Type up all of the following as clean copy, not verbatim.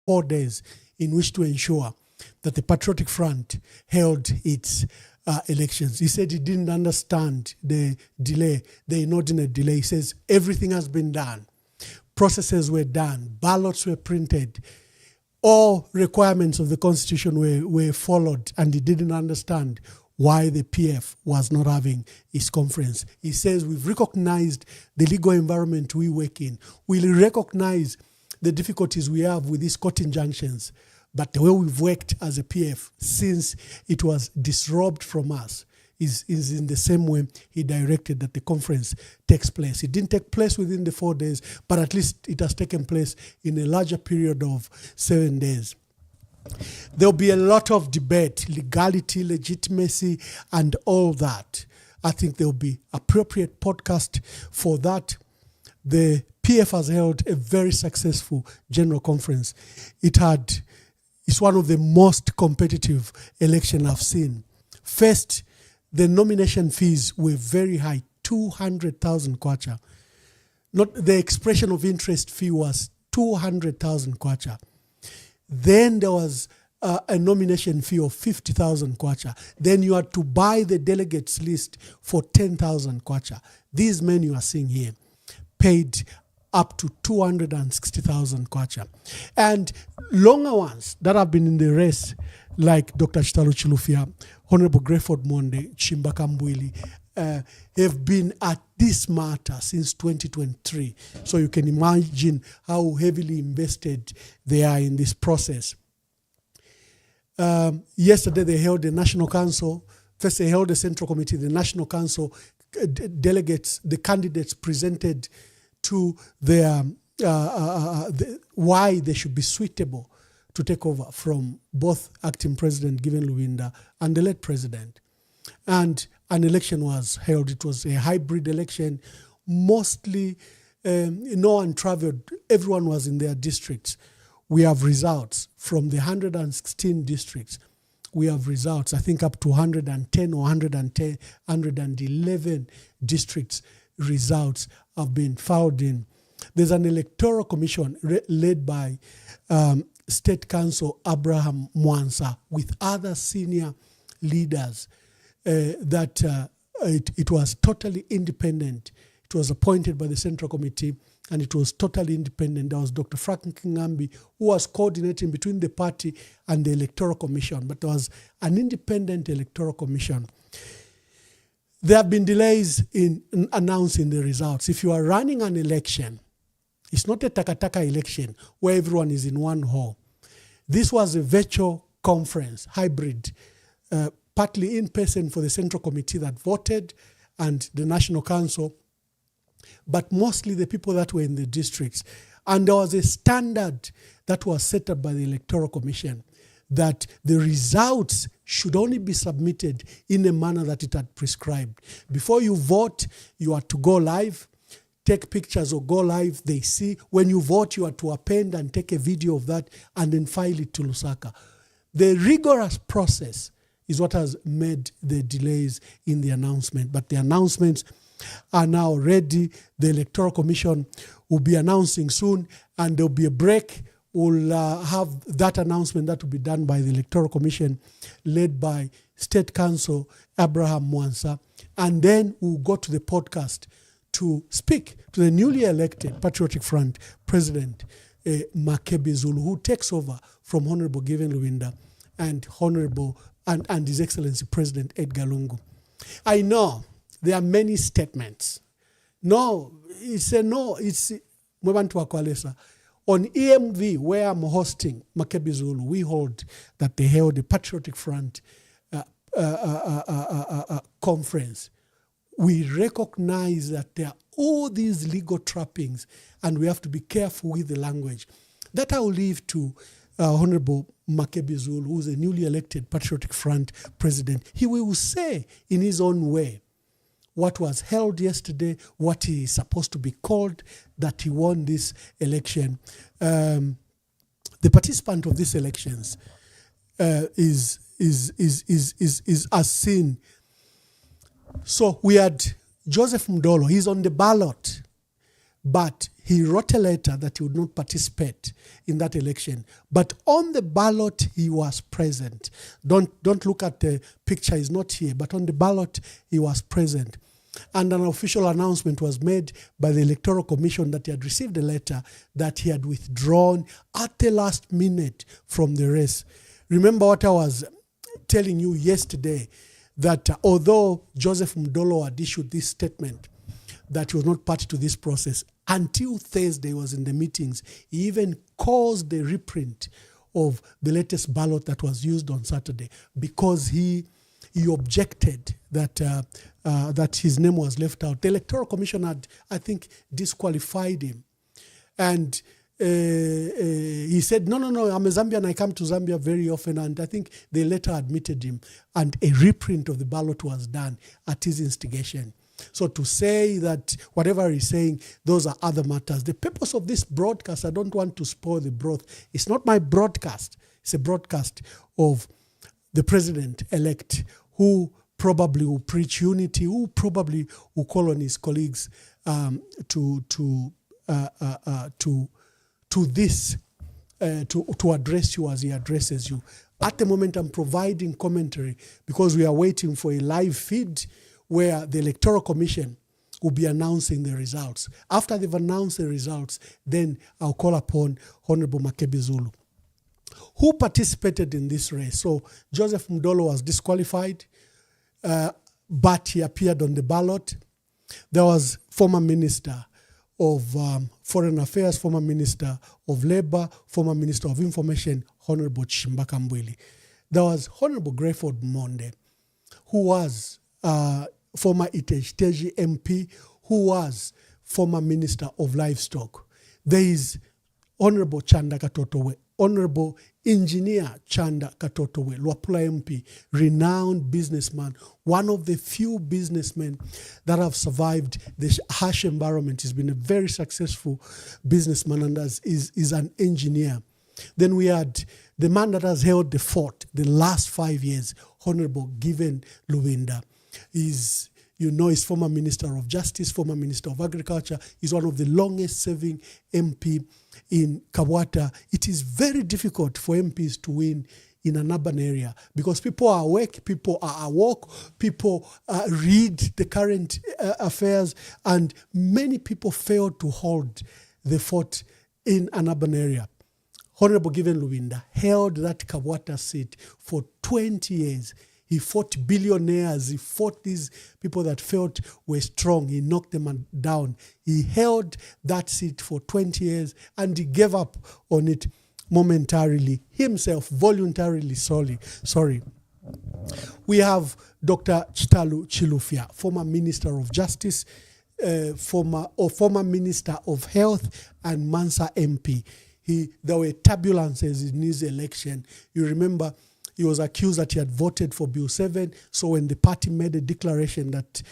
4 days in which to ensure that the Patriotic Front held its elections. He said he didn't understand the delay, the inordinate delay. He says everything has been done. Processes were done. Ballots were printed. All requirements of the Constitution were followed, and he didn't understand why the PF was not having its conference. He says we've recognized the legal environment we work in. We recognize the difficulties we have with these court injunctions, but the way we've worked as a PF since it was disrobed from us is in the same way he directed that the conference takes place. It didn't take place within the 4 days, but at least it has taken place in a larger period of 7 days. There'll be a lot of debate, legality, legitimacy, and all that. I think there'll be appropriate podcast for that. The PF has held a very successful general conference. It's one of the most competitive elections I've seen. First, the nomination fees were very high, 200,000 kwacha. Not the expression of interest fee was 200,000 kwacha. Then there was a nomination fee of 50,000 kwacha. Then you had to buy the delegates list for 10,000 kwacha. These men you are seeing here paid up to 260,000 kwacha. And longer ones that have been in the race, like Dr. Chitalo Chilufya, Honorable Greyford Monde, Chimbaka Mbwili, have been at this matter since 2023. So you can imagine how heavily invested they are in this process. Yesterday they held the National Council. First they held the Central Committee, the National Council delegates, the candidates presented to their why they should be suitable to take over from both acting President Given Lubinda and the late president. And an election was held. It was a hybrid election. Mostly, no one traveled. Everyone was in their districts. We have results from the 116 districts. We have results, I think, up to 110 or 111 districts. Results have been filed in. There's an electoral commission led by State Counsel Abraham Mwansa with other senior leaders that it was totally independent. It was appointed by the Central Committee and it was totally independent. There was Dr. Frank Ngambi who was coordinating between the party and the Electoral Commission, but there was an independent Electoral Commission. There have been delays in announcing the results. If you are running an election, it's not a taka-taka election where everyone is in one hall. This was a virtual conference, hybrid, partly in person for the Central Committee that voted and the National Council, but mostly the people that were in the districts. And there was a standard that was set up by the Electoral Commission that the results should only be submitted in a manner that it had prescribed. Before you vote, you are to go live, take pictures or go live. They see when you vote, you are to append and take a video of that and then file it to Lusaka. The rigorous process is what has made the delays in the announcement. But the announcements are now ready. The Electoral Commission will be announcing soon, and there will be a break. We'll have that announcement that will be done by the Electoral Commission, led by State Counsel Abraham Mwansa. And then we'll go to the podcast to speak to the newly elected Patriotic Front President MAKEBI ZULU, who takes over from Honorable Given Lubinda and and His Excellency President Edgar Lungu. I know there are many statements. No, it's Mwebantu Wakwalesa. On EMV, where I'm hosting MAKEBI ZULU, we hold that they held a Patriotic Front conference. We recognize that there are all these legal trappings and we have to be careful with the language. That I will leave to Honorable MAKEBI ZULU, who's a newly elected Patriotic Front president. He will say in his own way what was held yesterday, what he is supposed to be called, that he won this election. The participant of these elections is as seen. So we had Joseph Mdolo. He's on the ballot, but he wrote a letter that he would not participate in that election. But on the ballot, he was present. Don't look at the picture, he's not here, but on the ballot, he was present. And an official announcement was made by the Electoral Commission that he had received a letter that he had withdrawn at the last minute from the race. Remember what I was telling you yesterday, that although Joseph Mdolo had issued this statement that he was not party to this process, until Thursday he was in the meetings, he even caused the reprint of the latest ballot that was used on Saturday because he objected that that his name was left out. The Electoral Commission had, I think, disqualified him. And he said, no, I'm a Zambian, I come to Zambia very often, and I think they later admitted him, and a reprint of the ballot was done at his instigation. So to say that whatever he's saying, those are other matters. The purpose of this broadcast, I don't want to spoil the broth. It's not my broadcast. It's a broadcast of the president-elect who probably will preach unity, who probably will call on his colleagues to address you as he addresses you. At the moment, I'm providing commentary because we are waiting for a live feed where the Electoral Commission will be announcing the results. After they've announced the results, then I'll call upon Honorable MAKEBI ZULU, who participated in this race. So Joseph Mdolo was disqualified, but he appeared on the ballot. There was former Minister of Foreign Affairs, former Minister of Labour, former Minister of Information, Honorable Chimbaka Mbwili. There was Honorable Greyford Monde, who was former Itej MP, who was former Minister of Livestock. There is Honorable Chanda Katotowe, Honorable Engineer Chanda Katotowe, Luapula MP, renowned businessman, one of the few businessmen that have survived the harsh environment. He's been a very successful businessman and is an engineer. Then we had the man that has held the fort the last 5 years, Honorable Given Luwinda. He's former Minister of Justice, former Minister of Agriculture. He's one of the longest serving MP in Kabwata. It is very difficult for MPs to win in an urban area because people are awake, people are awoke, people read the current affairs, and many people fail to hold the fort in an urban area. Honorable Given Luwinda held that Kabwata seat for 20 years. He fought billionaires. He fought these people that felt were strong. He knocked them down. He held that seat for 20 years and he gave up on it momentarily, himself, voluntarily. Sorry. We have Dr. Chitalu Chilufya, former Minister of Justice, former Minister of Health, and Mansa MP. There were turbulences in his election. You remember, he was accused that he had voted for Bill 7. So when the party made a declaration that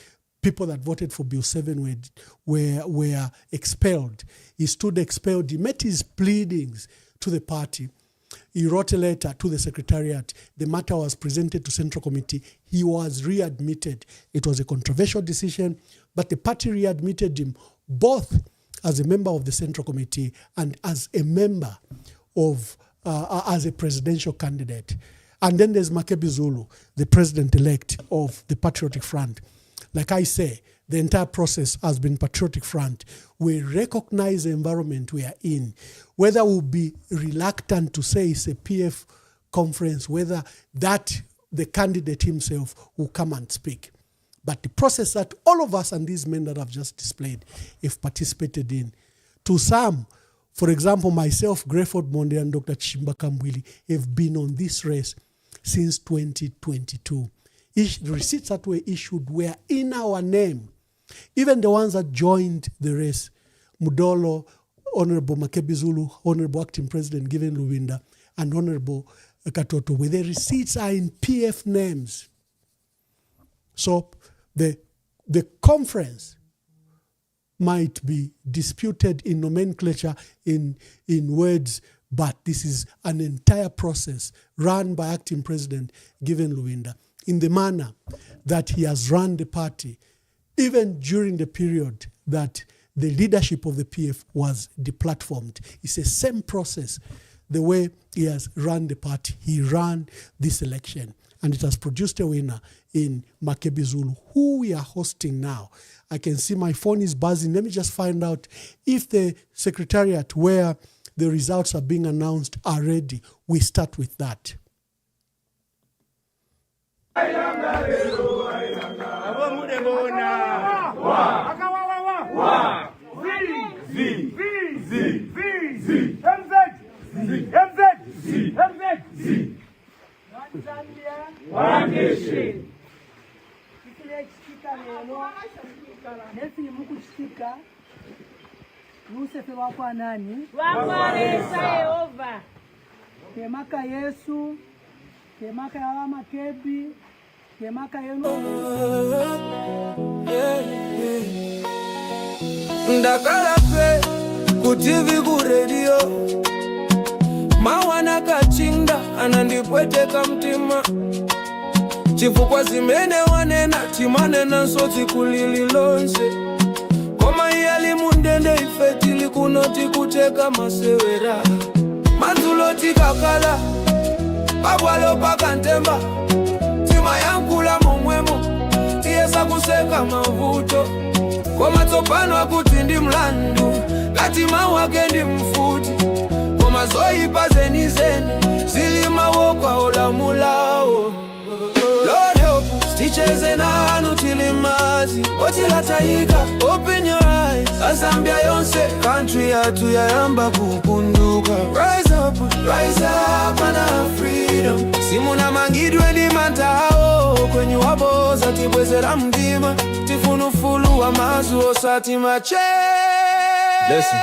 people that voted for Bill 7 were expelled, he stood expelled. He met his pleadings to the party. He wrote a letter to the Secretariat. The matter was presented to Central Committee. He was readmitted. It was a controversial decision, but the party readmitted him both as a member of the Central Committee and as a member of, as a presidential candidate. And then there's MAKEBI ZULU, the president-elect of the Patriotic Front. Like I say, the entire process has been Patriotic Front. We recognize the environment we are in. Whether we'll be reluctant to say it's a PF conference, whether that the candidate himself will come and speak. But the process that all of us and these men that I've just displayed have participated in, to some, for example, myself, Greyford Monde, and Dr. Chimbaka Mbwili have been on this race since 2022. The receipts that were issued were in our name. Even the ones that joined the race, Mudolo, Honorable MAKEBI ZULU, Honorable Acting President Given Luwinda, and Honorable Katoto, where the receipts are in PF names. So the conference might be disputed in nomenclature, in words, but this is an entire process run by Acting President Given Luwinda in the manner that he has run the party, even during the period that the leadership of the PF was deplatformed. It's the same process, the way he has run the party. He ran this election, and it has produced a winner in MAKEBI ZULU, who we are hosting now. I can see my phone is buzzing. Let me just find out if the secretariat where the results are being announced are ready. We start with that. Kemaka Yesu, kemaka ya MAKEBI, kemaka yenu. Ndakala pe ku TV ku radio, mawana kachinda anandipweteka mtima, chifukwa zimene wanena timanena nsoti kulililonse, koma iyali mundende ifetili kunoti kuteka masewera, mazuloti kakala pabwalo pakantemba, tima yankula momwemo tiyesa kuseka mavuto, koma tsopano akuti ndi mlandu ngati mawu ake ndi mfuti, koma zoyipa zenizeni zili mawoko olamulawo. Lord help us, ticheze nanu tilimazi otilatayika, open your eyes, Zambia yonse country yatu yayamba kupunduka. Rise up and have freedom. Simuna mangidwe di mantao kwenye waboza tibwezera mdima, tifunufulu wa mazu osati mache. Listen.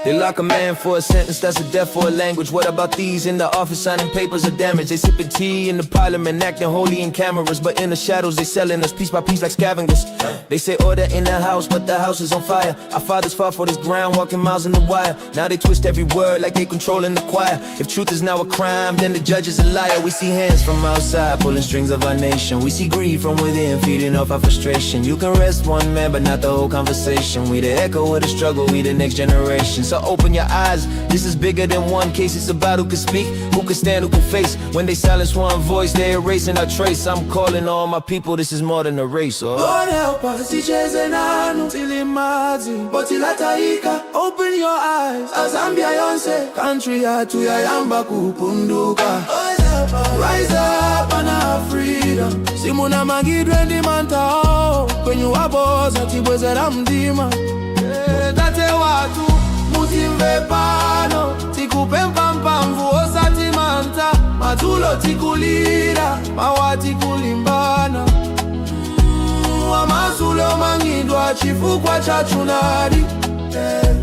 They lock a man for a sentence, that's a death for a language. What about these in the office signing papers of damage? They sipping tea in the parliament, acting holy in cameras, but in the shadows they selling us piece by piece like scavengers. They say order in the house, but the house is on fire. Our fathers fought for this ground, walking miles in the wire. Now they twist every word like they controlling the choir. If truth is now a crime, then the judge is a liar. We see hands from outside pulling strings of our nation. We see greed from within feeding off our frustration. You can rest one man, but not the whole conversation. We the echo of the struggle, we the next generation. So open your eyes, this is bigger than one case. It's about who can speak, who can stand, who can face. When they silence one voice, they're erasing our trace. I'm calling all my people, this is more than a race. Lord help us, ticheze nanu tilimazi otilatayika. Open your eyes, Zambia yonse country yatu yayamba kupunduka. Rise up and have freedom. Simuna magidwe ndi mantao kwenye waboza tibwezera mdima. Tate watu mutimbe pano tikupe mpampamvu osati manta, matulo tikulira mawati kulimbana, wamasulo mangidwa chifukwa cha chunari,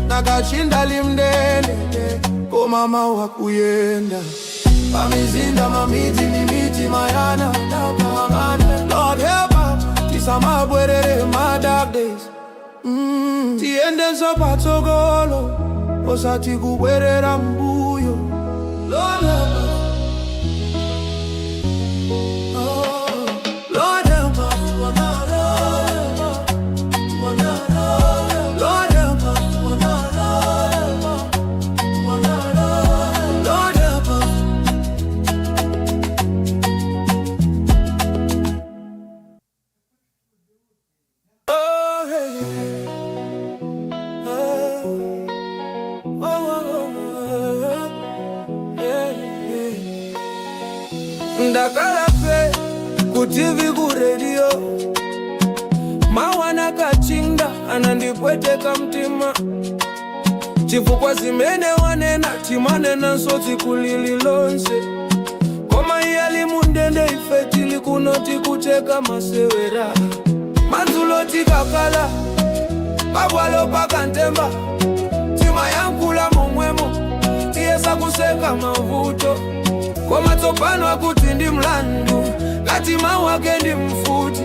nakachinda limdende koma mawa kuyenda, pamizinda mamiti ni miti mayana. Lord help us, tisama bwerere my dark days. Tiende sopa tsogolo osati kubwerera mbuyo. Lord help us. Lord help us. Lord help us. Lord help us. Oh, hey. Ndakala pe ku TV ku radio, mawana kachinda anandipweteka mtima, chifukwa zimene wanena timanena nsoti kulililonse, koma iyali mundende ifetili kunoti kuteka masewera, mazuloti kakala pabwalo pakantemba, tima yankula momwemo tiyesa kuseka mavuto, koma tsopano akuti ndi mlandu ngati mawu ake ndi mfuti,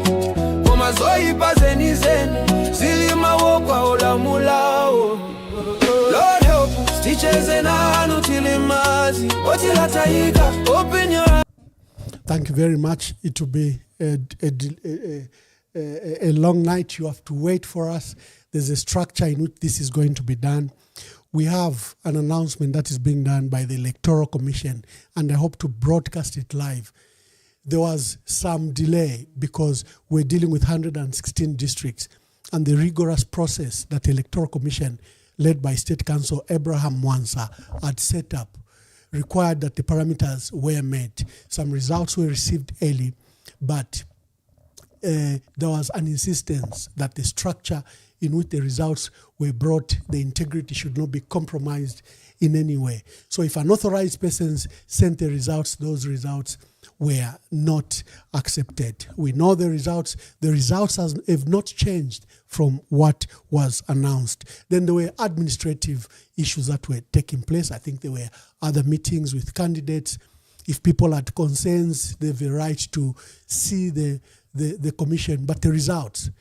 koma zoyipa zenizeni zili mawoko olamulawo. Lord help us, ticheze nanu tilimazi otilatayika. Open your eyes. Thank you very much. It will be a long night. You have to wait for us. There's a structure in which this is going to be done. We have an announcement that is being done by the Electoral Commission, and I hope to broadcast it live. There was some delay because we're dealing with 116 districts, and the rigorous process that the Electoral Commission, led by State Counsel Abraham Mwansa, had set up required that the parameters were met. Some results were received early, but there was an insistence that the structure in which the results were brought, the integrity should not be compromised in any way. So if unauthorized persons sent the results, those results were not accepted. We know the results. The results have not changed from what was announced. Then there were administrative issues that were taking place. I think there were other meetings with candidates. If people had concerns, they have a right to see the commission, but the results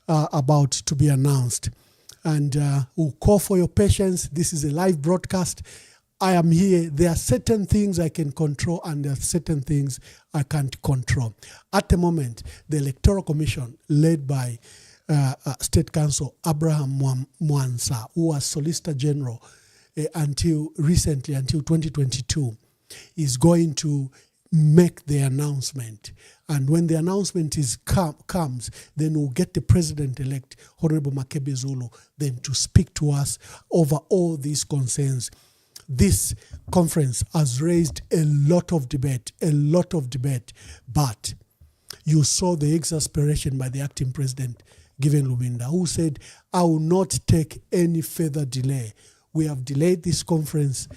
are about to be announced. And we'll call for your patience. This is a live broadcast. I am here. There are certain things I can control and there are certain things I can't control. At the moment, the Electoral Commission, led by State Counsel Abraham Mwansa, who was Solicitor General until recently, until 2022, is going to make the announcement. And when the announcement comes, then we'll get the President-elect, Honorable MAKEBI ZULU, then to speak to us over all these concerns. This conference has raised a lot of debate, but you saw the exasperation by the acting president, Given Lubinda, who said, I will not take any further delay. We have delayed this conference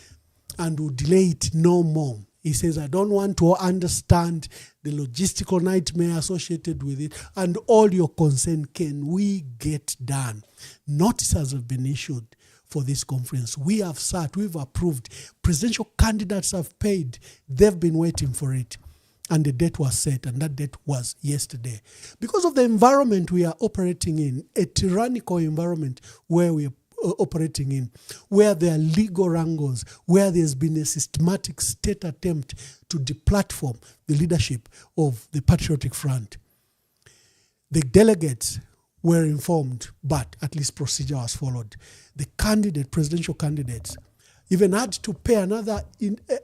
and will delay it no more. He says, I don't want to understand the logistical nightmare associated with it and all your concern. Can we get done? Notices have been issued for this conference. We have sat, we've approved. Presidential candidates have paid. They've been waiting for it. And the date was set, and that date was yesterday. Because of the environment we are operating in, a tyrannical environment where we are operating in, where there are legal wrangles, where there's been a systematic state attempt to deplatform the leadership of the Patriotic Front. The delegates were informed, but at least procedure was followed. The presidential candidates, even had to pay another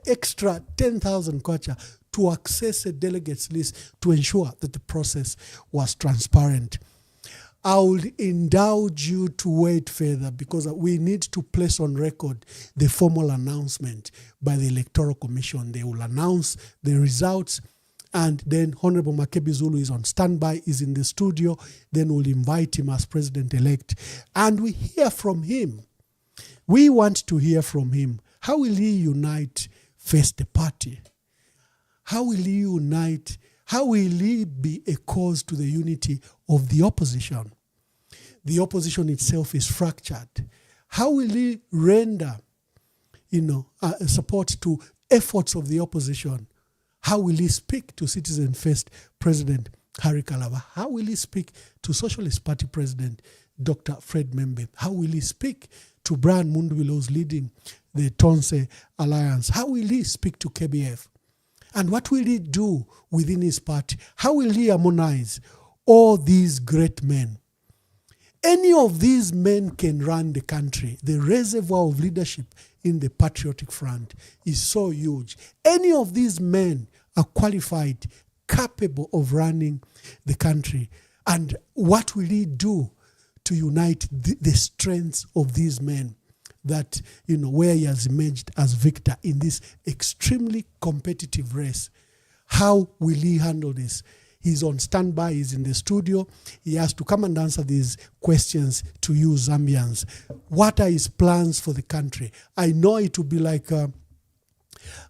extra 10,000 kwacha to access a delegates list to ensure that the process was transparent. I will indulge you to wait further because we need to place on record the formal announcement by the Electoral Commission. They will announce the results, and then Honorable MAKEBI ZULU is on standby, is in the studio. Then we'll invite him as President-elect, and we hear from him. We want to hear from him. How will he unite first the party? How will he unite? How will he be a cause to the unity of the opposition? The opposition itself is fractured. How will he render, support to efforts of the opposition? How will he speak to Citizen First President Harry Kalaba? How will he speak to Socialist Party President Dr. Fred Membe? How will he speak to Brian Mundwilo, who's leading the Tonse Alliance? How will he speak to KBF? And what will he do within his party? How will he harmonize all these great men? Any of these men can run the country. The reservoir of leadership in the Patriotic Front is so huge. Any of these men are qualified, capable of running the country. And what will he do to unite the strengths of these men? That, where he has emerged as victor in this extremely competitive race. How will he handle this? He's on standby, he's in the studio. He has to come and answer these questions to you Zambians. What are his plans for the country? I know it will be like a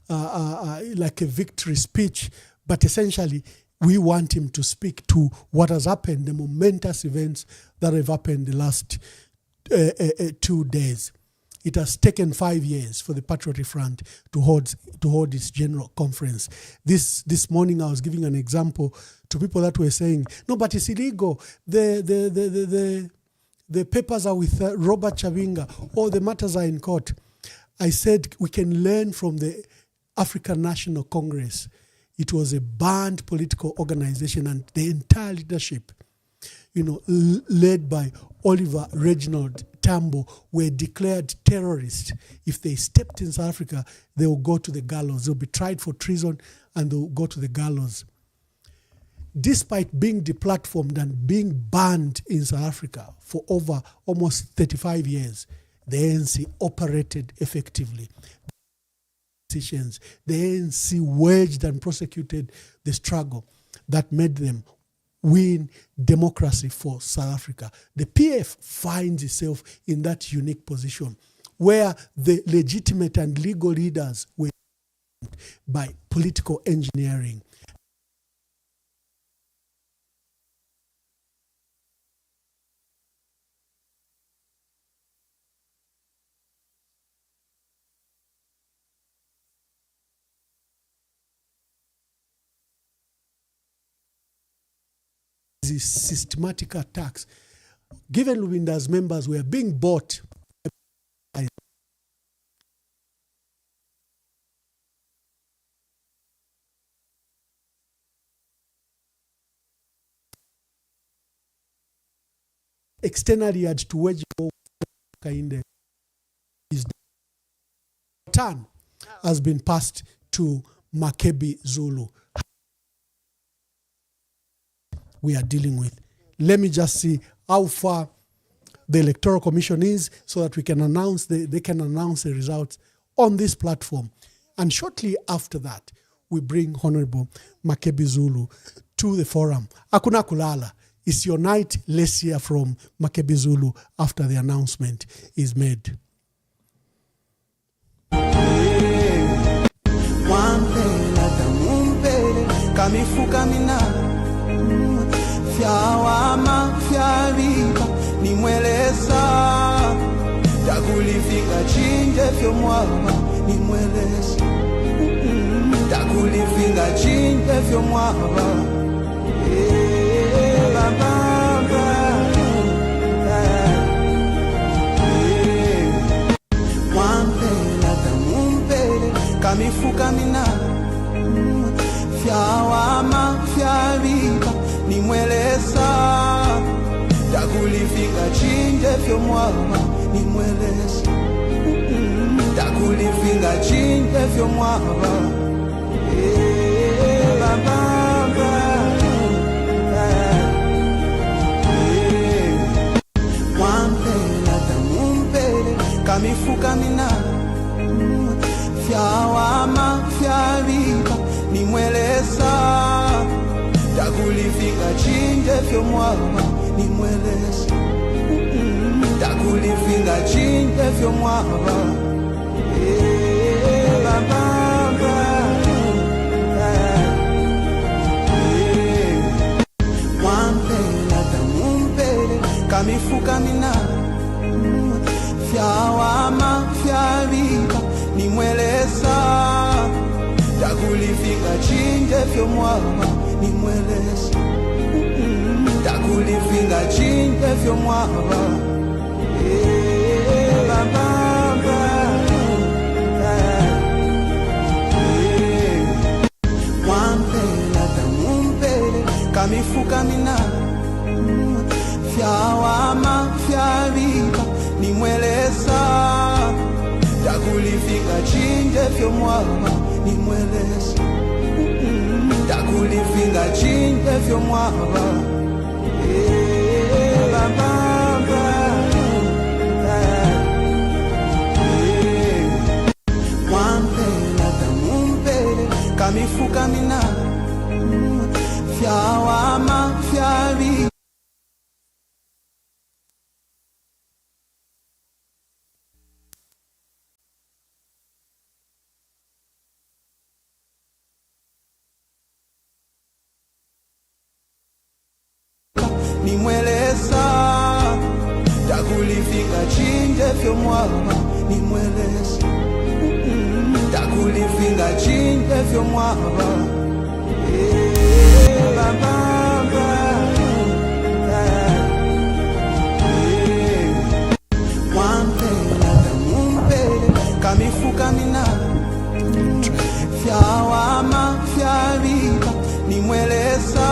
victory speech, but essentially we want him to speak to what has happened, the momentous events that have happened the last 2 days. It has taken 5 years for the Patriotic Front to hold its general conference. This morning I was giving an example to people that were saying, no, but it's illegal. The papers are with Robert Chavinga, all the matters are in court. I said we can learn from the African National Congress. It was a banned political organization, and the entire leadership, led by Oliver Reginald Tambo were declared terrorists. If they stepped in South Africa, they will go to the gallows. They'll be tried for treason and they'll go to the gallows. Despite being deplatformed and being banned in South Africa for over almost 35 years, the ANC operated effectively. The ANC waged and prosecuted the struggle that made them win democracy for South Africa. The PF finds itself in that unique position where the legitimate and legal leaders were by political engineering. These systematic attacks, given Lubinda's members were being bought by externally had to wage war in the turn has been passed to MAKEBI ZULU. We are dealing with. Let me just see how far the Electoral Commission is so that we can announce they can announce the results on this platform. And shortly after that, we bring Honorable MAKEBI ZULU to the forum. Hakuna kulala. It's your night. Let's hear from MAKEBI ZULU after the announcement is made. Fyawama fyalika nimweleza takulifika chinje fyo mwaba nimweleza takulifika chinje fyo mwaba wampela tamumpele kamifuka mina fyawama fyalika nimweleza takulifika chinje fyo mwaba nimweleza takulifika chinje fyo mwaba wampela tamumpele kamifuka mina fyawama fyalika nimweleza takulifika chinje fyo mwaba nimweleza takulifika chinje fyo mwaba wampela tamumpele kamifuka mina fyawama fyalika nimweleza takulifika chinje fyo mwaba nimweleza takulifika chinje fyo mwaba wampela tamumpele kamifuka mina fyawama fyalika nimweleza takulifika chinje fyo mwaba nimweleza takulifika chinje fyo mwaba wampela tamumpele kamifuka mina fyawama fyalika nimweleza takulifika chinje fyo mwaba nimweleza takulifika chinje fyo mwaba wampela tamumpele kamifuka mina fyawama fyalika nimweleza.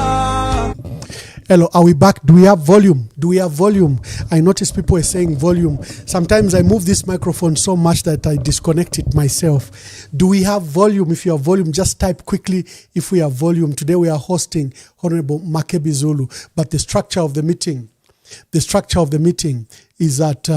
Hello, are we back? Do we have volume? Do we have volume? I notice people are saying volume. Sometimes I move this microphone so much that I disconnect it myself. Do we have volume? If you have volume, just type quickly if we have volume. Today we are hosting Honorable MAKEBI ZULU, but the structure of the meeting is that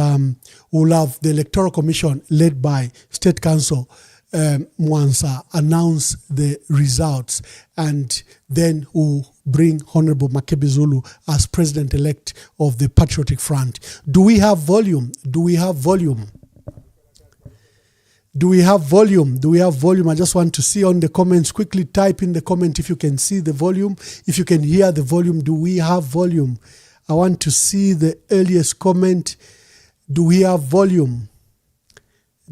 we'll have the Electoral Commission led by State Council Mwansa announce the results, and then we'll bring Honorable MAKEBI ZULU as President-elect of the Patriotic Front. Do we have volume? Do we have volume? Do we have volume? Do we have volume? I just want to see on the comments. Quickly type in the comment if you can see the volume, if you can hear the volume. Do we have volume? I want to see the earliest comment. Do we have volume?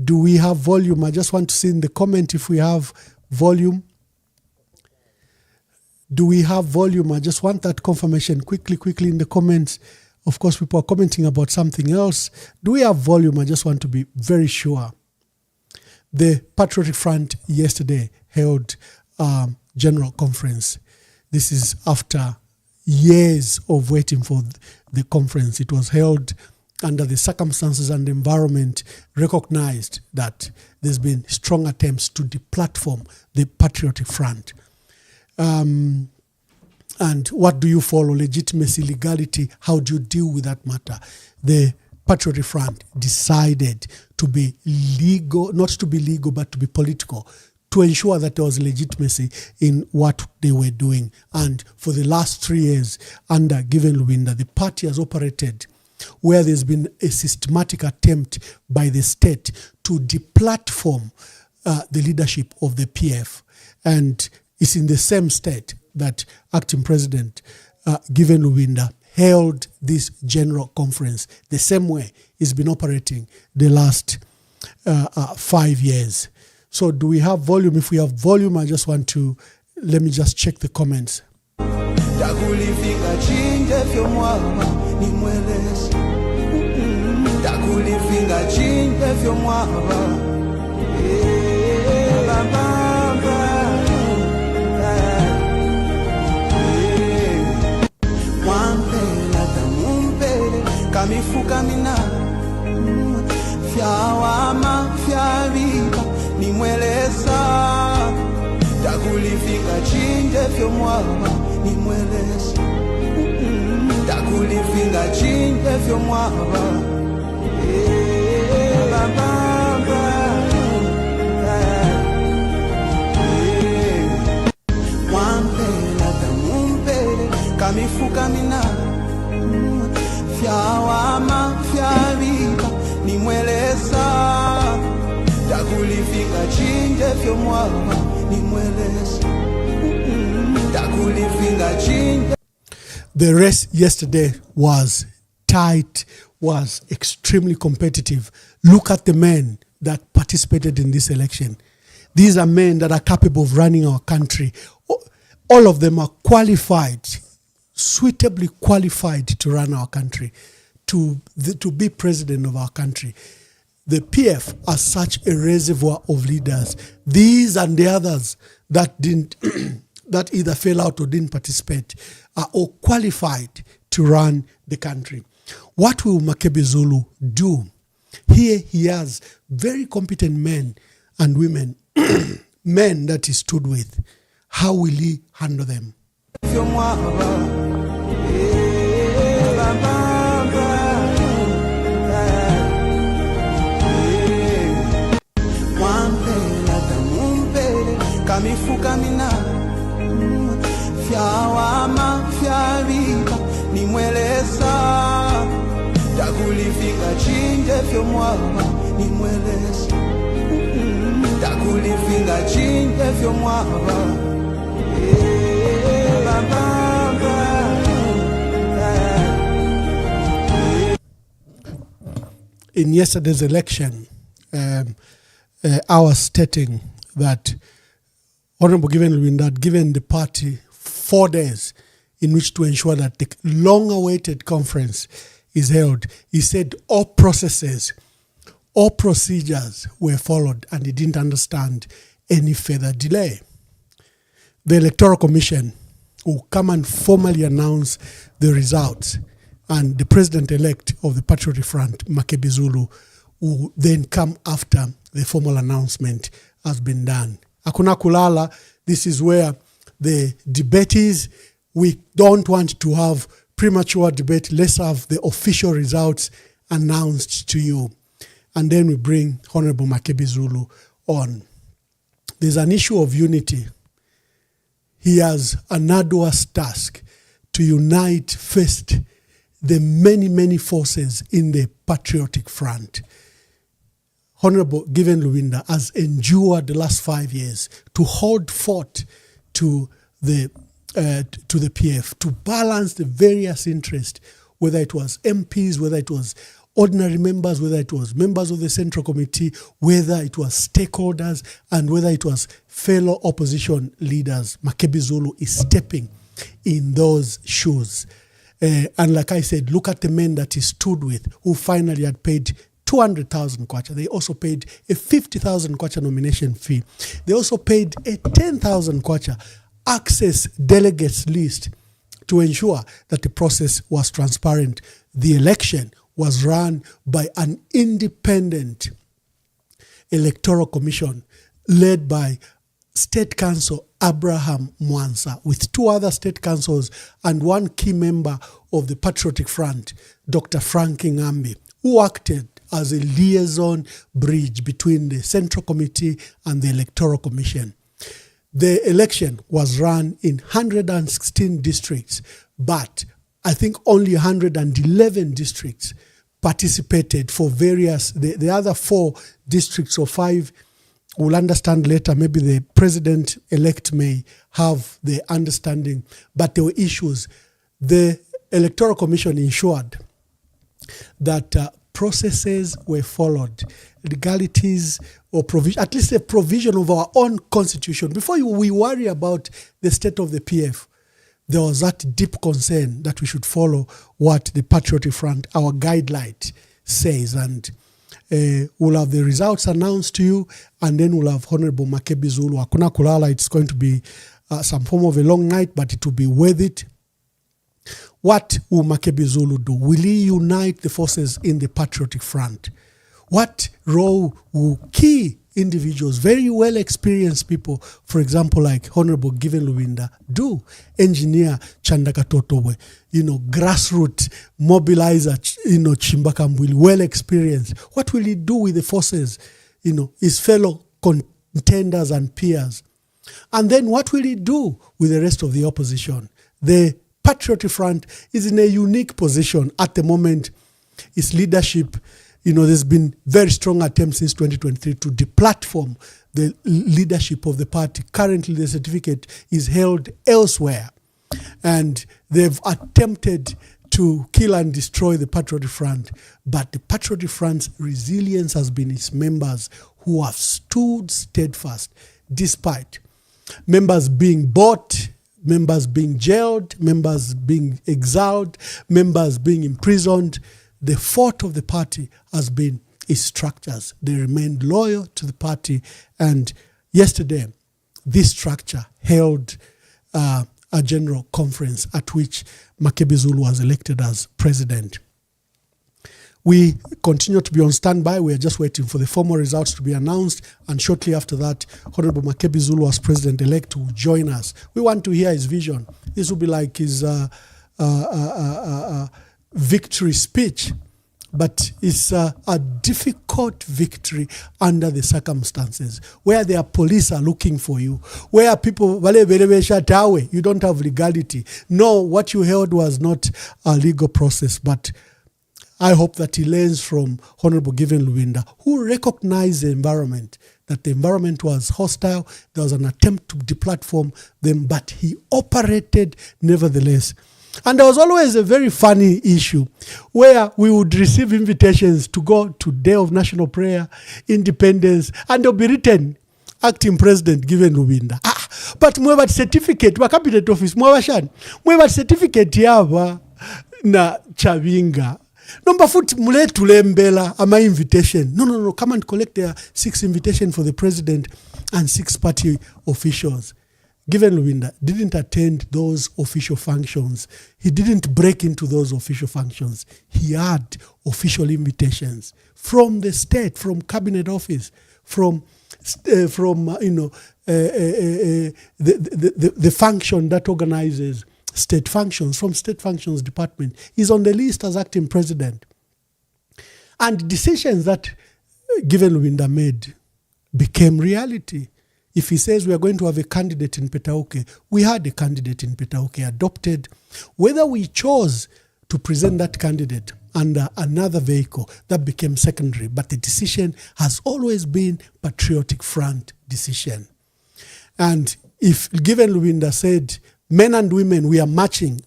Do we have volume? I just want to see in the comment if we have volume. Do we have volume? I just want that confirmation quickly in the comments. Of course, people are commenting about something else. Do we have volume? I just want to be very sure. The Patriotic Front yesterday held a general conference. This is after years of waiting for the conference. It was held under the circumstances and the environment recognized that there's been strong attempts to deplatform the Patriotic Front. And what do you follow? Legitimacy, legality, how do you deal with that matter? The Patriotic Front decided to be legal, not to be legal, but to be political, to ensure that there was legitimacy in what they were doing. And for the last 3 years, under Given Lubinda, the party has operated where there's been a systematic attempt by the state to deplatform the leadership of the PF. And it's in the same state that acting president Given Lubinda held this general conference, the same way it's been operating the last 5 years. So do we have volume? If we have volume, I just want to, let me just check the comments. The race yesterday was tight, was extremely competitive. Look at the men that participated in this election. These are men that are capable of running our country. All of them are qualified, suitably qualified to run our country, to be president of our country. The PF are such a reservoir of leaders. These and the others that didn't, that either fell out or didn't participate, are all qualified to run the country. What will MAKEBI ZULU do? Here he has very competent men and women, men that he stood with. How will he handle them? In yesterday's election, I was stating that Honorable Given Lubinda had given the party 4 days in which to ensure that the long-awaited conference is held. He said all processes, all procedures were followed, and he didn't understand any further delay. The Electoral Commission will come and formally announce the results. And the president-elect of the Patriotic Front, MAKEBI ZULU, will then come after the formal announcement has been done. Hakuna kulala, this is where the debate is. We don't want to have premature debate. Let's have the official results announced to you. And then we bring Honorable MAKEBI ZULU on. There's an issue of unity. He has an arduous task to unite first the many, many forces in the Patriotic Front. Honorable Given Luwinda has endured the last 5 years to hold fort to the PF, to balance the various interests, whether it was MPs, whether it was ordinary members, whether it was members of the Central Committee, whether it was stakeholders, and whether it was fellow opposition leaders. MAKEBI ZULU is stepping in those shoes. And like I said, look at the men that he stood with, who finally had paid 200,000 kwacha. They also paid a 50,000 kwacha nomination fee. They also paid a 10,000 kwacha access delegates list to ensure that the process was transparent. The election was run by an independent electoral commission led by State Council Abraham Mwansa, with 2 other state councils and 1 key member of the Patriotic Front, Dr. Frank Ngambi, who acted as a liaison bridge between the Central Committee and the Electoral Commission. The election was run in 116 districts, but I think only 111 districts participated for various, the other 4 districts or 5, we'll understand later, maybe the president-elect may have the understanding, but there were issues. The Electoral Commission ensured that processes were followed, legalities or provision, at least a provision of our own constitution. Before we worry about the state of the PF, there was that deep concern that we should follow what the Patriotic Front, our guideline, says. And we'll have the results announced to you, and then we'll have Honorable MAKEBI ZULU. Hakuna kulala, it's going to be some form of a long night, but it will be worth it. What will MAKEBI ZULU do? Will he unite the forces in the Patriotic Front? What role will key individuals, very well experienced people, for example, like Honorable Given Luwinda, do? Engineer Chandaka Totowe, grassroots mobilizer, Chimbaka Mbwili, well experienced. What will he do with the forces, his fellow contenders and peers? And then what will he do with the rest of the opposition? The Patriotic Front is in a unique position at the moment. Its leadership, there's been very strong attempts since 2023 to deplatform the leadership of the party. Currently, the certificate is held elsewhere. And they've attempted to kill and destroy the Patriotic Front. But the Patriotic Front's resilience has been its members who have stood steadfast, despite members being bought, members being jailed, members being exiled, members being imprisoned. The fort of the party has been its structures. They remained loyal to the party. And yesterday, this structure held a general conference at which MAKEBI ZULU was elected as president. We continue to be on standby. We are just waiting for the formal results to be announced. And shortly after that, Honorable MAKEBI ZULU as president-elect will join us. We want to hear his vision. This will be like his victory speech. But it's a difficult victory under the circumstances, where their police are looking for you, where people, you don't have legality. No, what you held was not a legal process, but I hope that he learns from Honorable Given Luwinda, who recognized the environment, that the environment was hostile. There was an attempt to deplatform them, but he operated nevertheless. And there was always a very funny issue where we would receive invitations to go to Day of National Prayer, Independence, and they'll be written, Acting President Given Luwinda. But mwebat certificate, wa cabinet office, mwabashan, mwebat certificate yava na Chavinga. Number foot mule tulembela ama invitation. No. Come and collect their 6 invitation for the president and 6 party officials. Given Lubinda didn't attend those official functions. He didn't break into those official functions. He had official invitations from the state, from cabinet office, from the function that organizes state functions, from state functions department. He's on the list as acting president. And decisions that Given Lubinda made became reality. If he says we are going to have a candidate in Petauke, we had a candidate in Petauke adopted. Whether we chose to present that candidate under another vehicle, that became secondary. But the decision has always been Patriotic Front decision. And if Given Lubinda said, men and women, we are marching,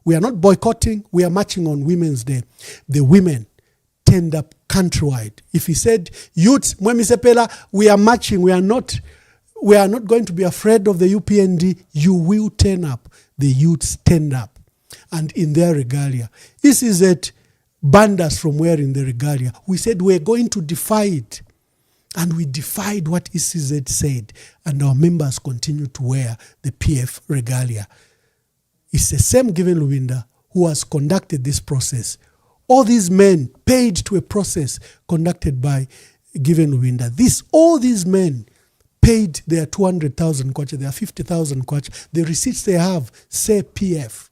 we are not boycotting, we are marching on Women's Day, the women turned up countrywide. If he said, youths, Mwemisepela, we are marching, we are not going to be afraid of the UPND, you will turn up. The youths turned up. And in their regalia, this is it, banned us from wearing the regalia. We said we're going to defy it. And we defied what ECZ said. And our members continue to wear the PF regalia. It's the same Given Lubinda who has conducted this process. All these men paid to a process conducted by Given Lubinda. All these men paid their 200,000 kwacha, their 50,000 kwacha. The receipts they have say PF.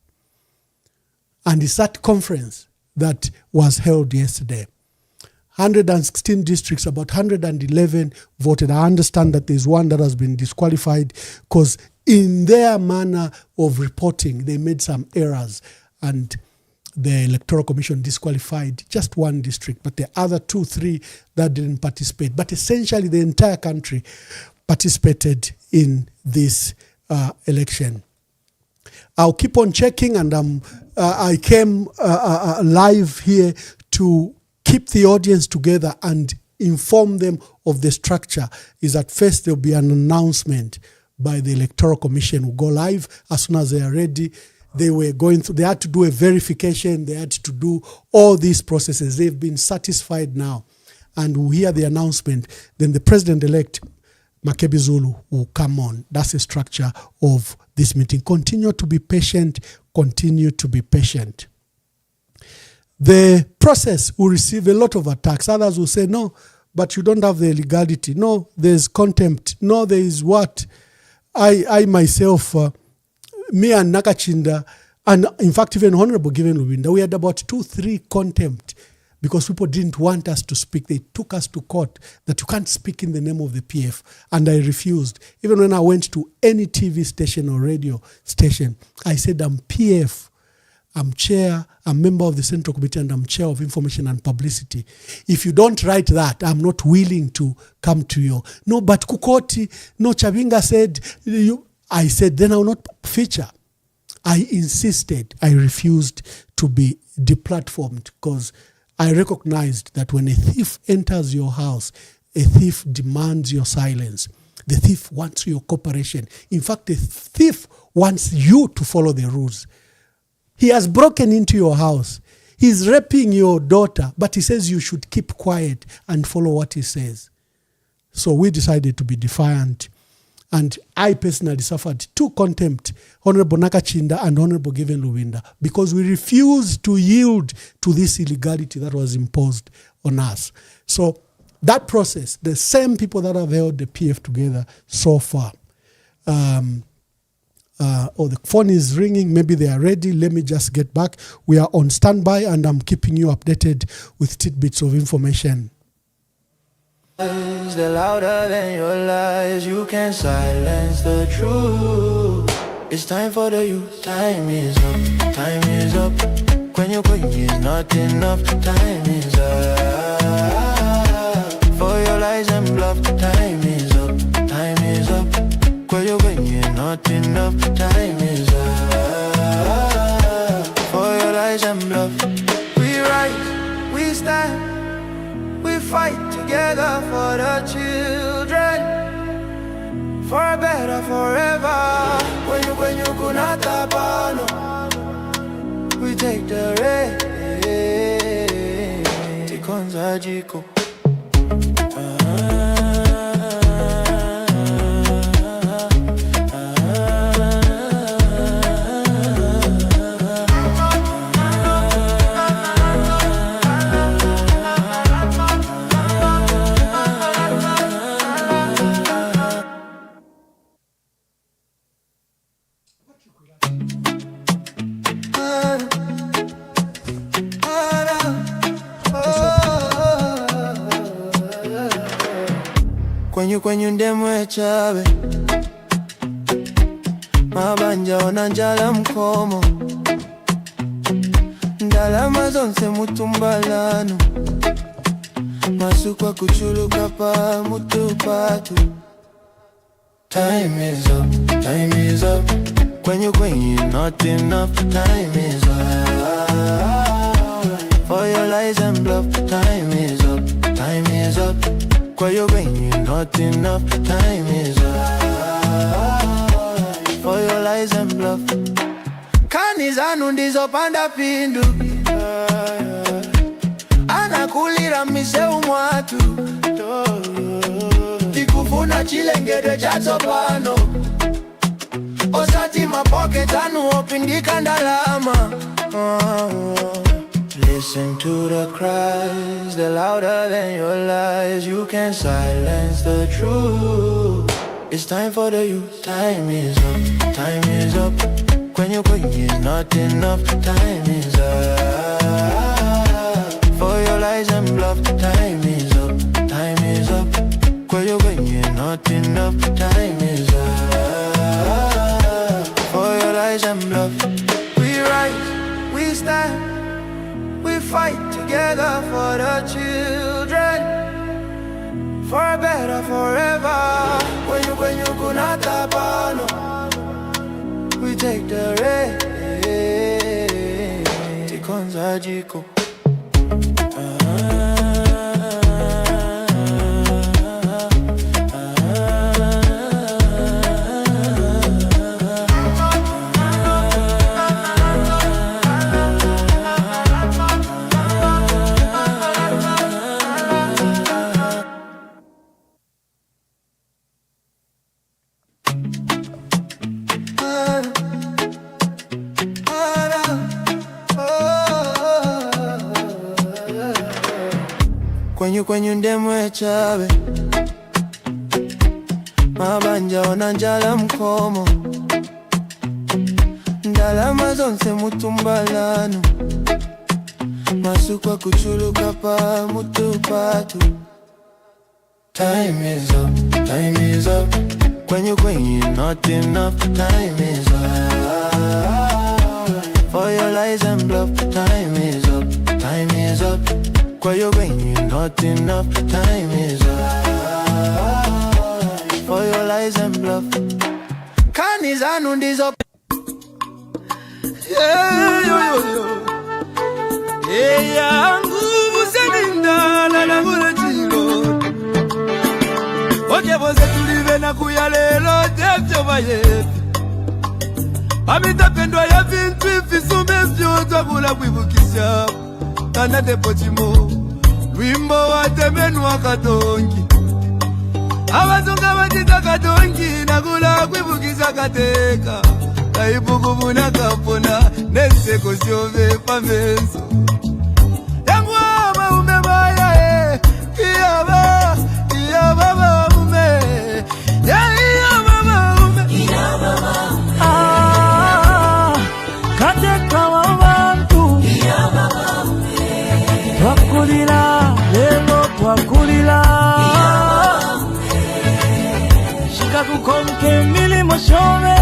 And it's that conference that was held yesterday. 116 districts, about 111 voted. I understand that there's one that has been disqualified because in their manner of reporting, they made some errors and the Electoral Commission disqualified just one district, but the other 2, 3 that didn't participate. But essentially the entire country participated in this election. I'll keep on checking, and I came live here to keep the audience together and inform them of the structure. Is that first there'll be an announcement by the Electoral Commission. We'll go live as soon as they are ready. They had to do a verification. They had to do all these processes. They've been satisfied now. And we'll hear the announcement. Then the president-elect, MAKEBI ZULU, will come on. That's the structure of this meeting. Continue to be patient. Continue to be patient. The process will receive a lot of attacks. Others will say, no, but you don't have the legality. No, there's contempt. No, there is what? I myself, me and Nakachinda, and in fact even Honorable Given Lubinda, we had about 2-3 contempt because people didn't want us to speak. They took us to court that you can't speak in the name of the PF, and I refused. Even when I went to any TV station or radio station, I said I'm PF, I'm chair, I'm member of the Central Committee, and I'm chair of Information and Publicity. If you don't write that, I'm not willing to come to you. No, but Kukoti, no, Chavinga said, I said, then I will not feature. I insisted. I refused to be deplatformed because I recognized that when a thief enters your house, a thief demands your silence. The thief wants your cooperation. In fact, the thief wants you to follow the rules. He has broken into your house. He's raping your daughter, but he says you should keep quiet and follow what he says. So we decided to be defiant. And I personally suffered 2 contempt, Honorable Nakachinda and Honorable Given Lubinda, because we refused to yield to this illegality that was imposed on us. So that process, the same people that have held the PF together so far, the phone is ringing, maybe they are ready. Let me just get back. We are on standby and I'm keeping you updated with tidbits of information. They're louder than your lies. You can't silence the truth. It's time for the youth. Time is up. Time is up. When is not enough. Time is up. For your lies and bluff. Time is up. Time is up. When you're not enough. Time is up. For your lies and bluff. We rise. We stand. We fight together for the children, for a better forever. When you kunata pano, we take the rain. Tikonza jiko. Kwenye ndemwe chabe mabanja onanjala mkomo ndalama zonse mutumbalano masukwa kuchuluka pa mutupatu. Time is up, time is up. Kwenye not enough. Time is up for your lies and bluff. Time is up, time is up. Kwenye not enough. Time is up for your lies and bluff. Kanizanu ndizo panda pindu anakulira miseu mwatu tikufuna chilengede chazo pano osati mapocket anu opindika ndalama. Listen to the cries, they're louder than your lies. You can't silence the truth. It's time for the youth. Time is up, time is up. Kwenye not enough. Time is up for your lies and bluff. Time is up, time is up. Kwenye not enough. Time is up for your lies and bluff. We rise, we stand, we fight together for the children, for a better forever. Kwenye kunata pano, we take the race. Tikonza jiko. Kwenye ndemwe chabe mabanja onanjala mkomo ndalama zonse mutumbalano masukwa kuchuluka pa mutupatu. Time is up, time is up. Kwenye not enough. Time is up for your lies and bluff. Time is up, time is up. Kwenye not enough. Time is up for your lies and bluff. Kanizanu ndizo yangu busenindala na mulechilo oje boze tulive na kuyalelo tevyo bayefi amitapendwa ya vintu ifisume vyoto kula kwibukisha kana depotimo wimbo watemenwa katongi abazunga batita katongi nakula kwibukisha kateka kaibukubuna kapona neseko syove pameso yangu ama umebaya iyaba ume iyaba ume kateka wabantu iyaba ume twakulira lelo twakulira shika kukonke milimo shove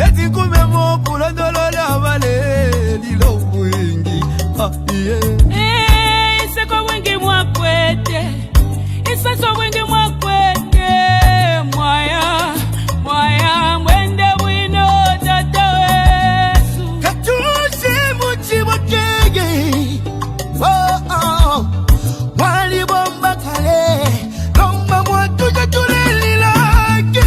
Eti kume mopu londolo la vale lilo wingi. Iseko wingi mwakwete, iseko wingi mwakwete. Mwaya mwende wino tata wesu. Katushi muchi wakege. Wali bomba kale, lomba mwatuja tuleli lake.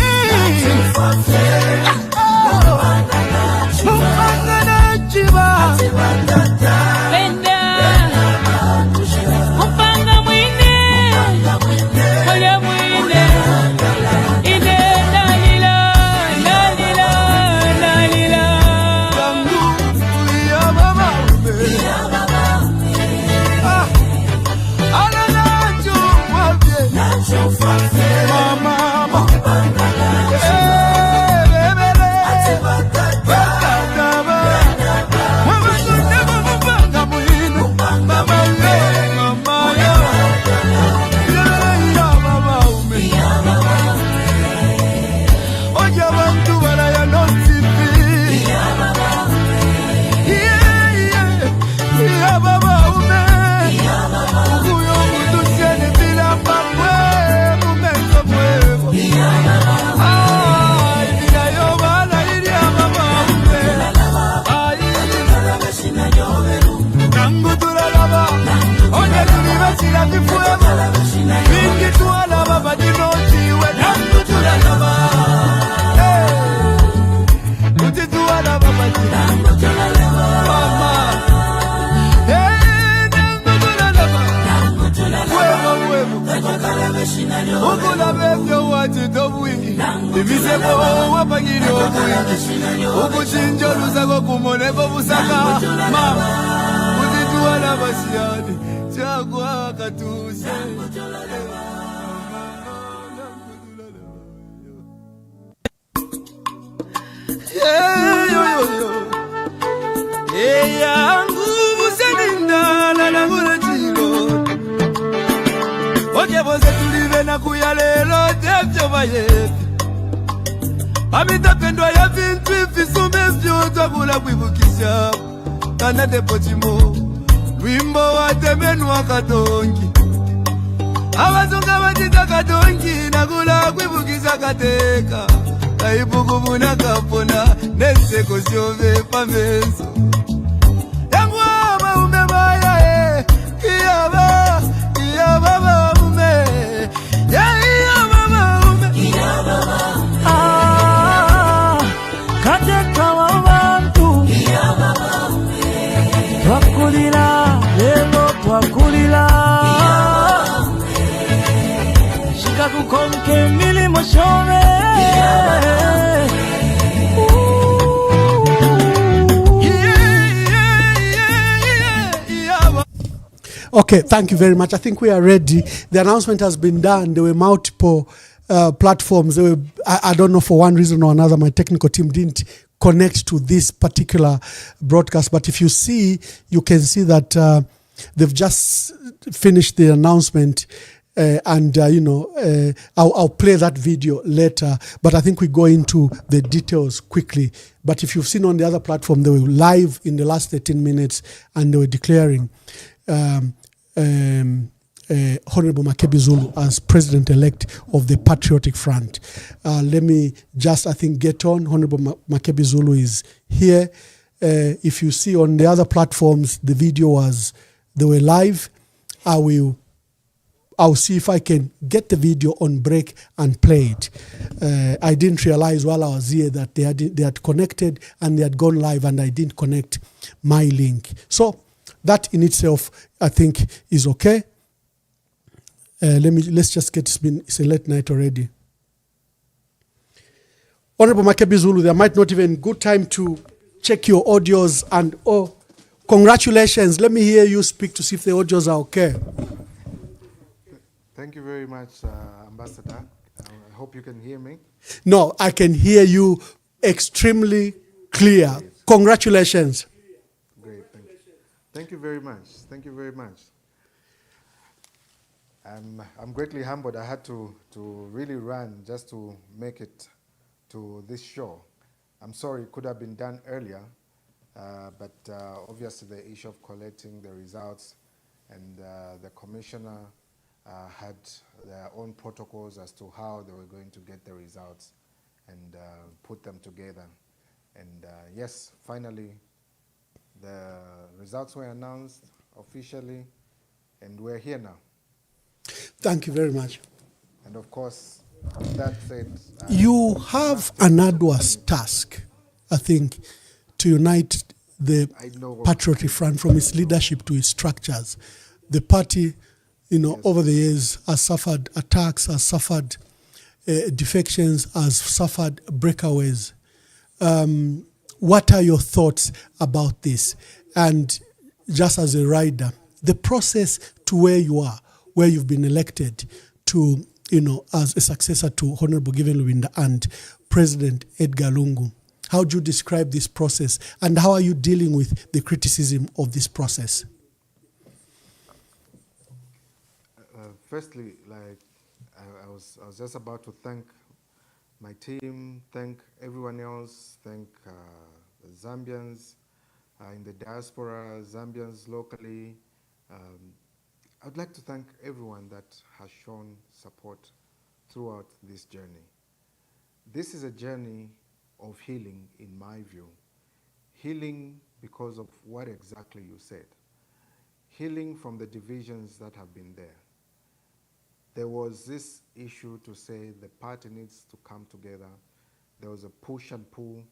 Upanga mwine, oye mwine. Ukula bebyo wachito bwingi Ibisebo wapangiri obwingi Ukuchinjo lusako kumoneko busaka Mama Kutituwa na basiyani Chakwa katuse yangu buseninda lalangula chilo Oke bose tulive na kuyalelo Tepcho bayefi Amita pendwa ya vintu Fisume vyo twakula kwibukisha Kana depo chimo Wimbo wa temenu wa katongi Abazunga batita katongi Nakula kwibukisha kateka Kaibuku muna kapona Neseko siove pameso Yangu ama umebaya Kiyaba baba ume Iya baba ume Kateka wa bantu Twakulila lelo twakulila Shika kukonke milimo shome Okay, thank you very much. I think we are ready. The announcement has been done. There were multiple platforms. There were, I don't know, for one reason or another, my technical team didn't connect to this particular broadcast. But if you see, you can see that they've just finished the announcement. I'll play that video later. But I think we go into the details quickly. But if you've seen on the other platform, they were live in the last 13 minutes and they were declaring Honorable MAKEBI ZULU as president-elect of the Patriotic Front. Let me just, I think, get on. Honorable MAKEBI ZULU is here. If you see on the other platforms, the video they were live. I'll see if I can get the video on break and play it. I didn't realize while I was here that they had connected and they had gone live and I didn't connect my link. So that in itself, I think, is okay. Let's just get, it's a late night already. Honorable MAKEBI ZULU, there might not even good time to check your audios and, oh, congratulations. Let me hear you speak to see if the audios are okay. Thank you very much, Ambassador. I hope you can hear me. No, I can hear you extremely clear. Yes. Congratulations. Great, thank you. Thank you very much. Thank you very much. I'm greatly humbled. I had to really run just to make it to this show. I'm sorry it could have been done earlier, but obviously the issue of collecting the results and the commissioner had their own protocols as to how they were going to get the results and put them together. And yes, finally, the results were announced officially, and we're here now. Thank you very much. And of course, that said... you have an arduous task, I think, to unite the Patriotic Front from its leadership to its structures. The party, yes, over the years has suffered attacks, has suffered defections, has suffered breakaways. What are your thoughts about this? And just as a rider, the process to where you are, where you've been elected to, as a successor to Honorable Given Lubinda and President Edgar Lungu. How do you describe this process and how are you dealing with the criticism of this process? Firstly, I was just about to thank my team, thank everyone else, thank the Zambians in the diaspora, Zambians locally. I'd like to thank everyone that has shown support throughout this journey. This is a journey of healing, in my view. Healing because of what exactly you said. Healing from the divisions that have been there. There was this issue to say the party needs to come together. There was a push and pull,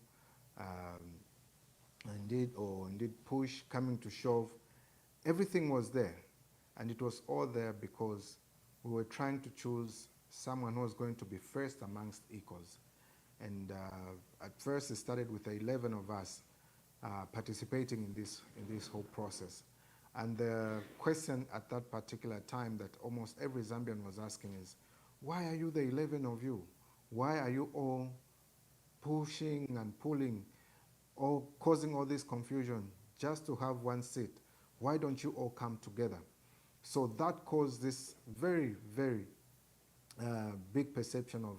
indeed push coming to shove. Everything was there. And it was all there because we were trying to choose someone who was going to be first amongst equals. And at first it started with 11 of us participating in this whole process. And the question at that particular time that almost every Zambian was asking is, why are you the 11 of you? Why are you all pushing and pulling, or causing all this confusion just to have one seat? Why don't you all come together? So that caused this very, very big perception of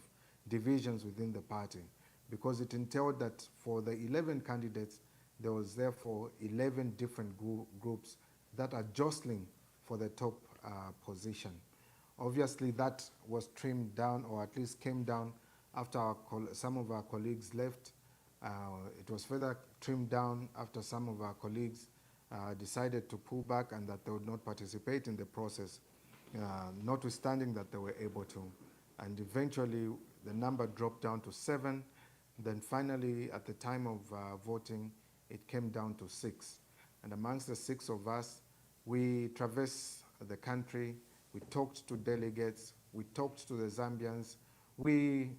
divisions within the party, because it entailed that for the 11 candidates, there was therefore 11 different groups that are jostling for the top position. Obviously, that was trimmed down, or at least came down after some of our colleagues left. It was further trimmed down after some of our colleagues decided to pull back and that they would not participate in the process, notwithstanding that they were able to. And eventually, the number dropped down to 7. Then finally, at the time of voting, it came down to 6. And amongst the 6 of us, we traversed the country, we talked to delegates, we talked to the Zambians, we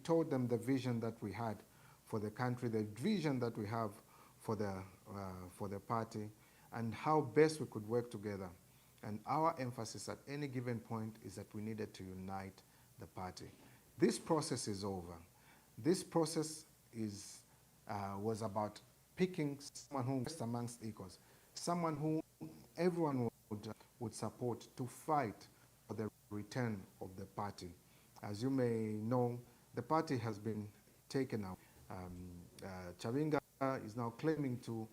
told them the vision that we had for the country, the vision that we have for the party, and how best we could work together. And our emphasis at any given point is that we needed to unite the party. This process is over. This process was about picking someone who was amongst equals, someone who everyone would support to fight for the return of the party. As you may know, the party has been taken out. Chavinga is now claiming to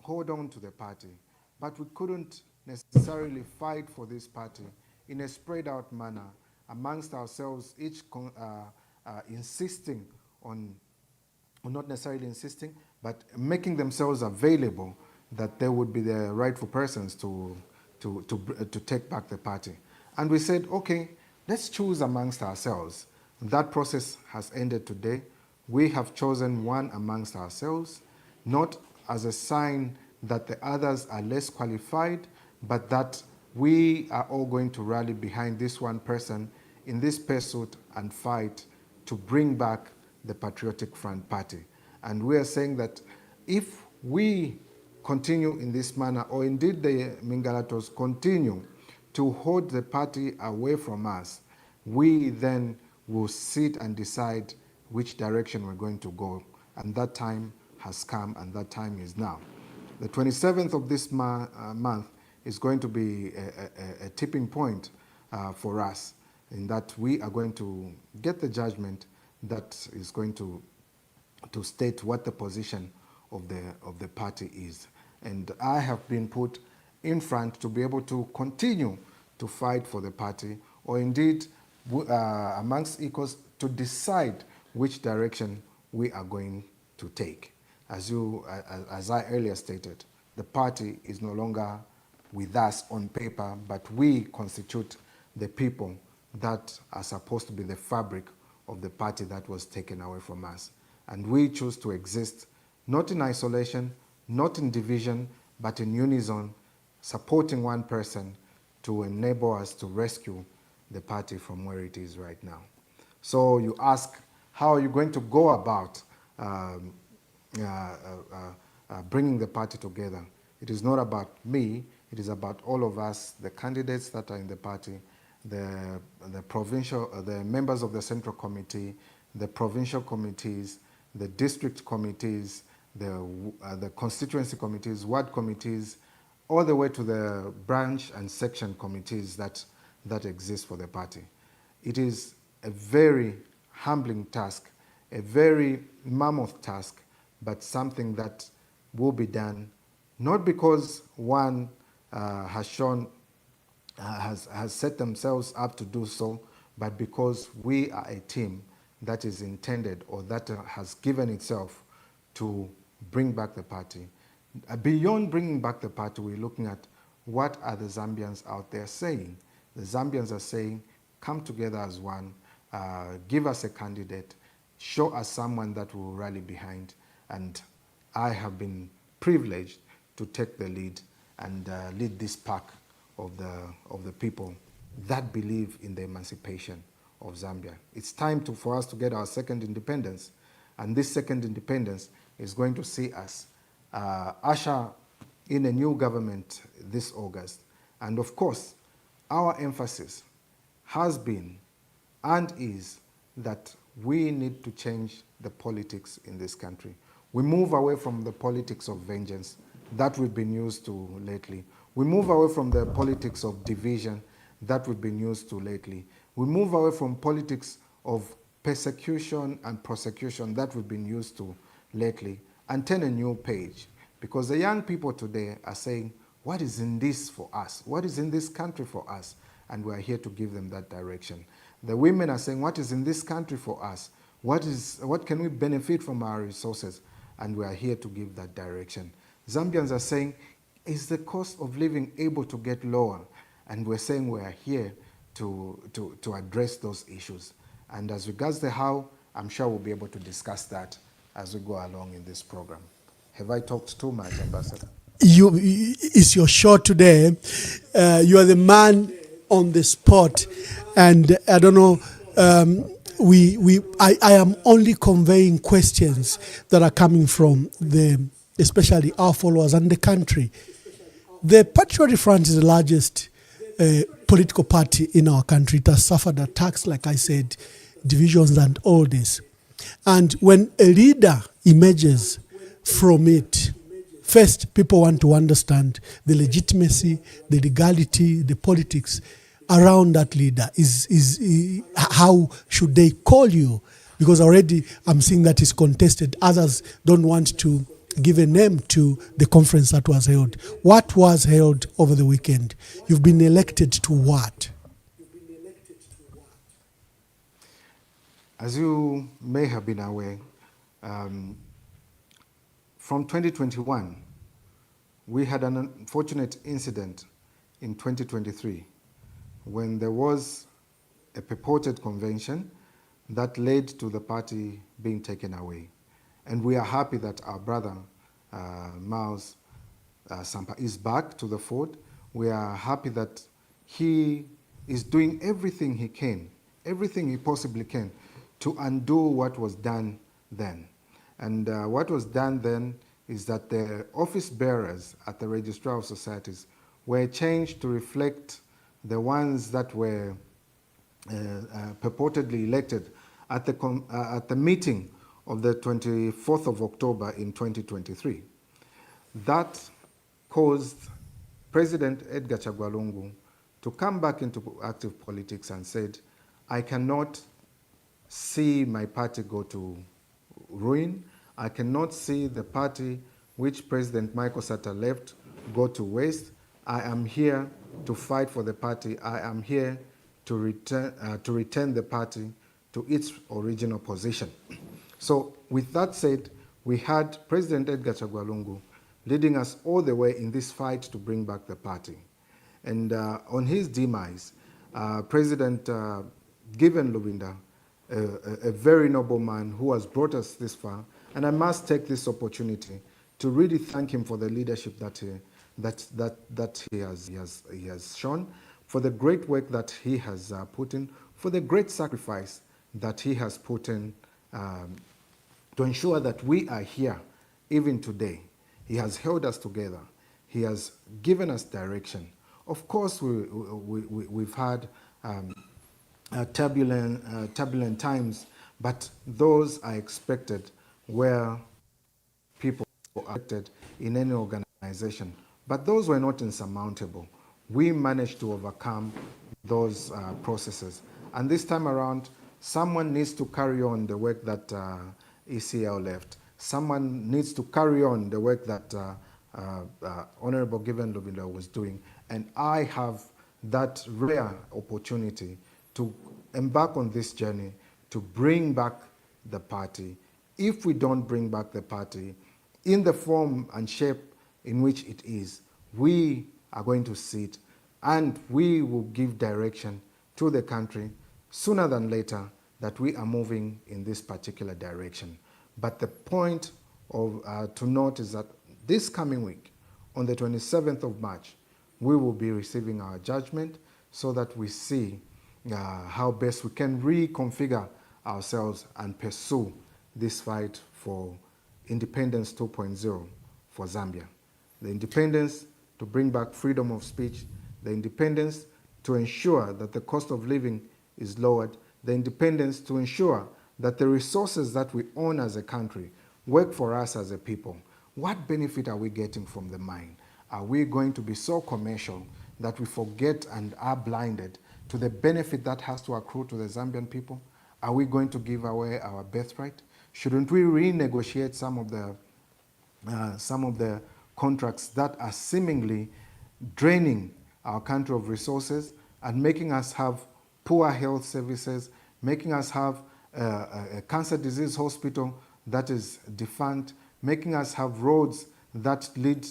hold on to the party, but we couldn't necessarily fight for this party in a spread out manner amongst ourselves, each insisting on, or not necessarily insisting, but making themselves available that they would be the rightful persons to take back the party. And we said, okay, let's choose amongst ourselves. That process has ended today. We have chosen one amongst ourselves, not as a sign that the others are less qualified, but that we are all going to rally behind this one person in this pursuit and fight to bring back the Patriotic Front Party. And we are saying that if we continue in this manner, or indeed the Mingalatos continue to hold the party away from us, we then will sit and decide which direction we're going to go. And that time has come, and that time is now. The 27th of this month is going to be a tipping point for us, in that we are going to get the judgment that is going to state what the position of the party is. And I have been put in front to be able to continue to fight for the party, or indeed amongst equals to decide which direction we are going to take. As I earlier stated, the party is no longer with us on paper, but we constitute the people that are supposed to be the fabric of the party that was taken away from us. And we choose to exist not in isolation, not in division, but in unison, supporting one person to enable us to rescue the party from where it is right now. So you ask, how are you going to go about bringing the party together? It is not about me, it is about all of us, the candidates that are in the party, the members of the Central Committee, the provincial committees, the district committees, the constituency committees, ward committees, all the way to the branch and section committees that exist for the party. It is a very humbling task, a very mammoth task, but something that will be done, not because one has set themselves up to do so, but because we are a team that is intended, or that has given itself to bring back the party. Beyond bringing back the party, we're looking at what are the Zambians out there saying. The Zambians are saying, come together as one, give us a candidate, show us someone that will rally behind. And I have been privileged to take the lead and lead this pack of the people that believe in the emancipation of Zambia. It's time for us to get our second independence, and this second independence is going to see us usher in a new government this August. And of course, our emphasis has been and is that we need to change the politics in this country. We move away from the politics of vengeance that we've been used to lately. We move away from the politics of division that we've been used to lately. We move away from politics of persecution and prosecution that we've been used to lately and turn a new page. Because the young people today are saying, what is in this for us? What is in this country for us? And we are here to give them that direction. The women are saying, what is in this country for us? What can we benefit from our resources? And we are here to give that direction. Zambians are saying, is the cost of living able to get lower? And we're saying we are here to address those issues. And as regards the how, I'm sure we'll be able to discuss that as we go along in this program. Have I talked too much, Ambassador? It's your show today. You are the man on the spot, and I don't know. I am only conveying questions that are coming from especially our followers and the country. The Patriotic Front is the largest political party in our country. It has suffered attacks, like I said, divisions and all this. And when a leader emerges from it, first, people want to understand the legitimacy, the legality, the politics around that leader. How should they call you? Because already I'm seeing that is contested. Others don't want to give a name to the conference that was held. What was held over the weekend? You've been elected to what? As you may have been aware, from 2021, we had an unfortunate incident in 2023 when there was a purported convention that led to the party being taken away. And we are happy that our brother, Miles Sampa, is back to the fort. We are happy that he is doing everything he can, everything he possibly can, to undo what was done then. And what was done then is that the office bearers at the Registrar of Societies were changed to reflect the ones that were purportedly elected at the meeting of the 24th of October in 2023. That caused President Edgar Chagwa Lungu to come back into active politics and said, I cannot see my party go to ruin. I cannot see the party which President Michael Sata left go to waste. I am here to fight for the party. I am here to return the party to its original position. So with that said, we had President Edgar Chagwa Lungu leading us all the way in this fight to bring back the party. And on his demise, President Given Lubinda, a very noble man who has brought us this far, and I must take this opportunity to really thank him for the leadership that he has shown, for the great work that he has put in, for the great sacrifice that he has put in to ensure that we are here even today. He has held us together. He has given us direction. Of course, we've had turbulent times, but those are expected where people are acted in any organization. But those were not insurmountable. We managed to overcome those processes. And this time around, someone needs to carry on the work that ECL left. Someone needs to carry on the work that Honorable Given Lubinda was doing. And I have that rare opportunity to embark on this journey to bring back the party. If we don't bring back the party in the form and shape in which it is, we are going to sit and we will give direction to the country sooner than later that we are moving in this particular direction. But the point to note is that this coming week, on the 27th of March, we will be receiving our judgment. so that we see how best we can reconfigure ourselves and pursue this fight for independence 2.0 for Zambia. The independence to bring back freedom of speech, the independence to ensure that the cost of living is lowered, the independence to ensure that the resources that we own as a country work for us as a people. What benefit are we getting from the mine? Are we going to be so commercial that we forget and are blinded to the benefit that has to accrue to the Zambian people? Are we going to give away our birthright? Shouldn't we renegotiate some of the contracts that are seemingly draining our country of resources and making us have poor health services, making us have a cancer disease hospital that is defunct, making us have roads that lead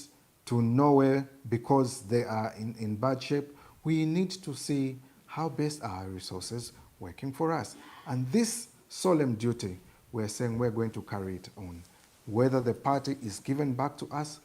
to nowhere because they are in bad shape? We need to see how best are our resources working for us. And this solemn duty, we're saying we're going to carry it on. Whether the party is given back to us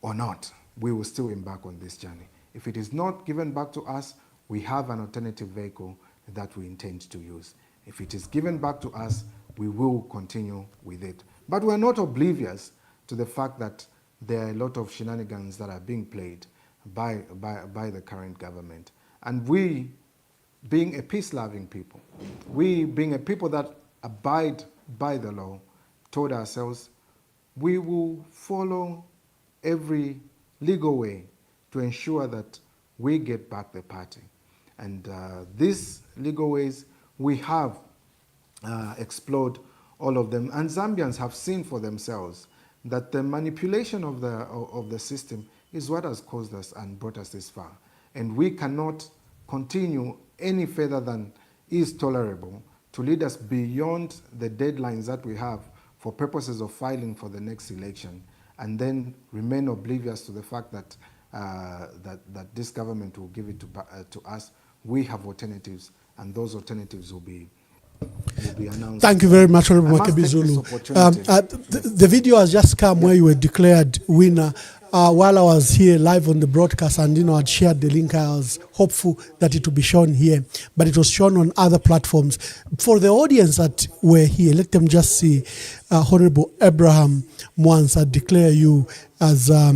or not, we will still embark on this journey. If it is not given back to us, we have an alternative vehicle that we intend to use. If it is given back to us, we will continue with it. But we're not oblivious to the fact that there are a lot of shenanigans that are being played by the current government. And we, being a peace-loving people, we being a people that abide by the law, told ourselves we will follow every legal way to ensure that we get back the party. And these legal ways, we have explored all of them. And Zambians have seen for themselves that the manipulation of the system is what has caused us and brought us this far. And we cannot continue any further than is tolerable to lead us beyond the deadlines that we have for purposes of filing for the next election, and then remain oblivious to the fact that that this government will give it to us. We have alternatives, and those alternatives will be announced. Thank you very much, Honorable MAKEBI Zulu. The video has just come where you were declared winner. While I was here live on the broadcast, and I'd shared the link, I was hopeful that it would be shown here, but it was shown on other platforms. For the audience that were here, let them just see Honorable Abraham Mwansa declare you as a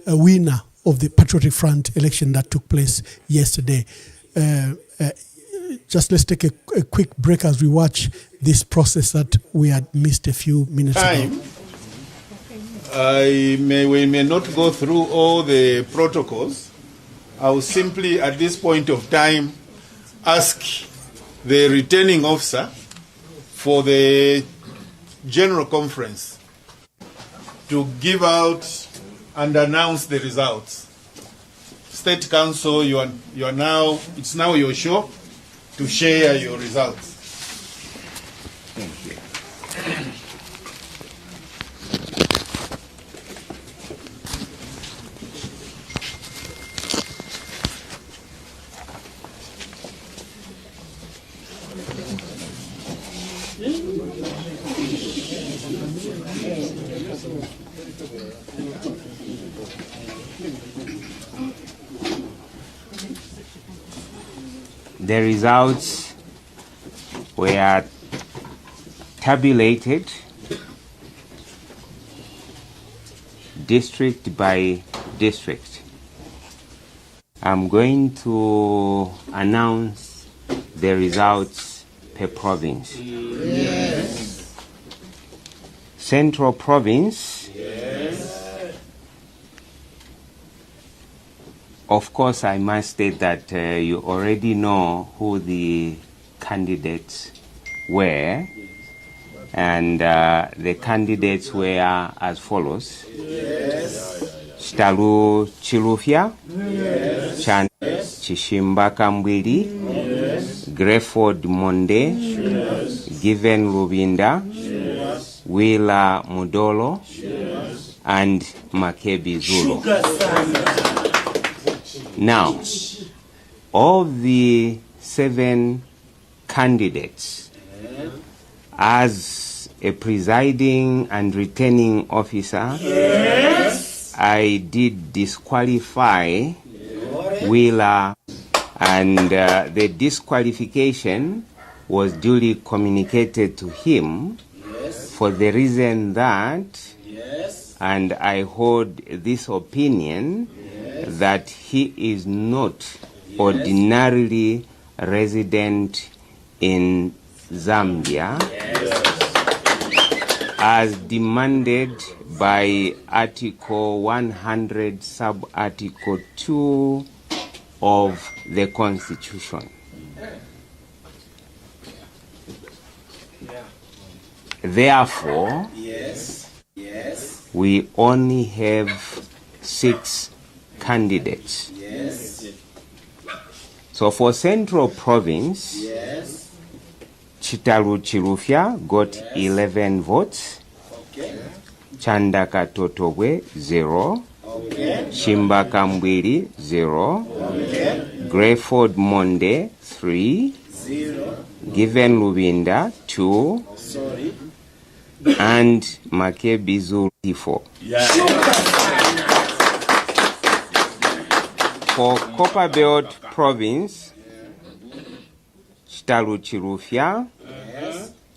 winner of the Patriotic Front election that took place yesterday. Just let's take a quick break as we watch this process that we had missed a few minutes ago. We may not go through all the protocols. I will simply, at this point of time, ask the returning officer for the General Conference to give out and announce the results. State Council, it's now your show to share your results. Thank you. The results were tabulated district by district. I'm going to announce the results per province. Yes. Central Province. Yes. Of course, I must state that you already know who the candidates were, and the candidates were as follows. Yes. Stalu Chilufya, yes. Chan Chishimba Kambwili, yes. Grefford Monde, yes. Given Rubinda, yes. Willa Mudolo, yes. And MAKEBI Zulu. Now, of the 7 candidates, as a presiding and returning officer, yes. I did disqualify Willa And the disqualification was duly communicated to him for the reason that, and I hold this opinion, that he is not ordinarily resident in Zambia as demanded by Article 100, Sub-Article 2 of the Constitution. Therefore, we only have 6 candidates. So for Central Province, Chitalu Chirufya got 11 votes. Chandaka Totogwe 0. Chimbaka Mbwili 0. Greyford Monde 3. Given Lubinda 2. And MAKEBI ZULU 4. For Copperbelt Province, Chitalu Chirufya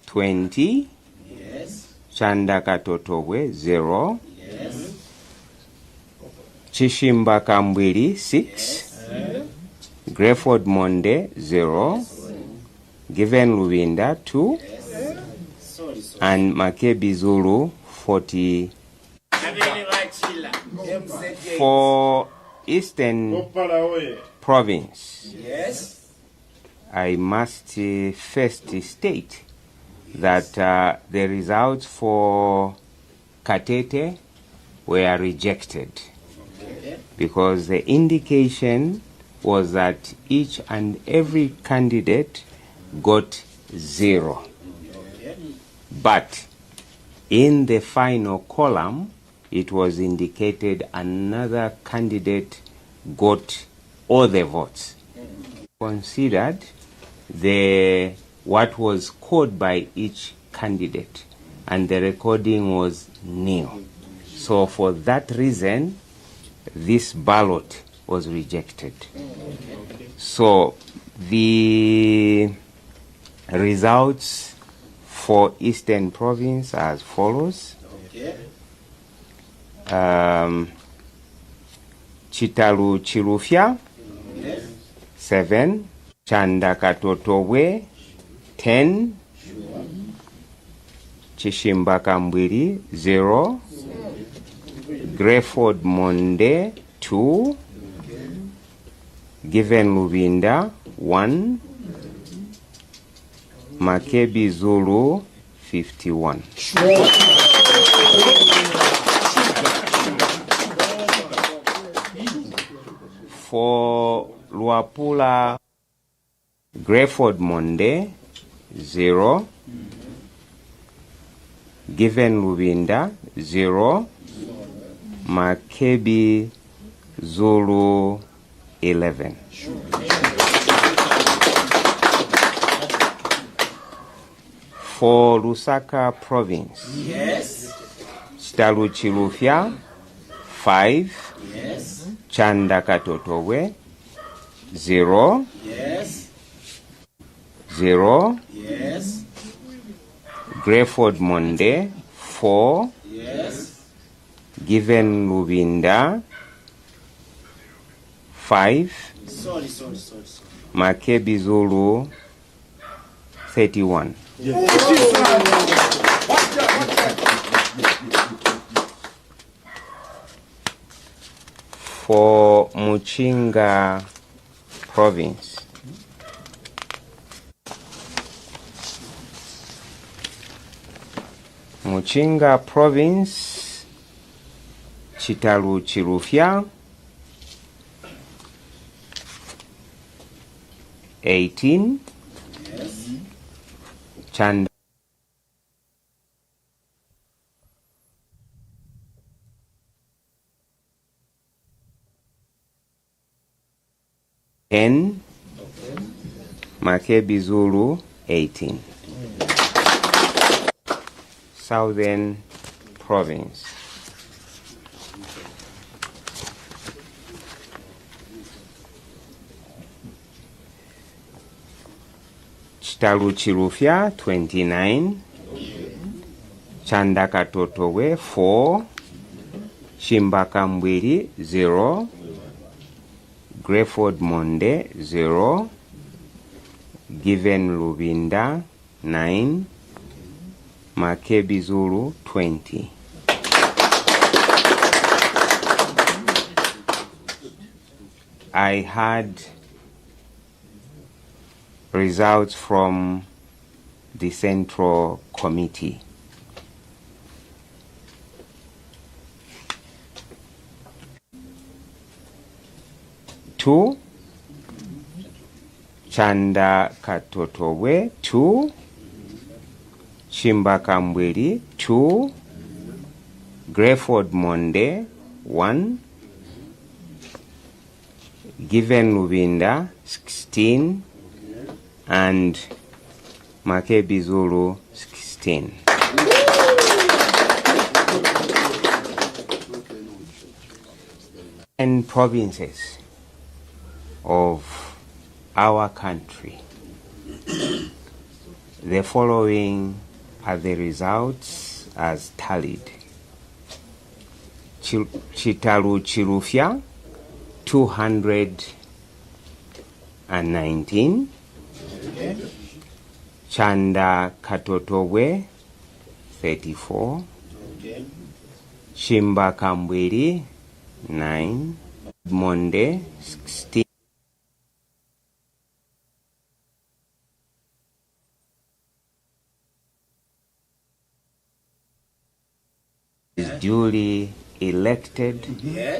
20. Chandaka Totogwe 0. Chishimbaka Mbwili 6. Greyford Monde 0. Given Lubinda 2. And MAKEBI ZULU 40. For Eastern Province, I must first state that the results for Katete were rejected because the indication was that each and every candidate got 0. But in the final column, it was indicated another candidate got all the votes. Considered what was scored by each candidate, and the recording was nil. So for that reason, this ballot was rejected. So the results for Eastern Province as follows. Chitalu Chirufya 7. Chandaka Totogwe 10. Chishimbaka Mbwili 0. Greyford Monde 2. Given Lubinda 1. MAKEBI ZULU 51. For Luapula, Greyford Monde 0. Given Lubinda 0. MAKEBI ZULU 11. For Lusaka Province, Chitalu Chirufya 5. Chandaka Totogwe 0. 0. Greyford Monde 4. Given Lubinda 5. MAKEBI ZULU 31. For Muchinga Province, Chitalu Chirufya 18. Chanda 10. MAKEBI ZULU 18. Southern Province. Chitaluchirufya 29, Chandakatotowe 4, Chimbakambwiri 0, Greyford Monde 0, Given Lubinda 9, Makebi Zulu 20. I had results from the Central Committee. Two, Chanda Katotowe 2, Chimbakambwiri 2, Greyford Monde 1, Given Lubinda 16, and Makebi Zulu 16. And provinces of our country. The following are the results as tallied. Chitaluchirufya 219, Chanda Katotowe 34, Chimbakambwiri 9, Monde 16. Is duly elected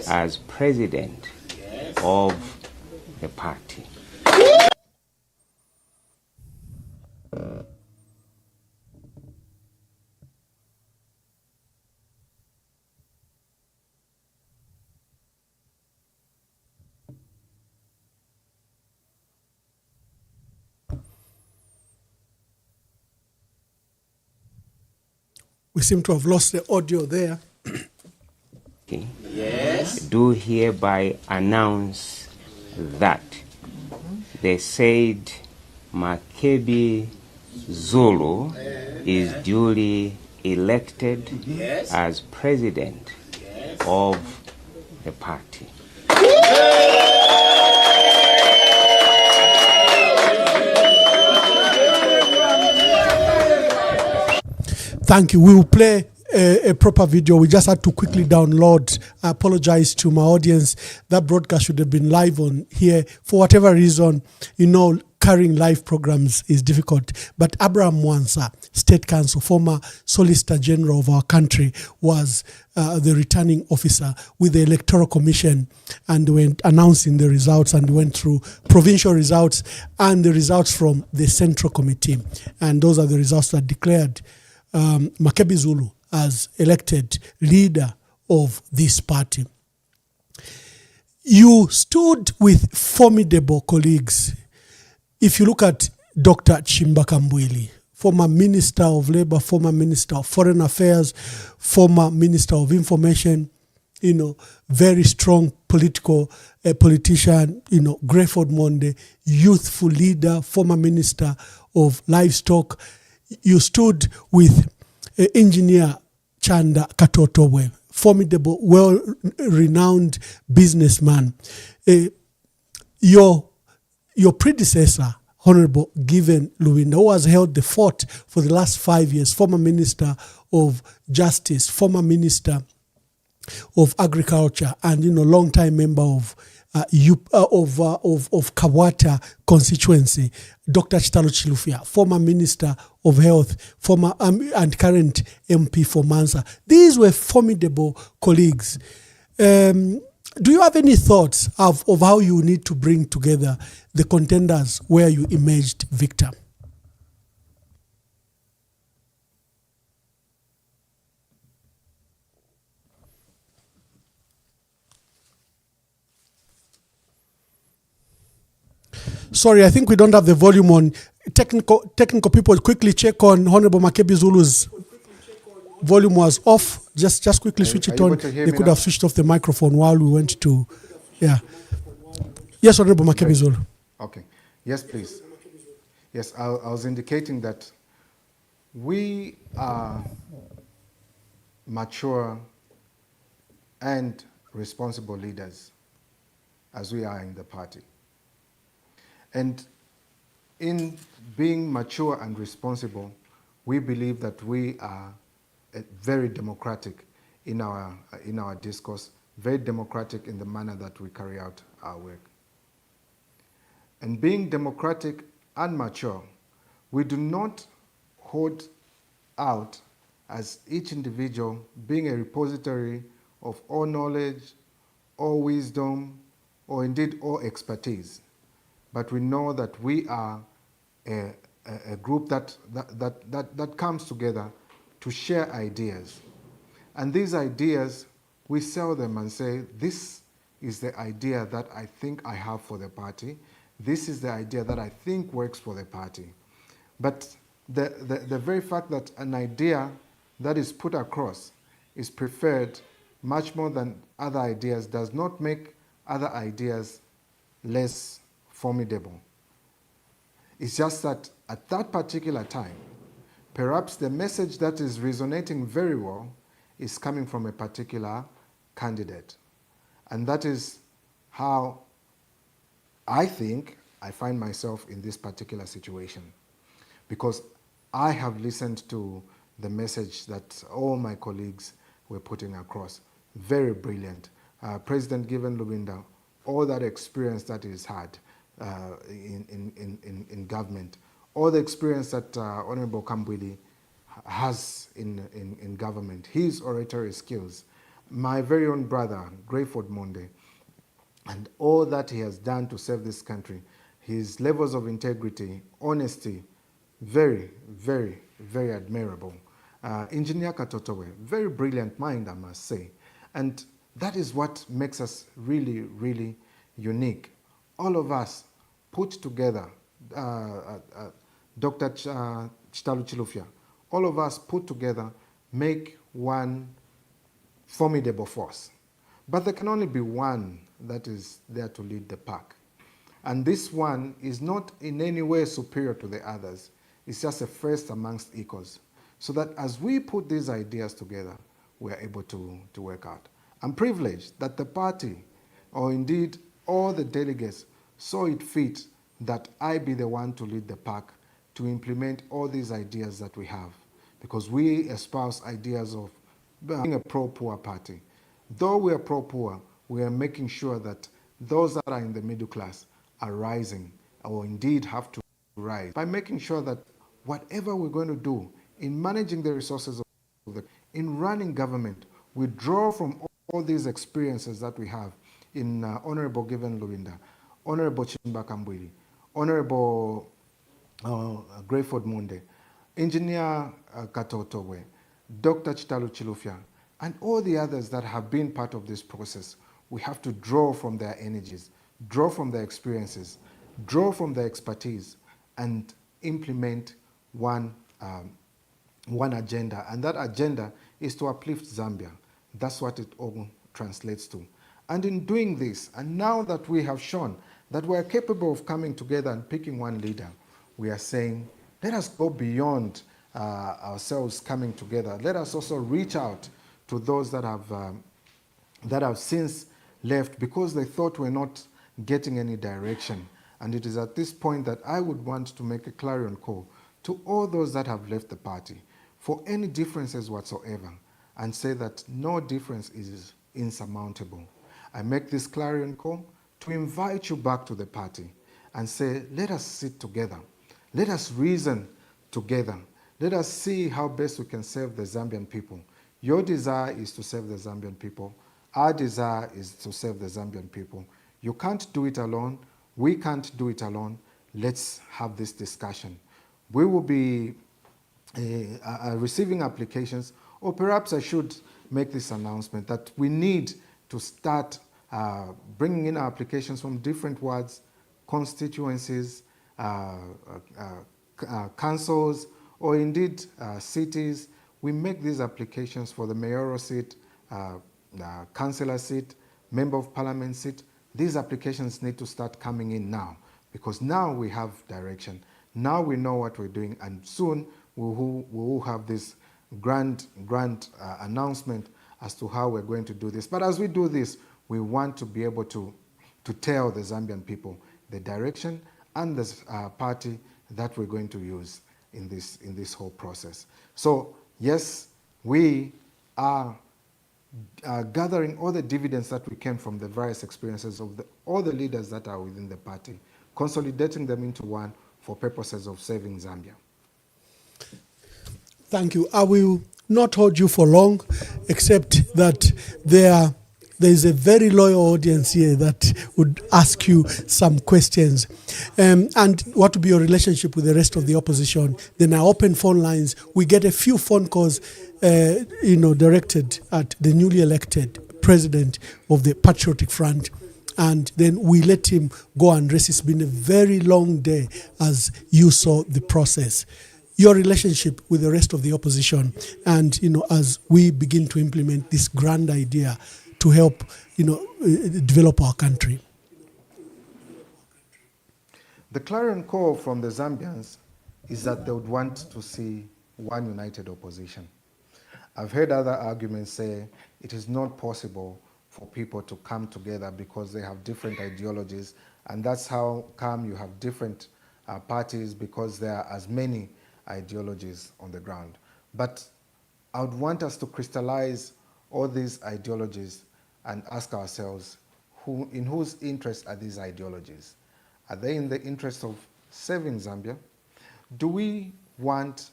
as president of the party. We seem to have lost the audio there. Yes. Do hereby announce that the said Makebi Zulu is duly elected as president of the party. Thank you. We will play a proper video. We just had to quickly download. I apologize to my audience. That broadcast should have been live on here. For whatever reason, carrying live programs is difficult. But Abraham Mwansa, State Council, former Solicitor General of our country, was the returning officer with the Electoral Commission, and went announcing the results, and went through provincial results and the results from the Central Committee. And those are the results that declared Makebi Zulu as elected leader of this party. You stood with formidable colleagues. If you look at Dr. Chimbakambwili, former Minister of Labor, former Minister of Foreign Affairs, former Minister of Information, very strong politician, Greyford Monde, youthful leader, former Minister of Livestock. You stood with Engineer Chanda Katotowe, formidable, well-renowned businessman. Your predecessor, Honorable Given Lubinda, who has held the fort for the last 5 years, former Minister of Justice, former Minister of Agriculture, and long-time member of Kawata constituency, Dr. Chitaluchirufya, former Minister of Health, former and current MP for Mansa. These were formidable colleagues. Do you have any thoughts of how you need to bring together the contenders where you emerged victor? Sorry, I think we don't have the volume on. Technical people, quickly check on Honorable Makebi Zulu's volume was off. Just quickly switch it on. They could have switched off the microphone while we went to, yeah. Yes, Honorable Makebi Zulu. Okay. Yes, please. Yes, I was indicating that we are mature and responsible leaders as we are in the party. And in being mature and responsible, we believe that we are very democratic in our discourse, very democratic in the manner that we carry out our work. And being democratic and mature, we do not hold out as each individual being a repository of all knowledge, all wisdom, or indeed all expertise. But we know that we are a group that comes together to share ideas. And these ideas, we sell them and say, this is the idea that I think I have for the party. This is the idea that I think works for the party. But the very fact that an idea that is put across is preferred much more than other ideas does not make other ideas less formidable. It's just that at that particular time, perhaps the message that is resonating very well is coming from a particular candidate. And that is how I think I find myself in this particular situation. Because I have listened to the message that all my colleagues were putting across. Very brilliant. President Given Lubinda, all that experience that he's had in government, all the experience that Honorable Kambwili has in government, his oratory skills, my very own brother, Grayford Monde, and all that he has done to serve this country, his levels of integrity, honesty, very, very, very admirable. Engineer Katotowe, very brilliant mind, I must say. And that is what makes us really, really unique. All of us put together, Dr. Chitalu Chilufya, all of us put together make one formidable force. But there can only be one that is there to lead the pack. And this one is not in any way superior to the others. It's just a first amongst equals. So that as we put these ideas together, we are able to work out. I'm privileged that the party, or indeed all the delegates, saw it fit that I be the one to lead the pack to implement all these ideas that we have. Because we espouse ideas of being a pro-poor party. Though we are pro-poor, we are making sure that those that are in the middle class are rising, or indeed have to rise, by making sure that whatever we're going to do in managing the resources of in running government, we draw from all these experiences that we have in Honorable Given Lubinda, Honorable Chimba Kambwili, Honorable Grayford Monde, Engineer Katotowe, Dr. Chitalu Chilufya, and all the others that have been part of this process. We have to draw from their energies, draw from their experiences, draw from their expertise, and implement one agenda. And that agenda is to uplift Zambia. That's what it all translates to. And in doing this, and now that we have shown that we are capable of coming together and picking one leader, we are saying, let us go beyond ourselves coming together. Let us also reach out to those that have since left because they thought we're not getting any direction. And it is at this point that I would want to make a clarion call to all those that have left the party for any differences whatsoever, and say that no difference is insurmountable. I make this clarion call to invite you back to the party and say, let us sit together. Let us reason together. Let us see how best we can serve the Zambian people. Your desire is to serve the Zambian people. Our desire is to serve the Zambian people. You can't do it alone. We can't do it alone. Let's have this discussion. We will be receiving applications, or perhaps I should make this announcement that we need to start bringing in applications from different wards, constituencies, councils, or indeed cities. We make these applications for the mayoral seat, councillor seat, member of parliament seat. These applications need to start coming in now, because now we have direction. Now we know what we're doing, and soon we will have this grand announcement as to how we're going to do this. But as we do this, we want to be able to tell the Zambian people the direction and the party that we're going to use in this whole process. So yes, we are gathering all the dividends that we can from the various experiences of all the leaders that are within the party, consolidating them into one for purposes of saving Zambia. Thank you. I will not hold you for long, except that there is a very loyal audience here that would ask you some questions. And what will be your relationship with the rest of the opposition? Then I open phone lines. We get a few phone calls, directed at the newly elected president of the Patriotic Front. And then we let him go and rest. It's been a very long day as you saw the process. Your relationship with the rest of the opposition, and as we begin to implement this grand idea to help develop our country. The clarion call from the Zambians is that they would want to see one united opposition. I've heard other arguments say it is not possible for people to come together because they have different ideologies, and that's how come you have different parties, because there are as many ideologies on the ground. But I would want us to crystallize all these ideologies and ask ourselves, in whose interest are these ideologies? Are they in the interest of saving Zambia? Do we want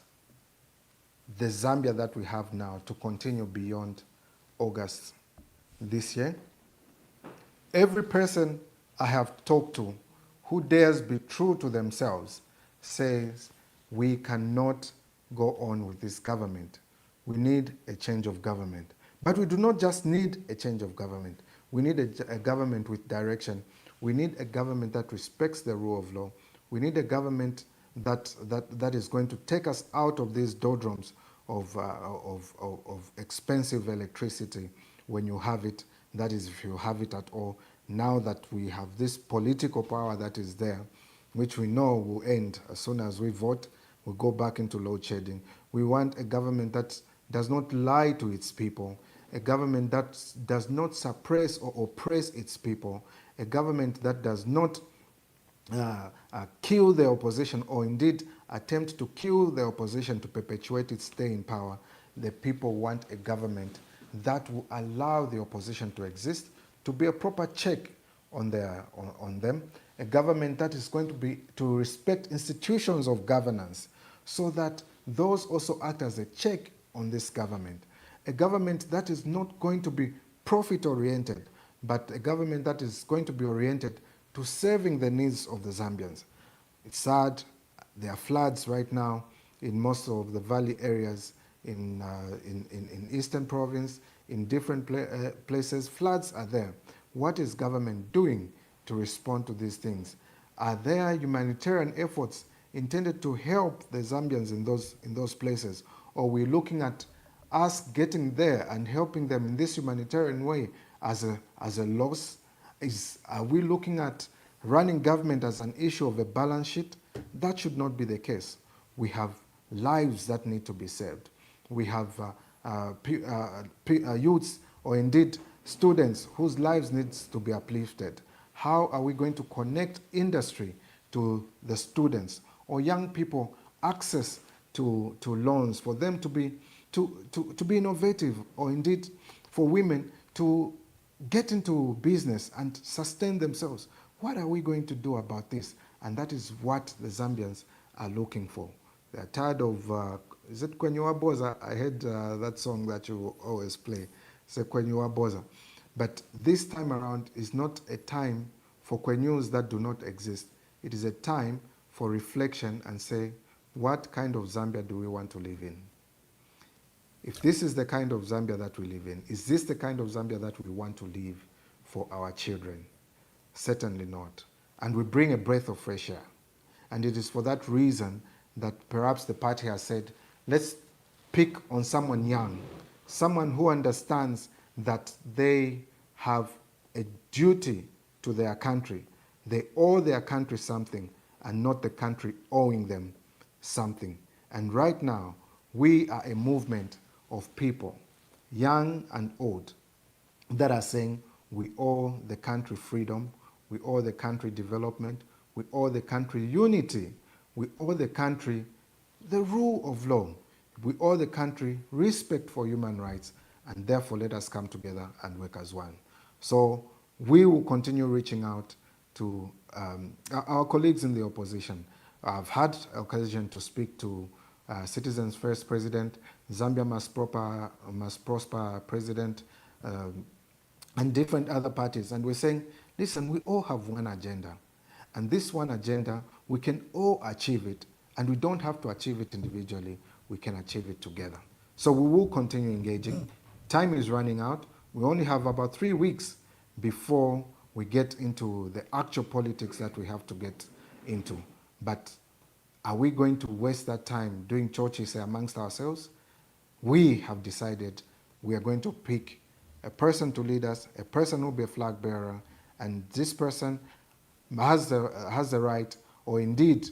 the Zambia that we have now to continue beyond August this year? Every person I have talked to who dares be true to themselves says we cannot go on with this government. We need a change of government. But we do not just need a change of government. We need a government with direction. We need a government that respects the rule of law. We need a government that is going to take us out of these doldrums of expensive electricity when you have it, that is if you have it at all. Now that we have this political power that is there, which we know will end as soon as we vote, we'll go back into load shedding. We want a government that does not lie to its people, a government that does not suppress or oppress its people, a government that does not kill the opposition, or indeed attempt to kill the opposition to perpetuate its stay in power. The people want a government that will allow the opposition to exist, to be a proper check on them, a government that is going to respect institutions of governance, so that those also act as a check on this government. A government that is not going to be profit-oriented, but a government that is going to be oriented to serving the needs of the Zambians. It's sad, there are floods right now in most of the valley areas in Eastern Province, in different places. Floods are there. What is government doing to respond to these things? Are there humanitarian efforts intended to help the Zambians in those places? Or are we looking at us getting there and helping them in this humanitarian way as a loss? Are we looking at running government as an issue of a balance sheet? That should not be the case. We have lives that need to be saved. We have youths, or indeed students, whose lives needs to be uplifted. How are we going to connect industry to the students, or young people access to loans for them to be innovative, or indeed for women to get into business and sustain themselves? What are we going to do about this? And that is what the Zambians are looking for. They are tired of, is it Kwenyewa Boza? I heard that song that you always play, say Kwenyewa Boza. But this time around is not a time for Kwenyus that do not exist. It is a time for reflection and say, what kind of Zambia do we want to live in? If this is the kind of Zambia that we live in, is this the kind of Zambia that we want to live for our children? Certainly not. And we bring a breath of fresh air. And it is for that reason that perhaps the party has said, let's pick on someone young, someone who understands that they have a duty to their country. They owe their country something, and not the country owing them something. And right now, we are a movement of people, young and old, that are saying we owe the country freedom, we owe the country development, we owe the country unity, we owe the country the rule of law, we owe the country respect for human rights, and therefore let us come together and work as one. So we will continue reaching out to our colleagues in the opposition. I've had occasion to speak to Citizens First President, Zambia Must Prosper President, and different other parties. And we're saying, listen, we all have one agenda. And this one agenda, we can all achieve it. And we don't have to achieve it individually. We can achieve it together. So we will continue engaging. Time is running out. We only have about 3 weeks before we get into the actual politics that we have to get into. But are we going to waste that time doing churches amongst ourselves? We have decided we are going to pick a person to lead us, a person who will be a flag bearer, and this person has the right, or indeed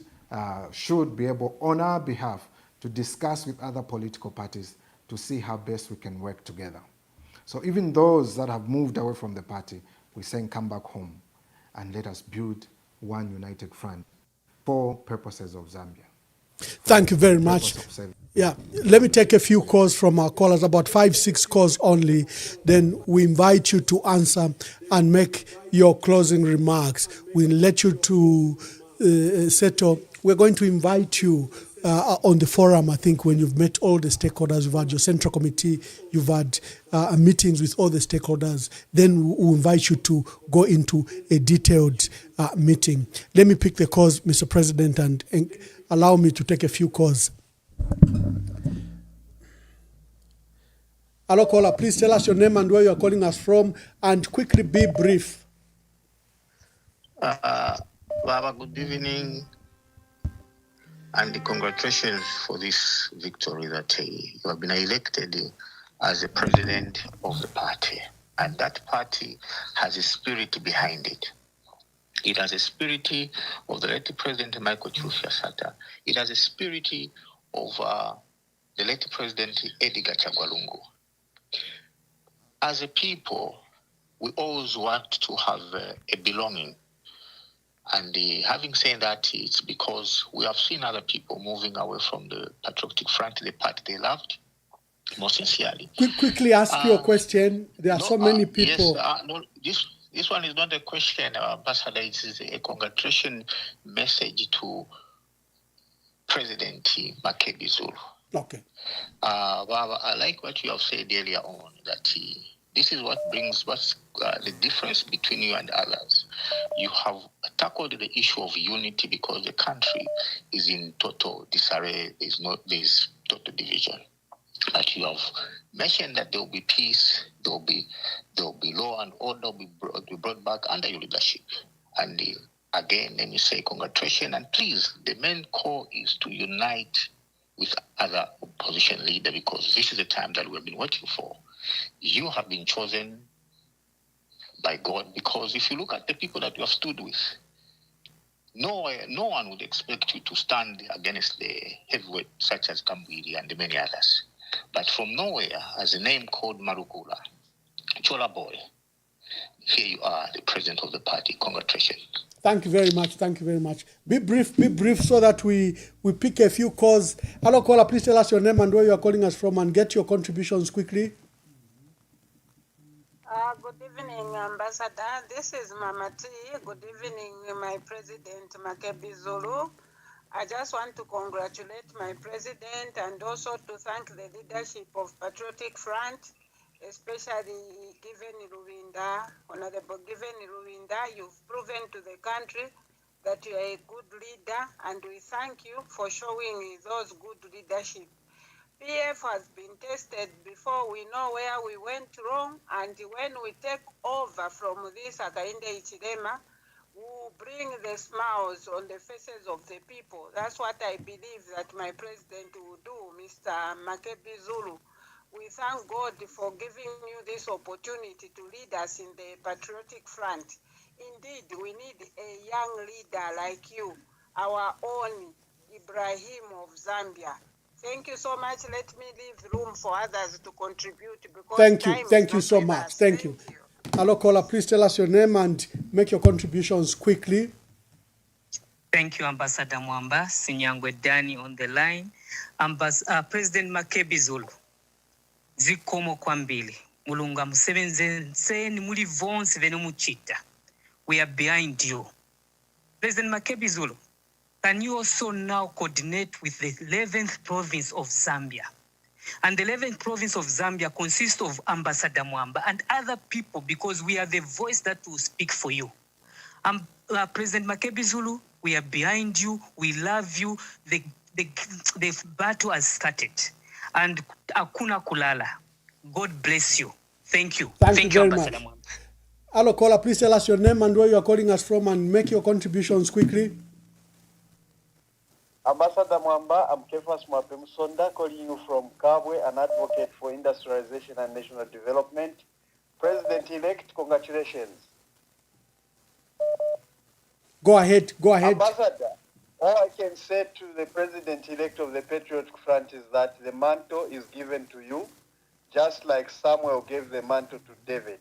should be able, on our behalf, to discuss with other political parties to see how best we can work together. So even those that have moved away from the party, we're saying come back home and let us build one united front for purposes of Zambia. Thank you very much. Yeah, let me take a few calls from our callers, about 5-6 calls only. Then we invite you to answer and make your closing remarks. We'll let you to settle. We're going to invite you on the forum, I think, when you've met all the stakeholders, you've had your central committee, you've had meetings with all the stakeholders, then we'll invite you to go into a detailed meeting. Let me pick the calls, Mr. President, and allow me to take a few calls. Hello, caller, please tell us your name and where you are calling us from, and quickly be brief. Baba, good evening, and congratulations for this victory that you have been elected as the president of the party. And that party has a spirit behind it. It has a spirit of the late President Michael Chufya Sata. It has a spirit of the late President Edgar Chagwalungu. As a people, we always want to have a belonging. And having said that, it's because we have seen other people moving away from the Patriotic Front, the party they loved, more sincerely. Quickly ask your question. There are so many people. Yes, no, this one is not a question, Ambassador. It is a congratulation message to President MAKEBI ZULU. Okay. I like what you have said earlier on, that this is what brings the difference between you and others. You have tackled the issue of unity because the country is in total disarray. There's total division. But you have mentioned that there will be peace, there will be law and order will be brought back under your leadership. And again, let me say congratulations, and please, the main core is to unite with other opposition leaders, because this is the time that we've been waiting for. You have been chosen by God, because if you look at the people that you have stood with, no one would expect you to stand against the heavyweight such as Kambwiri and many others. But from nowhere, as a name called Marukula, Chola Boy, here you are, the president of the party. Congratulations. Thank you very much. Thank you very much. Be brief so that we pick a few calls. Hello, caller, please tell us your name and where you are calling us from, and get your contributions quickly. Good evening, Ambassador. This is Mama T. Good evening, my President MAKEBI ZULU. I just want to congratulate my president and also to thank the leadership of Patriotic Front, especially Honorable Given Ruwinda. You've proven to the country that you are a good leader, and we thank you for showing those good leadership. PF has been tested before. We know where we went wrong, and when we take over from this Akainde Ichilema, we will bring the smiles on the faces of the people. That's what I believe that my president will do, Mr. MAKEBI ZULU. We thank God for giving you this opportunity to lead us in the Patriotic Front. Indeed, we need a young leader like you our own Ibrahim of Zambia. Thank you so much. Let me leave room for others to contribute because Thank you. time Thank is you not so with much. us. Thank you. Hello, caller. Please tell us your name and make your contributions quickly. Thank you, Ambassador Mwamba. Sinyangwe Dani on the line. President MAKEBI ZULU. Zikomo kwambili. Mulunga musebenzeni muli vonse venu muchita. We are behind you. President MAKEBI ZULU, can you also now coordinate with the 11th province of Zambia? And the 11th province of Zambia consists of Ambassador Mwamba and other people because we are the voice that will speak for you. President MAKEBI ZULU, we are behind you. We love you. The battle has started. And Akuna Kulala. God bless you. Thank you. Thank you very Ambassador much. Mwamba. Hello, caller. Please tell us your name and where you are calling us from and make your contributions quickly. Ambassador Mwamba, I'm Kefas Mwapemsonda, calling you from Kabwe, an advocate for industrialization and national development. President-elect, congratulations. Go ahead. Go ahead. Ambassador, all I can say to the President-elect of the Patriotic Front is that the mantle is given to you, just like Samuel gave the mantle to David.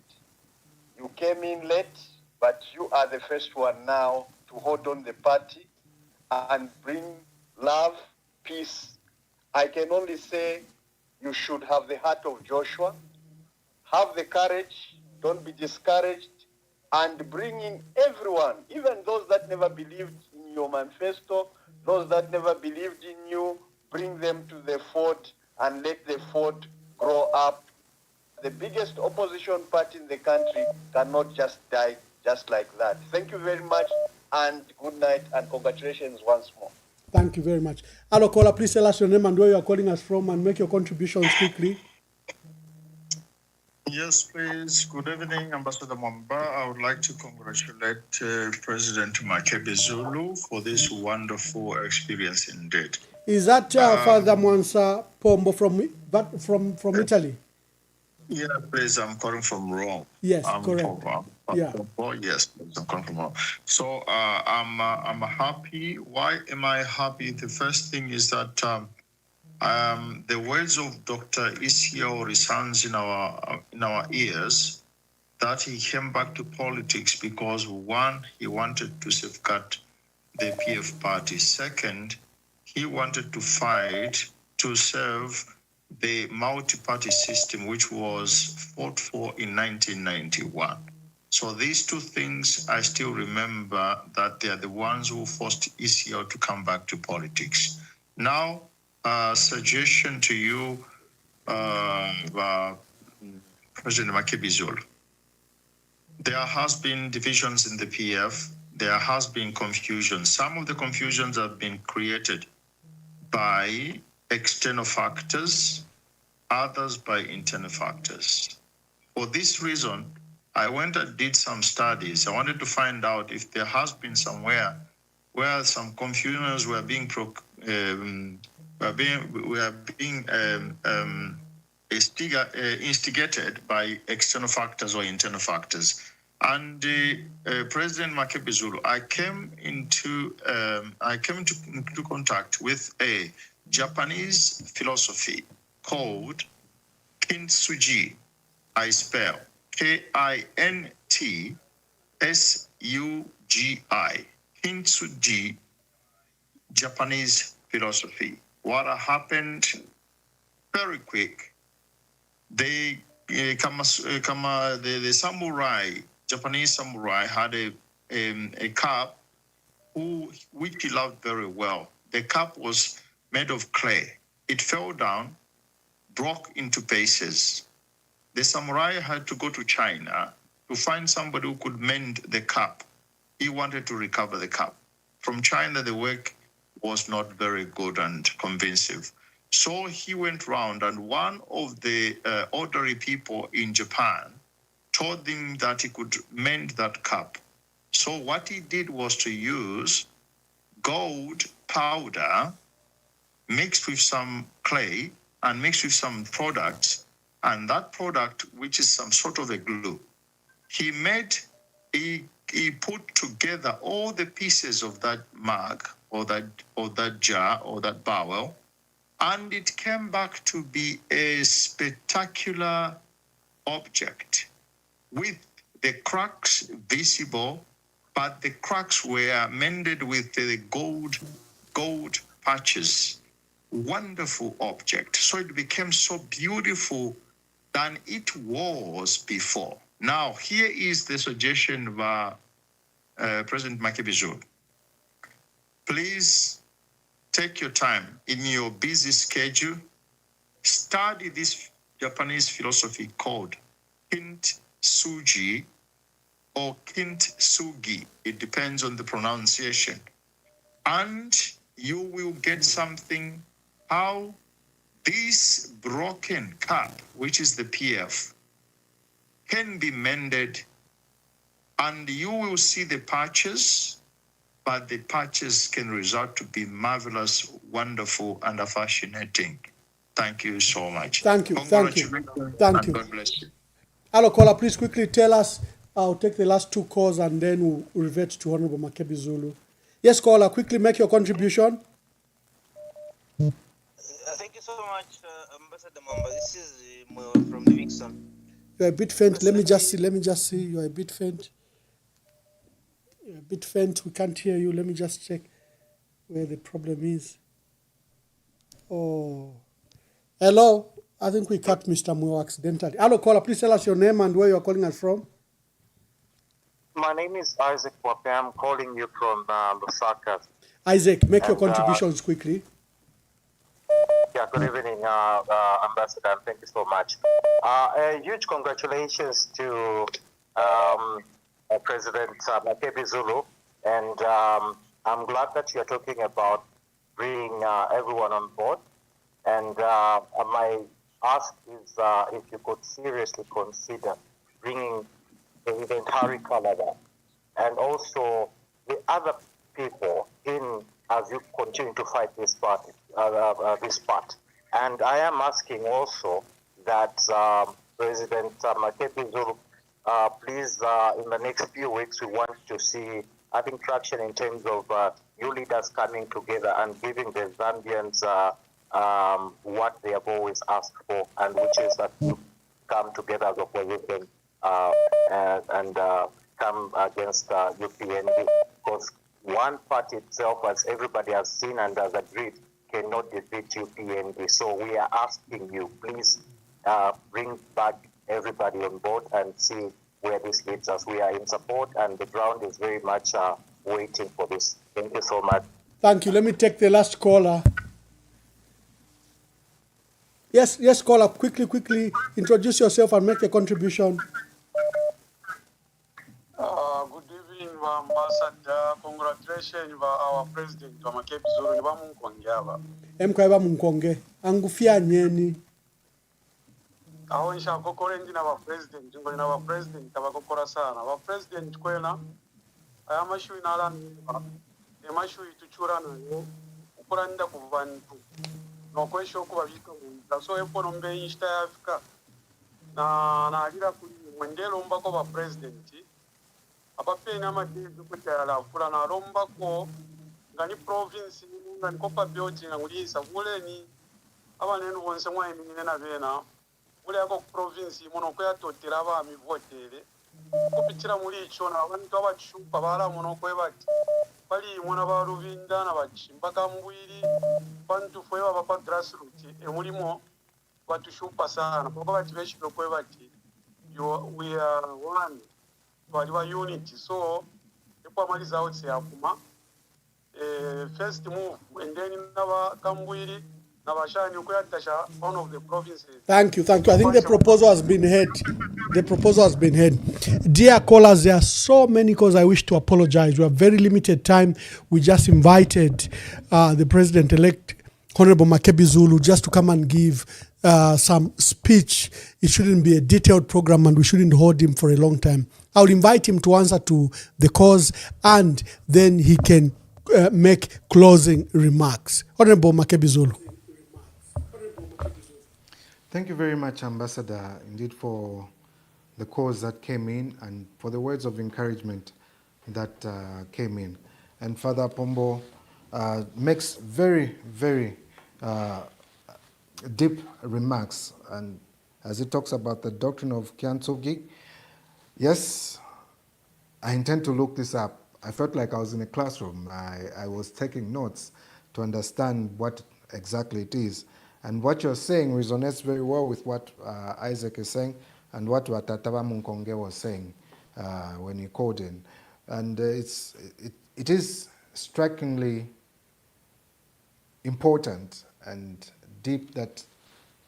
You came in late, but you are the first one now to hold on the party and bring love, peace. I can only say you should have the heart of Joshua, have the courage, don't be discouraged, and bring in everyone, even those that never believed in your manifesto, those that never believed in you, bring them to the fort and let the fort grow up. The biggest opposition party in the country cannot just die just like that. Thank you very much, and good night, and congratulations once more. Thank you very much. Hello, caller. Please tell us your name and where you are calling us from and make your contributions quickly. Yes, please. Good evening, Ambassador Mwamba. I would like to congratulate President MAKEBI ZULU for this wonderful experience indeed. Is that Father Mwansa Pombo from Italy? Yeah, please. I'm calling from Rome. Yes, correct. Yes, please, I'm calling from Rome. So I'm happy. Why am I happy? The first thing is that the words of Dr. Isiao resounds in our ears that he came back to politics because one, he wanted to safeguard the PF party. Second, he wanted to fight to serve the multi-party system which was fought for in 1991. So these two things, I still remember that they are the ones who forced Isiao to come back to politics. Now, suggestion to you, President MAKEBI ZULU. There has been divisions in the PF. There has been confusion. Some of the confusions have been created by external factors, others by internal factors. For this reason, I went and did some studies. I wanted to find out if there has been somewhere where some confusions were being instigated by external factors or internal factors. And President MAKEBI ZULU, I came into contact with a Japanese philosophy called Kintsugi. I spell Kintsugi. Kintsugi, Japanese philosophy. What happened very quick, the samurai, Japanese samurai, had a cup which he loved very well. The cup was made of clay. It fell down, broke into pieces. The samurai had to go to China to find somebody who could mend the cup. He wanted to recover the cup. From China, the work was not very good and convincing. So he went round, and one of the ordinary people in Japan told him that he could mend that cup. So what he did was to use gold powder mixed with some clay and mixed with some products, and that product, which is some sort of a glue, he put together all the pieces of that mug or that jar or that barrel, and it came back to be a spectacular object with the cracks visible, but the cracks were mended with the gold patches. Wonderful object. So it became so beautiful than it was before. Now, here is the suggestion of President MAKEBI ZULU. Please take your time in your busy schedule, study this Japanese philosophy called Kintsugi or Kintsugi. It depends on the pronunciation. And you will get something how this broken cup, which is the PF, can be mended, and you will see the patches, but the patches can result to be marvelous, wonderful, and fascinating. Thank you so much. Thank you. Thank you. Congratulations, Thank and you. God bless you. Hello, caller, please quickly tell us. I'll take the last two calls and then we'll revert to Honorable MAKEBI ZULU. Yes, caller, quickly make your contribution. Thank you so much, Ambassador Mamba. This is from Livingston. You're a bit faint. Let me just see. You're a bit faint. You're a bit faint. We can't hear you. Let me just check where the problem is. Oh. Hello. I think we cut Mr. Muyo accidentally. Hello, caller. Please tell us your name and where you're calling us from. My name is Isaac Wape. I'm calling you from Lusaka. Isaac, make your contributions quickly. Yeah, good evening, Ambassador, and thank you so much. A huge congratulations to President MAKEBI ZULU, and I'm glad that you're talking about bringing everyone on board. And my ask is if you could seriously consider bringing President Harry Kalada and also the other people in as you continue to fight this part. And I am asking also that President MAKEBI ZULU, please, in the next few weeks, we want to see, having traction in terms of you leaders coming together and giving the Zambians what they have always asked for, and which is that you come together as opposition and come against UPND. Because one party itself, as everybody has seen and has agreed, cannot defeat UPND. So we are asking you, please bring back everybody on board and see where this leads us. We are in support, and the ground is very much waiting for this. Thank you so much. Thank you. Let me take the last caller. Yes, caller. Quickly, introduce yourself and make a contribution. Good evening, Ambassador. Congratulations, our President, MAKEBI ZULU. Emkaiba munkonge. Angufia nyeni. Aho nshakokore ndi na President, ngoli na President tabakokora sana. President kwena ayamashu inalani emashu ituchurana yo ukuranda ku bantu nokwesho kubabika mu so economy insta ya Africa na alira kuli mwendelo mbako ba President apapena amagizi kutyala fulana lombako ngani province ngani kopa building ngulisa kuleni abanenu bonse mwayiminene na bena muli yako province muno kweyatotera abami votele kupitira muli icho na abantu abachupa bala muno kwebati bali mwana ba Ruvinda na bachimbaka mbwiri bantu fwewa bapa grassroots emulimo batushupa sana kuko bati beshiro kwebati we are one waliwa unity. So ipo amaliza outsi yakuma first move and then naba kambwiri nabashani ukuyatasha one of the provinces. Thank you. I think the proposal has been heard. Dear callers, there are so many calls. I wish to apologize. We have very limited time. We just invited the President-elect, Honorable MAKEBI ZULU, just to come and give some speech. It shouldn't be a detailed program, and we shouldn't hold him for a long time. I will invite him to answer to the cause, and then he can make closing remarks. Honorable MAKEBI ZULU. Thank you very much, Ambassador, indeed, for the calls that came in and for the words of encouragement that came in. And Father Pombo, makes very, very deep remarks, and as he talks about the doctrine of Kyantsugi, yes, I intend to look this up. I felt like I was in a classroom. I was taking notes to understand what exactly it is. And what you're saying resonates very well with what Isaac is saying and what Watataba Munkonge was saying when he called in. And it is strikingly important and deep that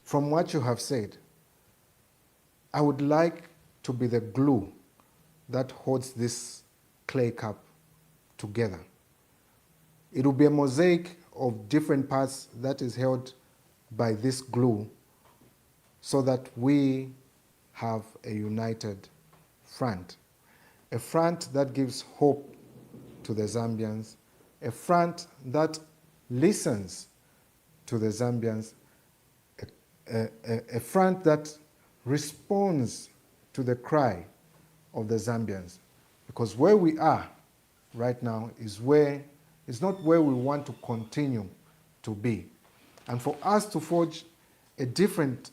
from what you have said, I would like to be the glue that holds this clay cup together. It will be a mosaic of different parts that is held by this glue so that we have a united front. A front that gives hope to the Zambians, a front that listens to the Zambians, a front that responds to the cry of the Zambians. Because where we are right now is not where we want to continue to be. And for us to forge a different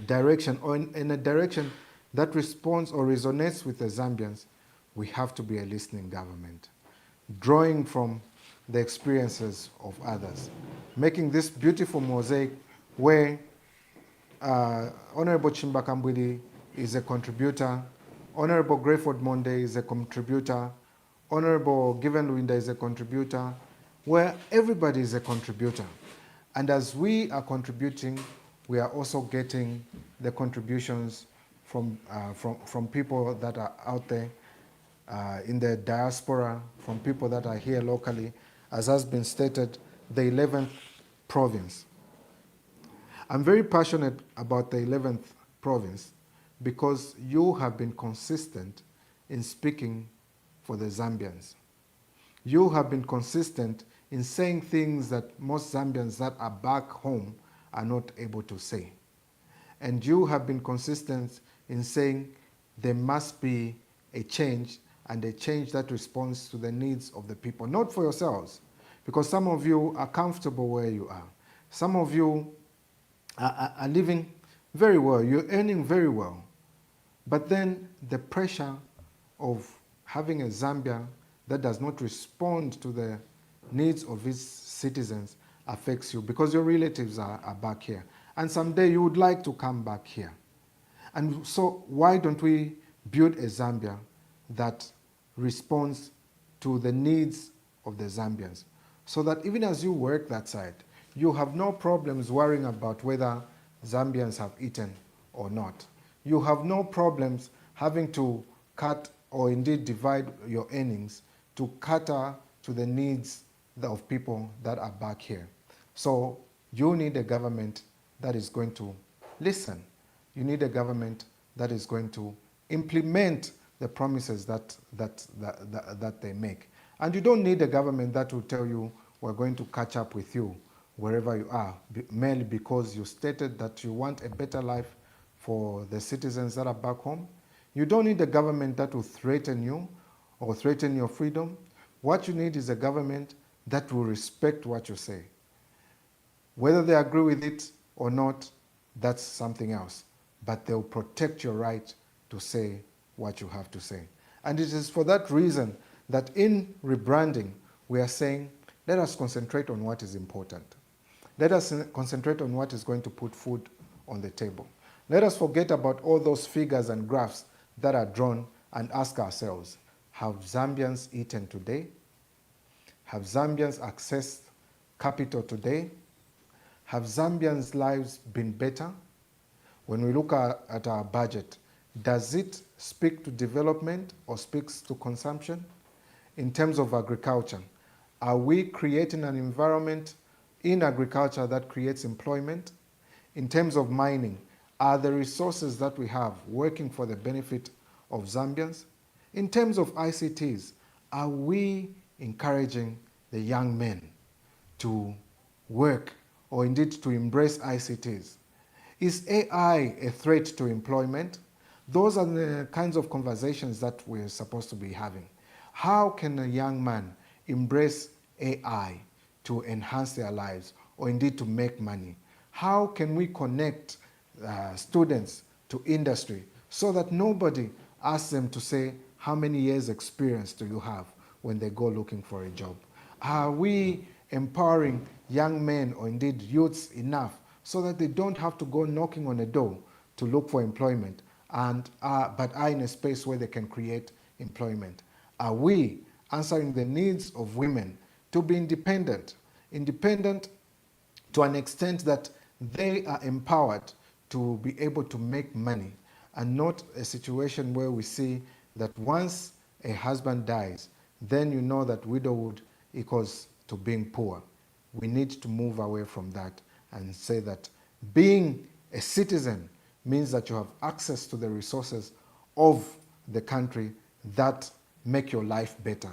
direction, or in a direction that responds or resonates with the Zambians, we have to be a listening government, drawing from the experiences of others, making this beautiful mosaic where Honorable Chimbakambwili is a contributor, Honorable Grayford Monde is a contributor, Honorable Given Luinda is a contributor, where everybody is a contributor. And as we are contributing, we are also getting the contributions from people that are out there in the diaspora, from people that are here locally, as has been stated, the 11th province. I'm very passionate about the 11th province because you have been consistent in speaking for the Zambians. You have been consistent in saying things that most Zambians that are back home are not able to say. And you have been consistent in saying there must be a change, and a change that responds to the needs of the people, not for yourselves, because some of you are comfortable where you are. Some of you are living very well, you're earning very well. But then the pressure of having a Zambia that does not respond to the needs of its citizens affects you because your relatives are back here. And someday you would like to come back here. And so why don't we build a Zambia that responds to the needs of the Zambians, so that even as you work that side, you have no problems worrying about whether Zambians have eaten or not. You have no problems having to cut or indeed divide your earnings to cater to the needs of people that are back here. So you need a government that is going to listen. You need a government that is going to implement the promises that they make. And you don't need a government that will tell you we're going to catch up with you wherever you are, merely because you stated that you want a better life for the citizens that are back home. You don't need a government that will threaten you or threaten your freedom. What you need is a government that will respect what you say. Whether they agree with it or not, that's something else. But they'll protect your right to say what you have to say. And it is for that reason that in rebranding, we are saying, let us concentrate on what is important. Let us concentrate on what is going to put food on the table. Let us forget about all those figures and graphs that are drawn and ask ourselves, have Zambians eaten today? Have Zambians accessed capital today? Have Zambians' lives been better? When we look at our budget, does it speak to development or speaks to consumption? In terms of agriculture, are we creating an environment in agriculture that creates employment? In terms of mining, are the resources that we have working for the benefit of Zambians? In terms of ICTs, are we encouraging the young men to work or indeed to embrace ICTs? Is AI a threat to employment? Those are the kinds of conversations that we're supposed to be having. How can a young man embrace AI to enhance their lives or indeed to make money? How can we connect students to industry so that nobody asks them to say, how many years experience do you have when they go looking for a job? Are we empowering young men or indeed youths enough so that they don't have to go knocking on a door to look for employment, but are in a space where they can create employment? Are we answering the needs of women to be independent to an extent that they are empowered to be able to make money, and not a situation where we see that once a husband dies, then you know that widowhood equals to being poor. We need to move away from that and say that being a citizen means that you have access to the resources of the country that make your life better.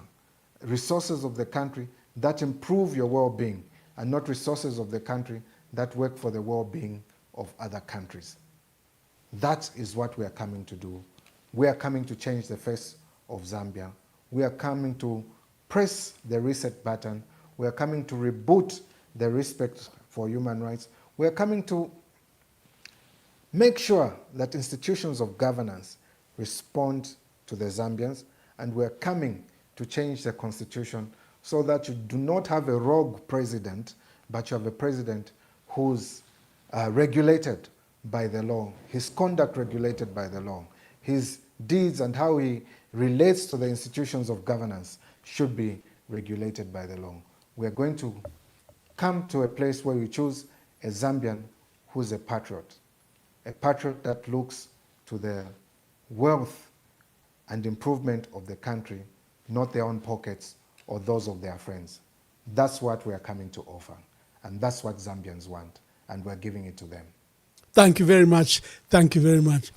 Resources of the country that improve your well-being, and not resources of the country that work for the well-being of other countries. That is what we are coming to do. We are coming to change the face of Zambia. We are coming to press the reset button. We are coming to reboot the respect for human rights. We are coming to make sure that institutions of governance respond to the Zambians, and we are coming to change the constitution so that you do not have a rogue president, but you have a president who's regulated by the law, his conduct regulated by the law, his deeds and how he relates to the institutions of governance should be regulated by the law. We are going to come to a place where we choose a Zambian who's a patriot that looks to the wealth and improvement of the country, not their own pockets or those of their friends. That's what we are coming to offer, and that's what Zambians want, and we're giving it to them. Thank you very much. Thank you very much.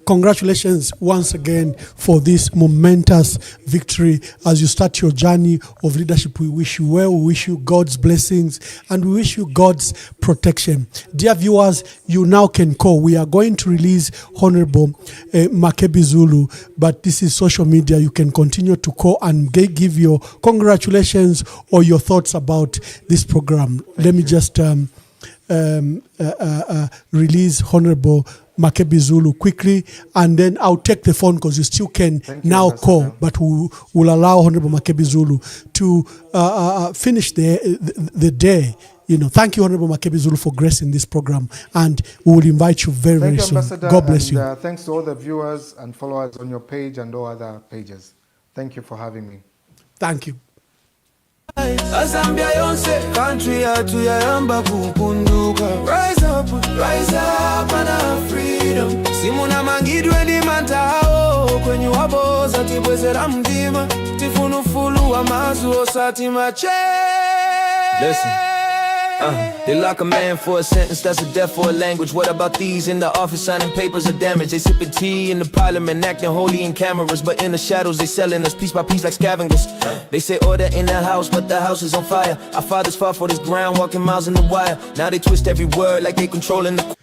Congratulations once again for this momentous victory as you start your journey of leadership. We wish you well, we wish you God's blessings, and we wish you God's protection. Dear viewers, you now can call. We are going to release Honorable MAKEBI ZULU, but this is social media. You can continue to call and give your congratulations or your thoughts about this program. Let me just release Honorable MAKEBI ZULU quickly, and then I'll take the phone because you still can now call, but we'll allow Honorable MAKEBI ZULU to finish the day. You know, thank you, Honorable MAKEBI ZULU, for gracing this program, and we will invite you very soon. Ambassador, God bless you. Thanks to all the viewers and followers on your page and all other pages. Thank you for having me. Thank you. Zambia yonse country yatu yayamba kupunduka. Rise up and have freedom. Simuna mangidwe di mantao kwenye waboza tibwezera mdima tifunufulu wa mazu osati mache. Listen. They lock a man for a sentence, that's a death for a language. What about these in the office signing papers of damage? They sipping tea in the parliament, acting holy in cameras, but in the shadows they selling us piece by piece like scavengers. They say order in the house, but the house is on fire. Our fathers fought for this ground, walking miles in the wire. Now they twist every word like they controlling the...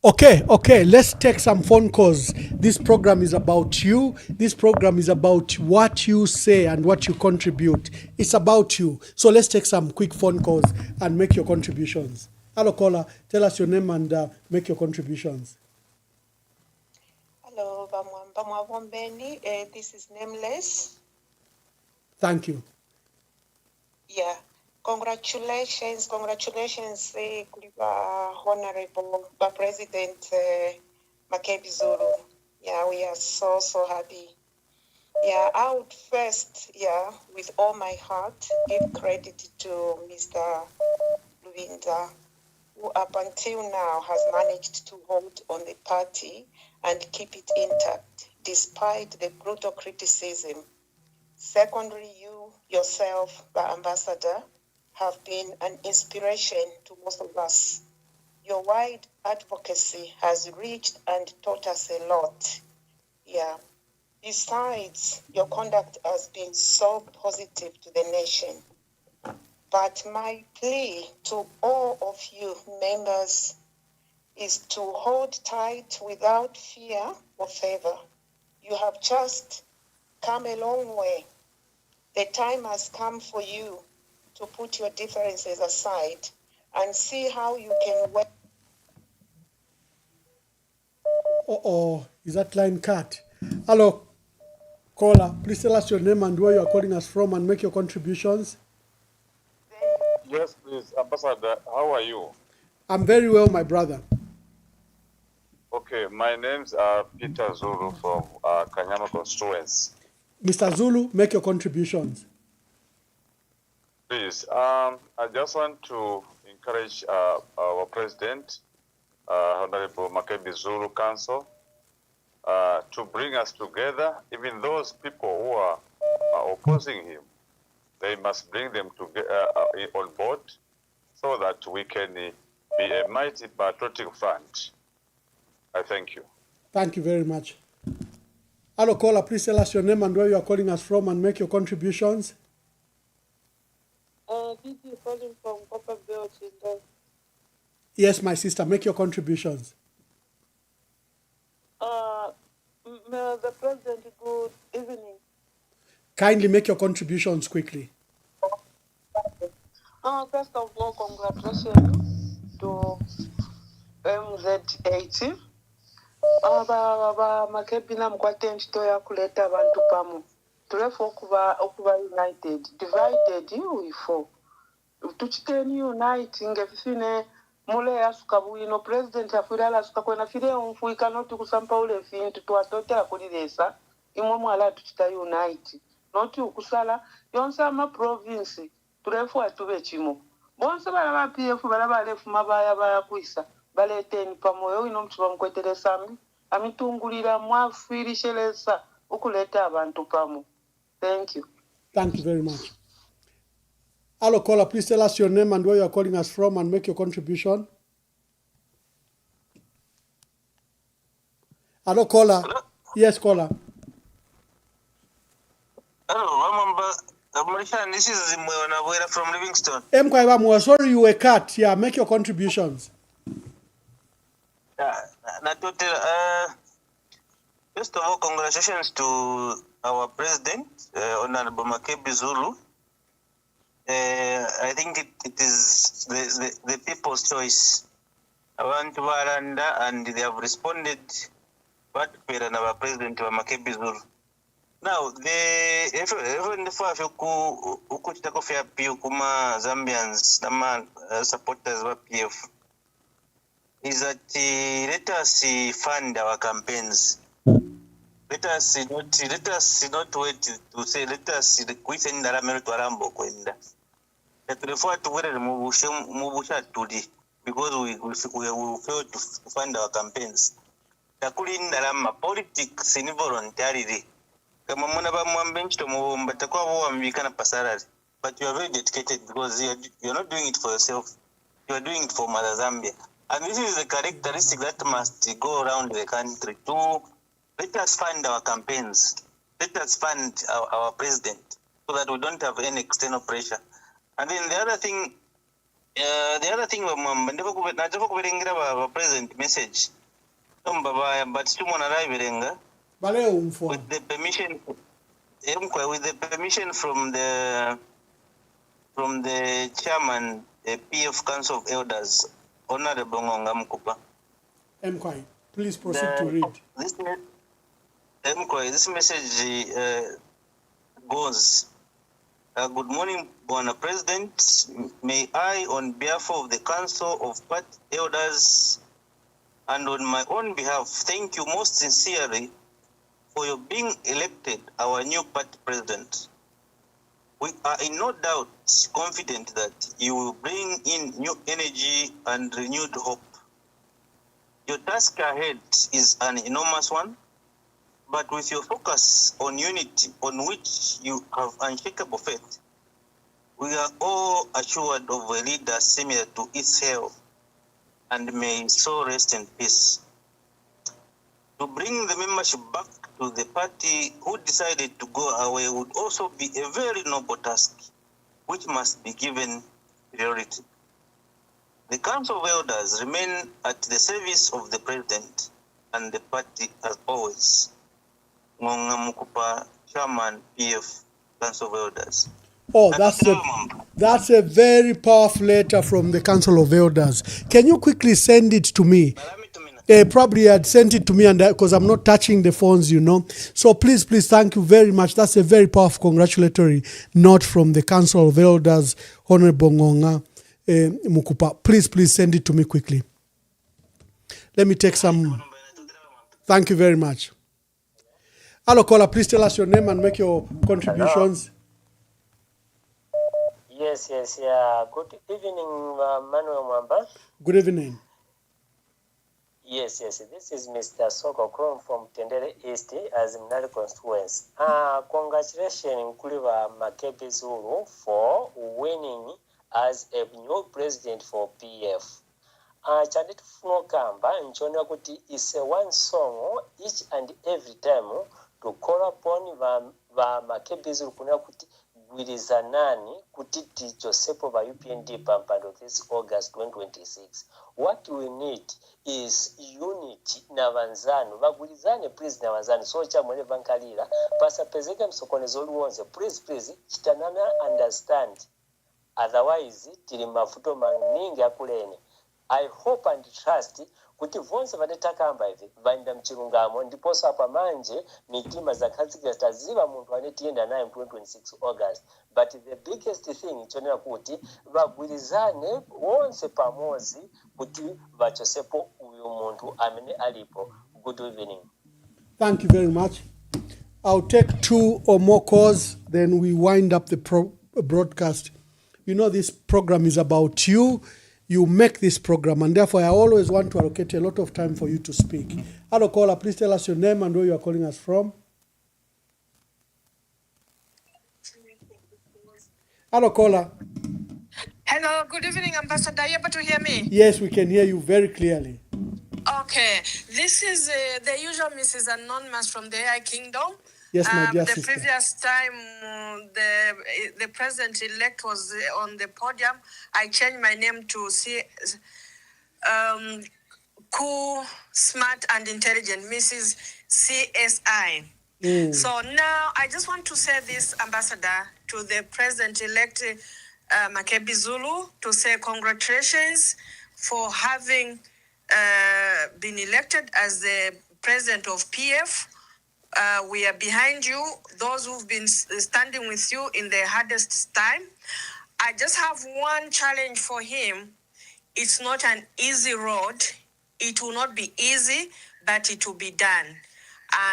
Okay, let's take some phone calls. This program is about you. This program is about what you say and what you contribute. It's about you. So let's take some quick phone calls and make your contributions. Hello, caller. Tell us your name and make your contributions. Hello, Bamwambombeni. This is Nameless. Thank you. Yeah. Congratulations, Honorable President MAKEBI ZULU. Yeah, we are so happy. Yeah, I would first, with all my heart, give credit to Mr. Luinda, who up until now has managed to hold on the party and keep it intact, despite the brutal criticism. Secondly, you yourself, the ambassador, have been an inspiration to most of us. Your wide advocacy has reached and taught us a lot. Yeah. Besides, your conduct has been so positive to the nation. But my plea to all of you members is to hold tight without fear or favor. You have just come a long way. The time has come for you to put your differences aside and see how you can work. Is that line cut? Hello, caller. Please tell us your name and where you are calling us from and make your contributions. Yes, please, Ambassador. How are you? I'm very well, my brother. Okay, my name's Peter Zulu from Kanyama constituency. Mr. Zulu, make your contributions. Please, I just want to encourage our president, Honorable MAKEBI Zulu Council, to bring us together. Even those people who are opposing him, they must bring them on board so that we can be a mighty patriotic front. I thank you. Thank you very much. Hello, caller. Please tell us your name and where you are calling us from and make your contributions. This is calling from Copper Belt. Yes, my sister, make your contributions. The President, good evening. Kindly make your contributions quickly. First of all, congratulations to MZ80. MAKEBI namukwate ntito ya kuleta abantu pamu. Tulefu okuba united. Divided we fall. Tuchiteni unite ngefifine mule yasuka buino president afirala suka kwena file umfuika noti kusampa ule fintu tuwatotela kulilesa imwe mwala tuchita unite noti ukusala yonse ama province tulefu atube chimo bonse bala ba PF bala balefu mabaya baya kuisa baleteni pamoyo ino mtuba mkwetele sami amitungulira mwafirishelesa ukuleta abantu pamu. Thank you. Thank you very much. Hello, caller. Please tell us your name and where you are calling us from and make your contribution. Hello, caller. Hello? Yes, caller. Hello, this is Mwewana from Livingston. Sorry you were cut. Yeah, make your contributions. First of all, congratulations to our president, Honorable MAKEBI Zulu. I think it is the people's choice. I want to Waranda, and they have responded back to our president, MAKEBI Zulu. Now, even the fact that Zambians, supporters of PF, is that let us fund our campaigns. Let us not wait to say let us quit in the Rambo kwenda. That refer to where mubusha today because we fail to fund our campaigns. Takuli ndalama politics ni voluntarily. Kama mwana ba mwambenchi to mubomba takwa bo ambikana pasarali. But you are very dedicated because you are not doing it for yourself. You are doing it for Mother Zambia. And this is the characteristic that must go around the country to let us fund our campaigns. Let us fund our president so that we don't have any external pressure. And then the other thing, our president message. But with the permission from the chairman, the PF Council of Elders, Honorable Ngonga Mkupa. Please proceed to read. This message goes, good morning, Bwana President. May I, on behalf of the Council of Party Elders and on my own behalf, thank you most sincerely for your being elected our new party president. We are in no doubt confident that you will bring in new energy and renewed hope. Your task ahead is an enormous one, but with your focus on unity, on which you have unshakable faith, we are all assured of a leader similar to its hero, and may so rest in peace. To bring the membership back to the party who decided to go away would also be a very noble task, which must be given priority. The Council of Elders remain at the service of the President and the party as always. Ngonga Mukupa, Chairman, PF, Council of Elders. Oh, that's a very powerful letter from the Council of Elders. Can you quickly send it to me? Probably had sent it to me, and because I'm not touching the phones, you know. So please, thank you very much. That's a very powerful congratulatory note from the Council of Elders, Honorable Ngonga Mukupa. Please send it to me quickly. Let me take some. Thank you very much. Hello, caller. Please tell us your name and make your contributions. Yes, yeah. Good evening, Manuel Mwamba. Good evening. Yes. This is Mr. Soko Krom from Tendere East as Mnali constituency. Congratulations, Kuliva Makebi Zulu, for winning as a new president for PF. Chanditu Funo Kamba, Nchona Kuti is a one song each and every time to call upon va Makebi Zulu Kuna Kuti Gwirizanani Kutiti Josepo va UPND Pampado this August 2026. What we need is unity na vanzano. Vagwirizane please na vanzano. So chamwele vankalira. Pasa pezeke msokone zolu wonze. Please, chitanana understand. Otherwise, tili mafuto maningi akulene. I hope and trust kuti vonse vanetakamba hivi vaenda mchirungamo ndiposa pa manje mitima zakhatsika zitaziva muntu anetienda naye 2026 August. But the biggest thing chonera kuti vagwirizane wonse pamozi kuti vachosepo uyu muntu amene alipo. Good evening. Thank you very much. I'll take 2 or more calls, then we wind up the broadcast. You know, this program is about you. You make this program, and therefore I always want to allocate a lot of time for you to speak. Hello, caller. Please tell us your name and where you are calling us from. Hello, caller. Hello, good evening, Ambassador. Are you able to hear me? Yes, we can hear you very clearly. Okay, this is the usual Mrs. Anonymous from the AI Kingdom. Yes, my dear the sister. previous time the president-elect was on the podium, I changed my name to cool, smart, and intelligent, Mrs. CSI. So now I just want to say this, Ambassador, to the president-elect Makebi Zulu, to say congratulations for having been elected as the president of PF. We are behind you, those who've been standing with you in the hardest time. I just have one challenge for him. It's not an easy road. It will not be easy, but it will be done.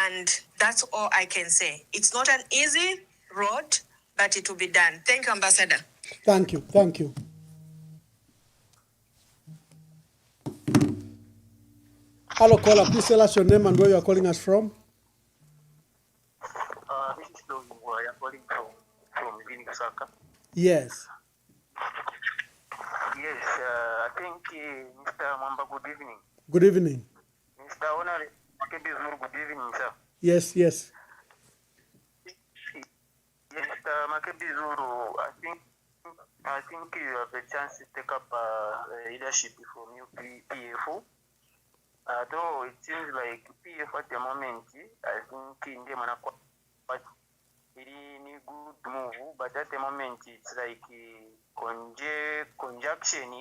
And that's all I can say. It's not an easy road, but it will be done. Thank you, Ambassador. Thank you. Hello, caller. Please tell us your name and where you are calling us from. This is Lowe. I am calling from Vinisaka. Yes. Yes, I think Mr. Mwamba, good evening. Good evening. Mr. Honorable Makebi Zulu, good evening, sir. Yes. Yes, Mr. Makebi Zulu, I think you have a chance to take up leadership from PF. Though it seems like PF at the moment, I think in the really good move, but at the moment it's like conjunction.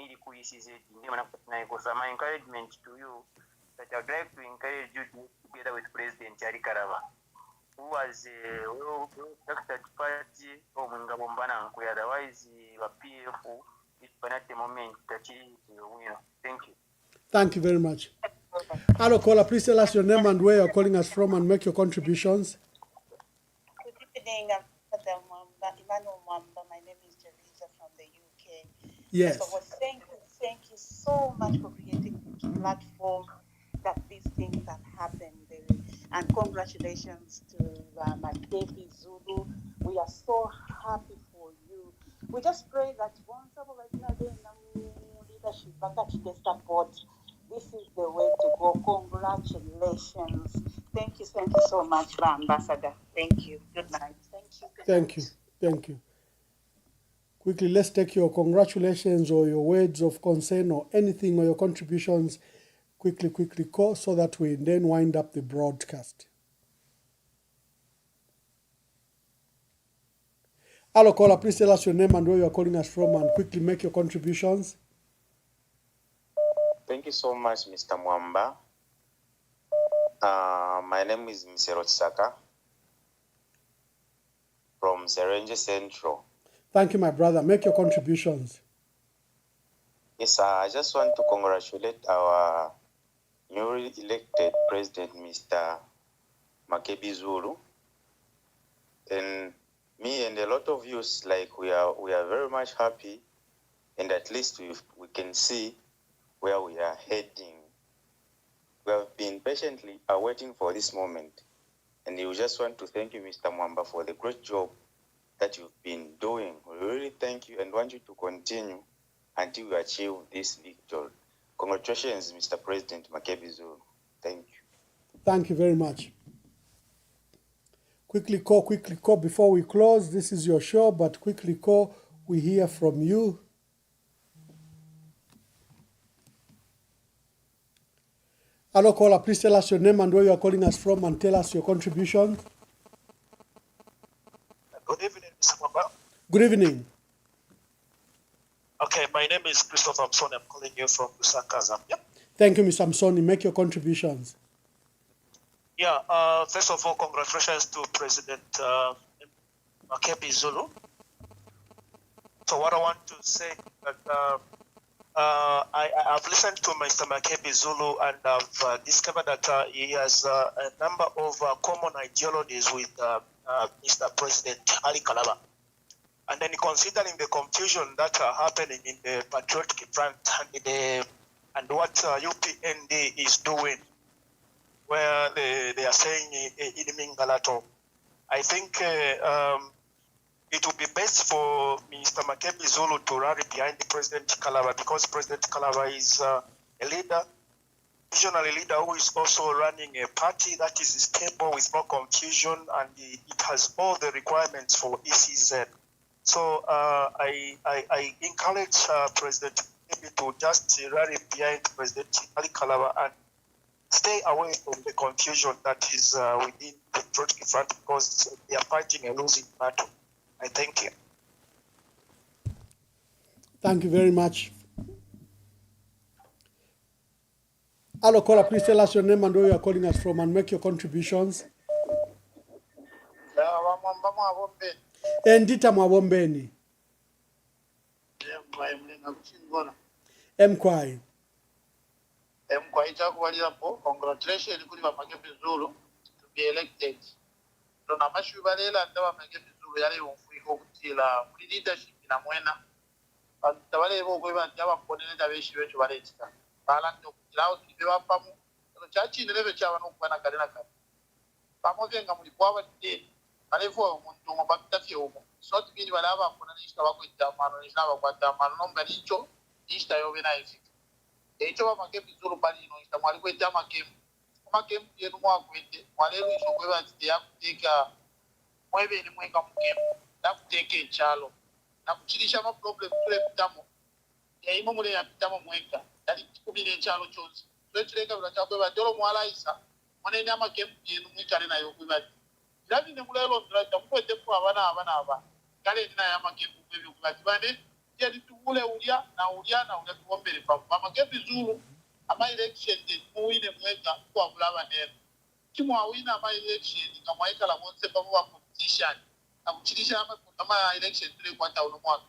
My encouragement to you that I'd like to encourage you to together with President Jari Karava, who was a well-respected party of Ngabombana, otherwise the PF is at the moment that is the winner. Thank you. Thank you very much. Hello, caller. Please tell us your name and where you're calling us from and make your contributions. Good evening, Emmanuel Mwamba. My name is Jaliza from the UK. Yes. So thank you so much for creating a platform that these things can happen. And congratulations to Makebi Zulu. We are so happy for you. We just pray that once leadership support. This is the way to go. Congratulations. Thank you so much, Ambassador. Thank you. Good night. Thank you. Quickly, let's take your congratulations or your words of concern or anything or your contributions. Quickly, call so that we then wind up the broadcast. Hello, caller. Please tell us your name and where you are calling us from, and quickly make your contributions. Thank you so much, Mr. Mwamba. My name is Mr. Saka from Serenje Central. Thank you, my brother. Make your contributions. Yes, I just want to congratulate our newly elected president, Mr. MAKEBI ZULU. And me and a lot of youths, like we are very much happy, and at least we can see where we are heading. We have been patiently awaiting for this moment, and we just want to thank you, Mr. Mwamba, for the great job that you've been doing. We really thank you and want you to continue until you achieve this victory. Congratulations, Mr. President MAKEBI ZULU. Thank you. Thank you very much. Quickly call before we close. This is your show, but quickly call. We hear from you. Hello, caller. Please tell us your name and where you are calling us from, and tell us your contribution. Good evening, Mr. Mwamba. Good evening. Okay, my name is Christopher Amsoni. I'm calling you from Lusaka, Zambia. Thank you, Mr. Amsoni. Make your contributions. Yeah, first of all, congratulations to President MAKEBI ZULU. So what I want to say is that I've listened to Mr. MAKEBI ZULU, and I've discovered that he has a number of common ideologies with Mr. President Ali Kalaba. And then considering the confusion that are happening in the Patriotic Front and what UPND is doing, where they are saying Inimingalato, I think it would be best for Mr. MAKEBI ZULU to rally behind President Kalaba, because President Kalaba is a leader, visionary leader who is also running a party that is stable with no confusion, and it has all the requirements for ECZ. So I encourage President MAKEBI to just rally behind President Ali Kalaba and stay away from the confusion that is within the Patriotic Front, because they are fighting a losing battle. I thank you. Thank you very much. Hello, caller. Please tell us your name and where you are calling us from, and make your contributions. Endita Mwabombeni. Mkwai. Congratulations kuri MAKEBI ZULU to be elected. Tuna mashubalela ndaba MAKEBI ZULU yale umfuiko kutila muri leadership na mwena. Tabale bo kweba ndaba konene tabeshi becho baleta. Bala ndo kutila utibewa pamu. No chachi ndebe chawa no kwana kalena kali. Pamo venga muri kwawa de. Alevo umuntu ngo bakutafye umo. So tibini balaba kona nishita bakwita mano nishita bakwata mano nomba nicho nishita yobe na ifika. Echo ba MAKEBI ZULU bali no nishita mwali kweta makemu yenu mwakwete mwalelu isokweba tite yakuteka mwebe ni mwenga mukemu yakuteka echalo nakuchirisha ama problem tule pitamo yaimo mule ya pitamo mwenga yali kubine echalo chonsi so chireka bila chakweba tolo mwalaisa mwane ni amakemu yenu mwikale na yokweba labi ne mulelo ndra mwete kwa abana kale nina ya makemu kwebe kweba bane yali tubule ulia na tuombele pa MAKEBI ZULU ama election muwine mwenga kwa kulaba neno kimwa wina ama election ngamwaika la bonse baba politician akuchirisha ama election tule kwata unomwaka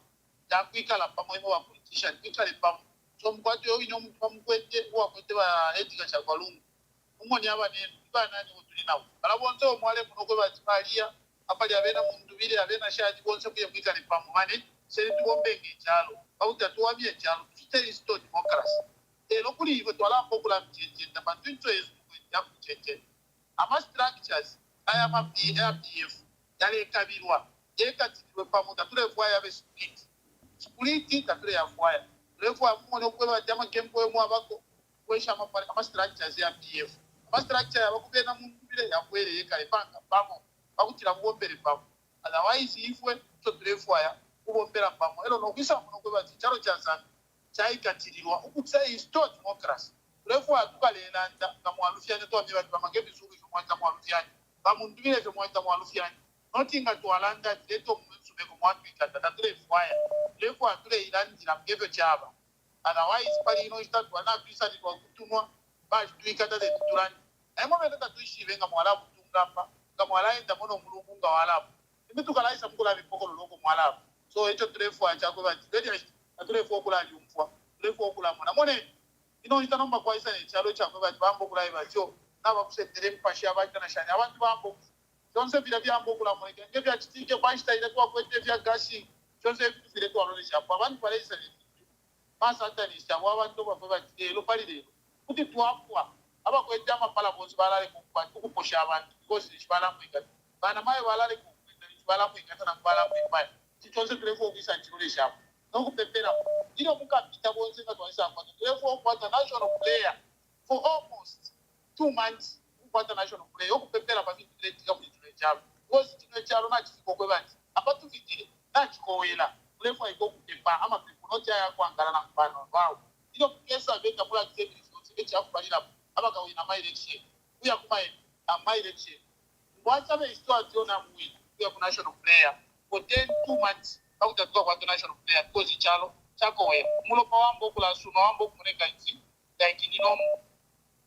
yakwika la pamoja wa politician kwika le pamoja so mkwati yo ino mkwete wa kwete ba etika cha kwalungu umoni aba neno bana ni utulina bala bonse omwale munoko bazimalia apali abena mundu bile abena shaji bonse kuye kwika le pamoja mane seri tuombenge chalo au tatuwabie chalo tuteli sto democracy lokuli ivo twala mbokula mtete tabantu yesu ya mtete ama structures aya ma BF yale kabirwa yekatirwe pamoja tule voya be split tatule ya voya revo mmono kweba jama kempo mu abako kwesha ama structures ya BF ama structure yabako bena muntu bile yakwere yekale panga pamo bakutira mubombere pamo otherwise ifwe to tule voya kubombera pamo elo nokisa mmono kweba charo cha sana chaikatirirwa ukutsa isto democracy refu atukalelanda ngamwalufyanye twamye bati MAKEBI ZULU kumwata mwalufyanye bamundu bile kumwata mwalufyanye notinga twalanda leto mwensu beko mwatwikata tatule fwaya lefu atule ilandira mgezo chaba otherwise pali ino istatwa na pisa ni kwa kutumwa bashi tuikata de tutulani emo meta tuishive nga mwalabu tungamba nga mwalaenda mono mulungu nga walabu imi tukalaisa mkula vipoko luloko mwalabu so echo tulefu achako bati tulefu okula jumfwa tulefu okula mwana mone ino itanomba kwa isa ni chalo chako bati bambo kula ibachio na bakusetere mpashi abati na shani abantu bambo chonse vile vyambo kula mwana nge vya chitike kwa ishita ile kwa kwete vya gashi chonse vile kwa lole shapo abantu pale isa ni masa hata ni shapo abantu kwa bati elo pali de kuti tuapwa aba kwete ama pala bonzi balale kwa kukusha abantu because ni shibala mwika bana maye balale kwa shibala mwika tana kubala mwika chonse vile kwa kisa chilole shapo no kupepera ilo mukapita bonzi nga twaisa kwa therefore kwa national player for almost 2 months kwa national player okupepera pa vitu letika mu chalo because chalo na chifiko kwe bati apatu vitile na chikowela therefore iko kutepa ama kunocha ya kwangala na mbano wao ilo kesa beka mula kizemi echi akubalira abagawina my election uya kuma my election mwacha be histoire tiona mwi uya ku national player for 2 months akutatuka kwa national player because chalo chako we mulo pa wambo kula suma wambo kumuneka nchi like nino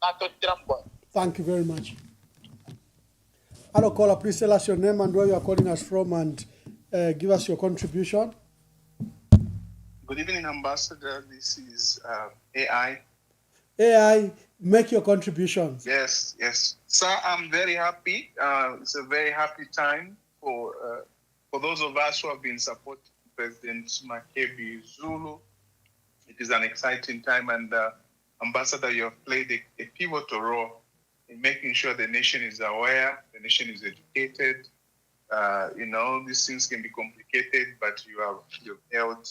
na totrambo. Thank you very much. Hello caller, please tell us your name and where you are calling us from and give us your contribution. Good evening, Ambassador. This is AI. AI, make your contributions. Yes. Sir, I'm very happy. It's a very happy time for those of us who have been supporting President MAKEBI ZULU. It is an exciting time, and Ambassador, you have played a pivotal role in making sure the nation is aware, the nation is educated. These things can be complicated, but you've held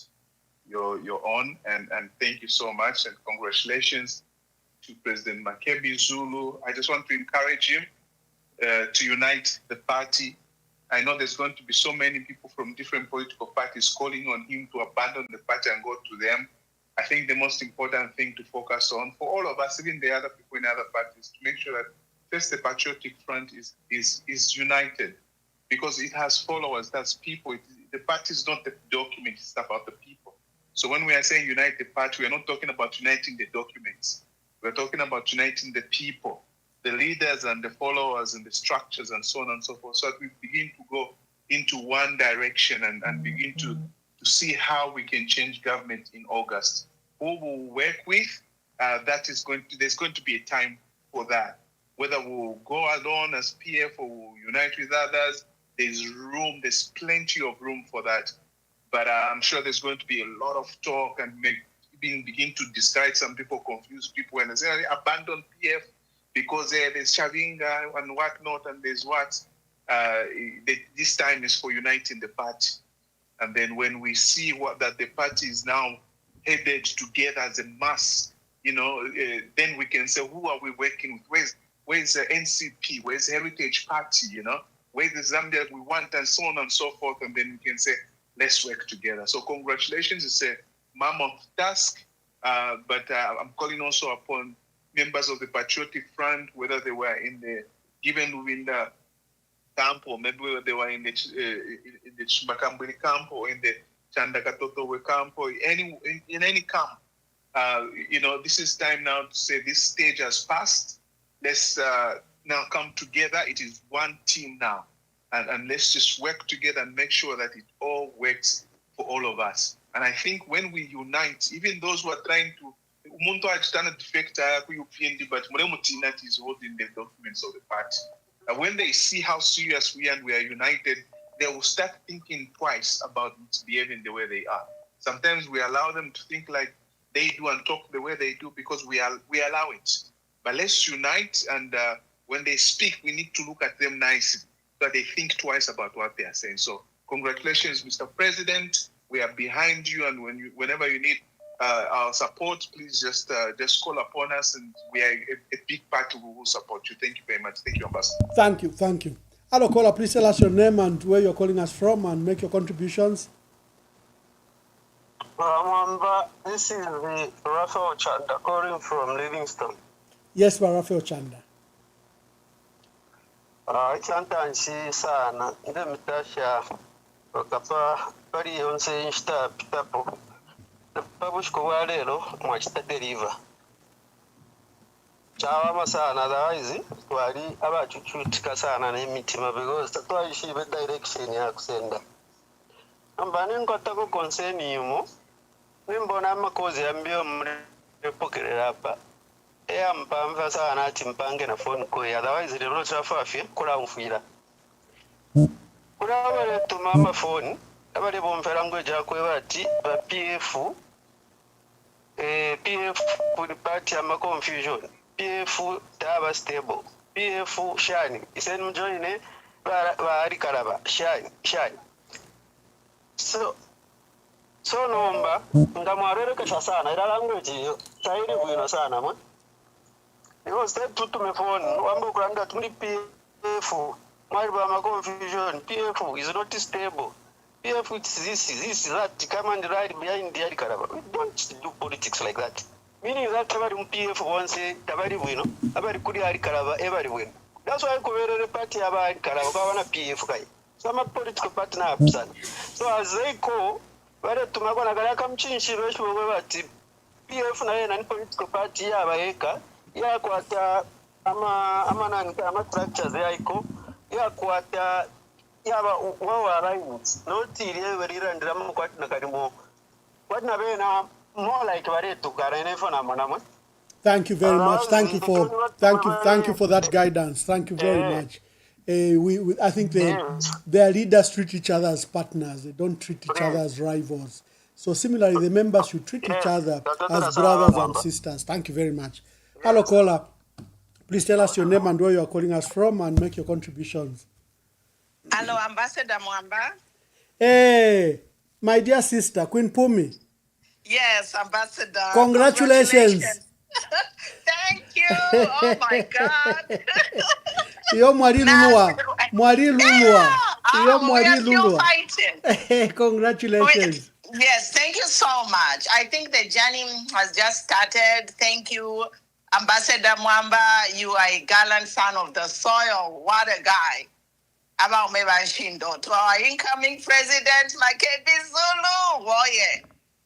your own, and thank you so much, and congratulations to President MAKEBI ZULU. I just want to encourage him to unite the party. I know there's going to be so many people from different political parties calling on him to abandon the party and go to them. I think the most important thing to focus on for all of us, even the other people in other parties, to make sure that first the Patriotic Front is united, because it has followers, that's people. The party is not the document, it's about the people. So when we are saying unite the party, we are not talking about uniting the documents. We're talking about uniting the people, the leaders and the followers and the structures and so on and so forth, so that we begin to go into one direction and begin to see how we can change government in August. Who we'll work with, there's going to be a time for that. Whether we'll go alone as PF or we'll unite with others, there's plenty of room for that. But I'm sure there's going to be a lot of talk and begin to discourage some people, confuse people, and say, abandon PF because there's Chavinga and whatnot, and there's what. This time is for uniting the party. And then when we see that the party is now headed together as a mass, then we can say, who are we working with? Where's the NCP? Where's the Heritage Party? Where's the Zambia we want, and so on and so forth. And then we can say, let's work together. So congratulations. It's a mammoth task, but I'm calling also upon members of the Patriotic Front, whether they were in the camp, or maybe they were in the Chimakambuli camp, or in the Chandakatotowe camp, or in any camp. This is time now to say this stage has passed. Let's now come together. It is one team now. And let's just work together and make sure that it all works for all of us. And I think when we unite, even those who are trying to, but is holding the documents of the party. And when they see how serious we are and we are united, they will start thinking twice about behaving the way they are. Sometimes we allow them to think like they do and talk the way they do because we allow it. But let's unite, and when they speak, we need to look at them nicely so that they think twice about what they are saying. So congratulations, Mr. President. We are behind you, and whenever you need our support, please just call upon us, and we are a big party. We will support you. Thank you very much. Thank you, Ambassador. Thank you. Hello, caller. Please tell us your name and where you're calling us from, and make your contributions. This is the Raphael Chanda calling from Livingston. Yes, Raphael Chanda. Chanta nshi sana ndemitasha Okapa pali yonse insta pitapo. Pabushko walero mwachita deliver. Chawa sana otherwise twali abachuchutika sana n'emitima because twalishibe direction ya kusenda. Ambani nkotako concern yumo. Nimbona amakozi yambio mrepokerera hapa. Mpamva sana ati mpange na phone ko otherwise lero chafafi kula mfuira. Kula wale tumama phone abale bomfera ngweja kwebati ba PF PF kuli party ama confusion. PF taba stable. PF shani isen mjoine ba arikaraba shani. So nomba ngamwarereka sana ila language chairi bwino sana mwe. Because step to me phone wambo kuranda tuli PF mwari ba ma confusion PF is not stable. PF it's this that come and ride behind the arikaraba. We don't do politics like that. Meaning that every PF once tabari bwino abari kuri arikaraba every bwino. That's why kuberere party aba arikaraba kwa wana PF kai. Some political party na absent. So as they go wale tumakona galaka mchinshi besho bati PF na yena ni political party yabaeka ya kwata ama nani ama structures yaiko ya kwata yaba wa right not ile berirandira mu kwati na kalimo kwati na bena more like bare tukarene fona mwanamwe. Thank you very much. Thank you for that guidance. Thank you very much. I think their leaders treat each other as partners. They don't treat each other as rivals. So similarly, the members should treat each other as brothers and sisters. Thank you very much. Hello, caller. Please tell us your name and where you are calling us from and make your contributions. Hello, Ambassador Mwamba. Hey, my dear sister, Queen Pumi. Yes, Ambassador. Congratulations. Thank you. Oh my God. Yo mwari lulua. Yo mwari lulua. Congratulations. Yes, thank you so much. I think the journey has just started. Thank you, Ambassador Mwamba. You are a gallant son of the soil. What a guy. About me Shindo. To our incoming president, MAKEBI ZULU. Oh, yeah.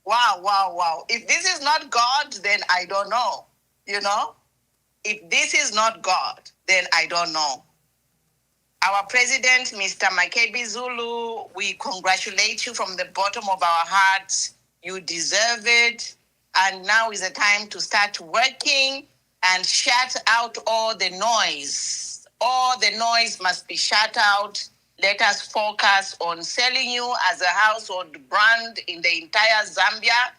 Wow. If this is not God, then I don't know. You know? If this is not God, then I don't know. Our president, Mr. MAKEBI ZULU, we congratulate you from the bottom of our hearts. You deserve it. And now is the time to start working and shut out all the noise. All the noise must be shut out. Let us focus on selling you as a household brand in the entire Zambia.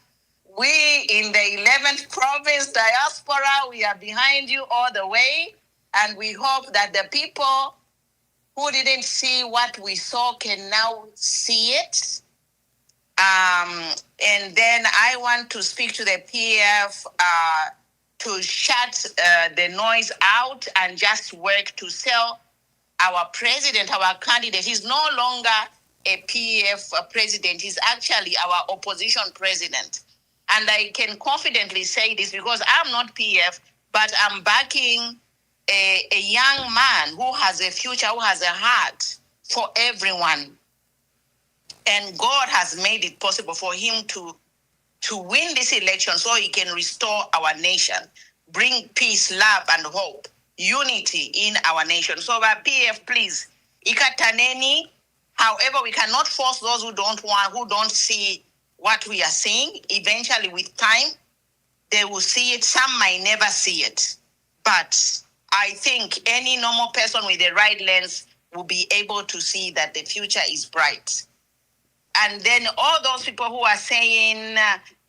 We in the 11th province diaspora, we are behind you all the way. And we hope that the people who didn't see what we saw can now see it. And then I want to speak to the PF to shut the noise out and just work to sell our president, our candidate. He's no longer a PF president. He's actually our opposition president. And I can confidently say this because I'm not PF, but I'm backing a young man who has a future, who has a heart for everyone. And God has made it possible for him to win this election so he can restore our nation, bring peace, love, and hope, unity in our nation. So, PF, please, ikataneni. However, we cannot force those who don't see what we are seeing. Eventually, with time, they will see it. Some might never see it. But I think any normal person with the right lens will be able to see that the future is bright. And then all those people who are saying,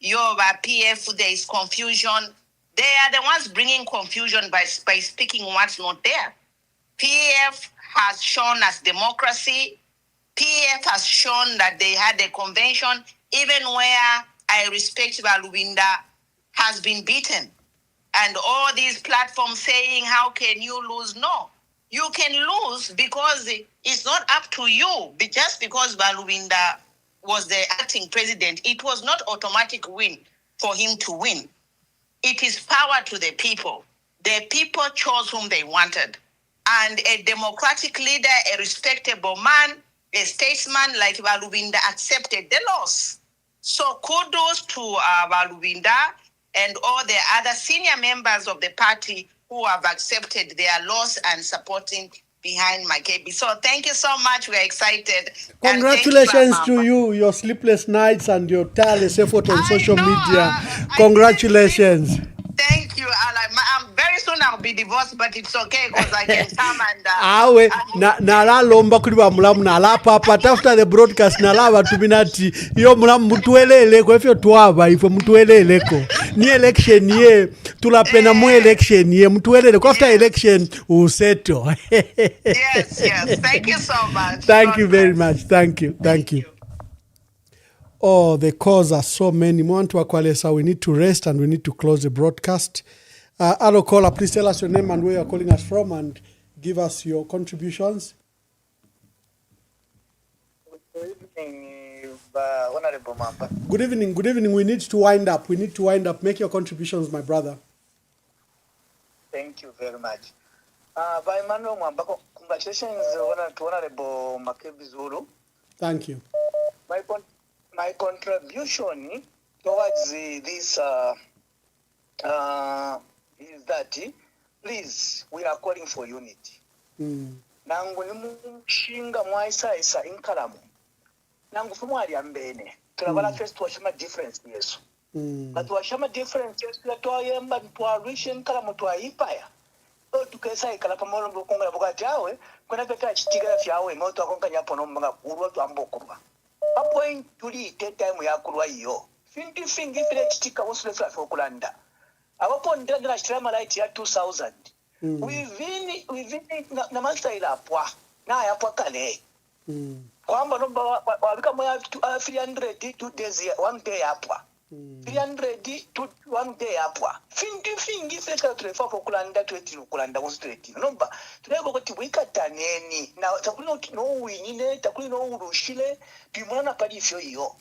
PF, there is confusion, they are the ones bringing confusion by speaking what's not there. PF has shown us democracy. PF has shown that they had a convention, even where I respect Balubinda has been beaten. And all these platforms saying, how can you lose? No, you can lose because it's not up to you. Just because Balubinda was the acting president, it was not automatic win for him to win. It is power to the people. The people chose whom they wanted. And a democratic leader, a respectable man, a statesman like Balubinda accepted the loss. So kudos to Balubinda and all the other senior members of the party who have accepted their loss and supporting behind MAKEBI. So thank you so much. We're excited. Congratulations to you, your sleepless nights and your tireless effort on social media. Congratulations. Thank you, Alan. Very soon I'll be divorced, but it's okay because I can come and... Awe, nala lomba kuli wa mulamu nala papa after the broadcast nala batuminati yo mulamu mutuelele kwa hivyo tuwaba ifo mutuelele ko ni election ye tulapena mu election ye mutuelele kwa after election useto. Yes, thank you so much. Thank you very much. Thank you. Oh, the calls are so many. We need to rest and we need to close the broadcast. Hello, caller, please tell us your name and where you're calling us from and give us your contributions. Good evening, Honorable Mamba. Good evening. We need to wind up. Make your contributions, my brother. Thank you very much. By Emmanuel Mamba, congratulations, Honorable MAKEBI ZULU. Thank you. My contribution towards this is that, please, we are calling for unity. Nangu nimushinga mwaisa inkalamu. Nangu fumwali ambene. Tulabala first tuwashama difference yesu. But tuwashama difference yesu ya tuwayemba tuwarishe inkalamu tuwaipaya. Tukesa ikala pamoja mbukunga na bukati yawe. Kuna peka chitigala fiyawe. Moto wakonga nyapo nombanga kuruwa tuambokurwa. A point to lead time ya kurwa iyo. Finti file chitika wasule fila fokulanda. Awapo ndege na shirama light ya 2000. Within na master ila apwa. Na ya apwa kale. Kwamba nomba wabika mwa 300 2 days 1 day apwa. 300 to 1 day apwa. Finti file tulefa fokulanda tuetinu kulanda wasitretinu. Nomba tuleko kati wika taneni. Na takuli no winine, takuli no urushile. Pimwana pali fyo iyo.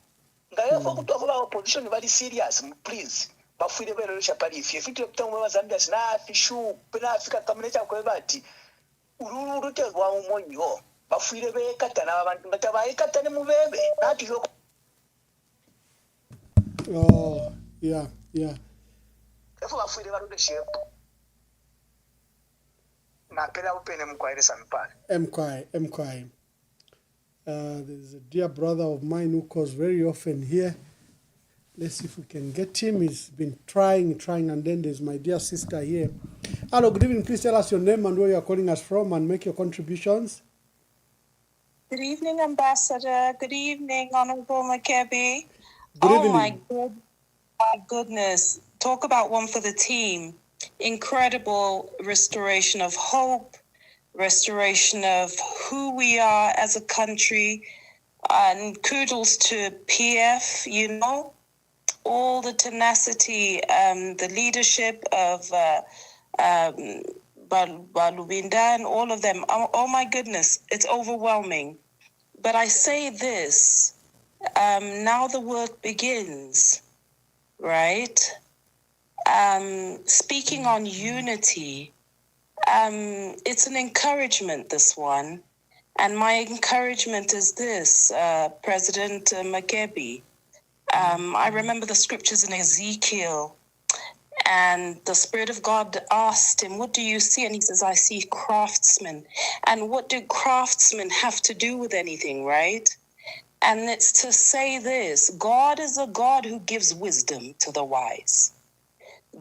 Ngaya fokutu akoba opposition bali serious, please. Bafuire bero pali fyo. Fitu epita mwa Zambia sina fishu. Pena Afrika kamunecha kwebati. Ururute wa umonyo. Bafuire be katana abantu ngatabaye katane mubebe. Nati yo. Oh, yeah. Efo bafuire barude shape. Na pela upene mkwaire sampale. MKI. There's a dear brother of mine who calls very often here. Let's see if we can get him. He's been trying, and then there's my dear sister here. Hello, good evening. Please tell us your name and where you're calling us from and make your contributions. Good evening, Ambassador. Good evening, Honorable MAKEBI. Good evening. My goodness. Talk about one for the team. Incredible restoration of hope, restoration of who we are as a country, and kudos to PF, all the tenacity, the leadership of Balubinda and all of them. Oh my goodness, it's overwhelming. But I say this, now the work begins, right? Speaking on unity, it's an encouragement, this one. And my encouragement is this, President MAKEBI. I remember the scriptures in Ezekiel, and the Spirit of God asked him, what do you see? And he says, I see craftsmen. And what do craftsmen have to do with anything, right? And it's to say this, God is a God who gives wisdom to the wise.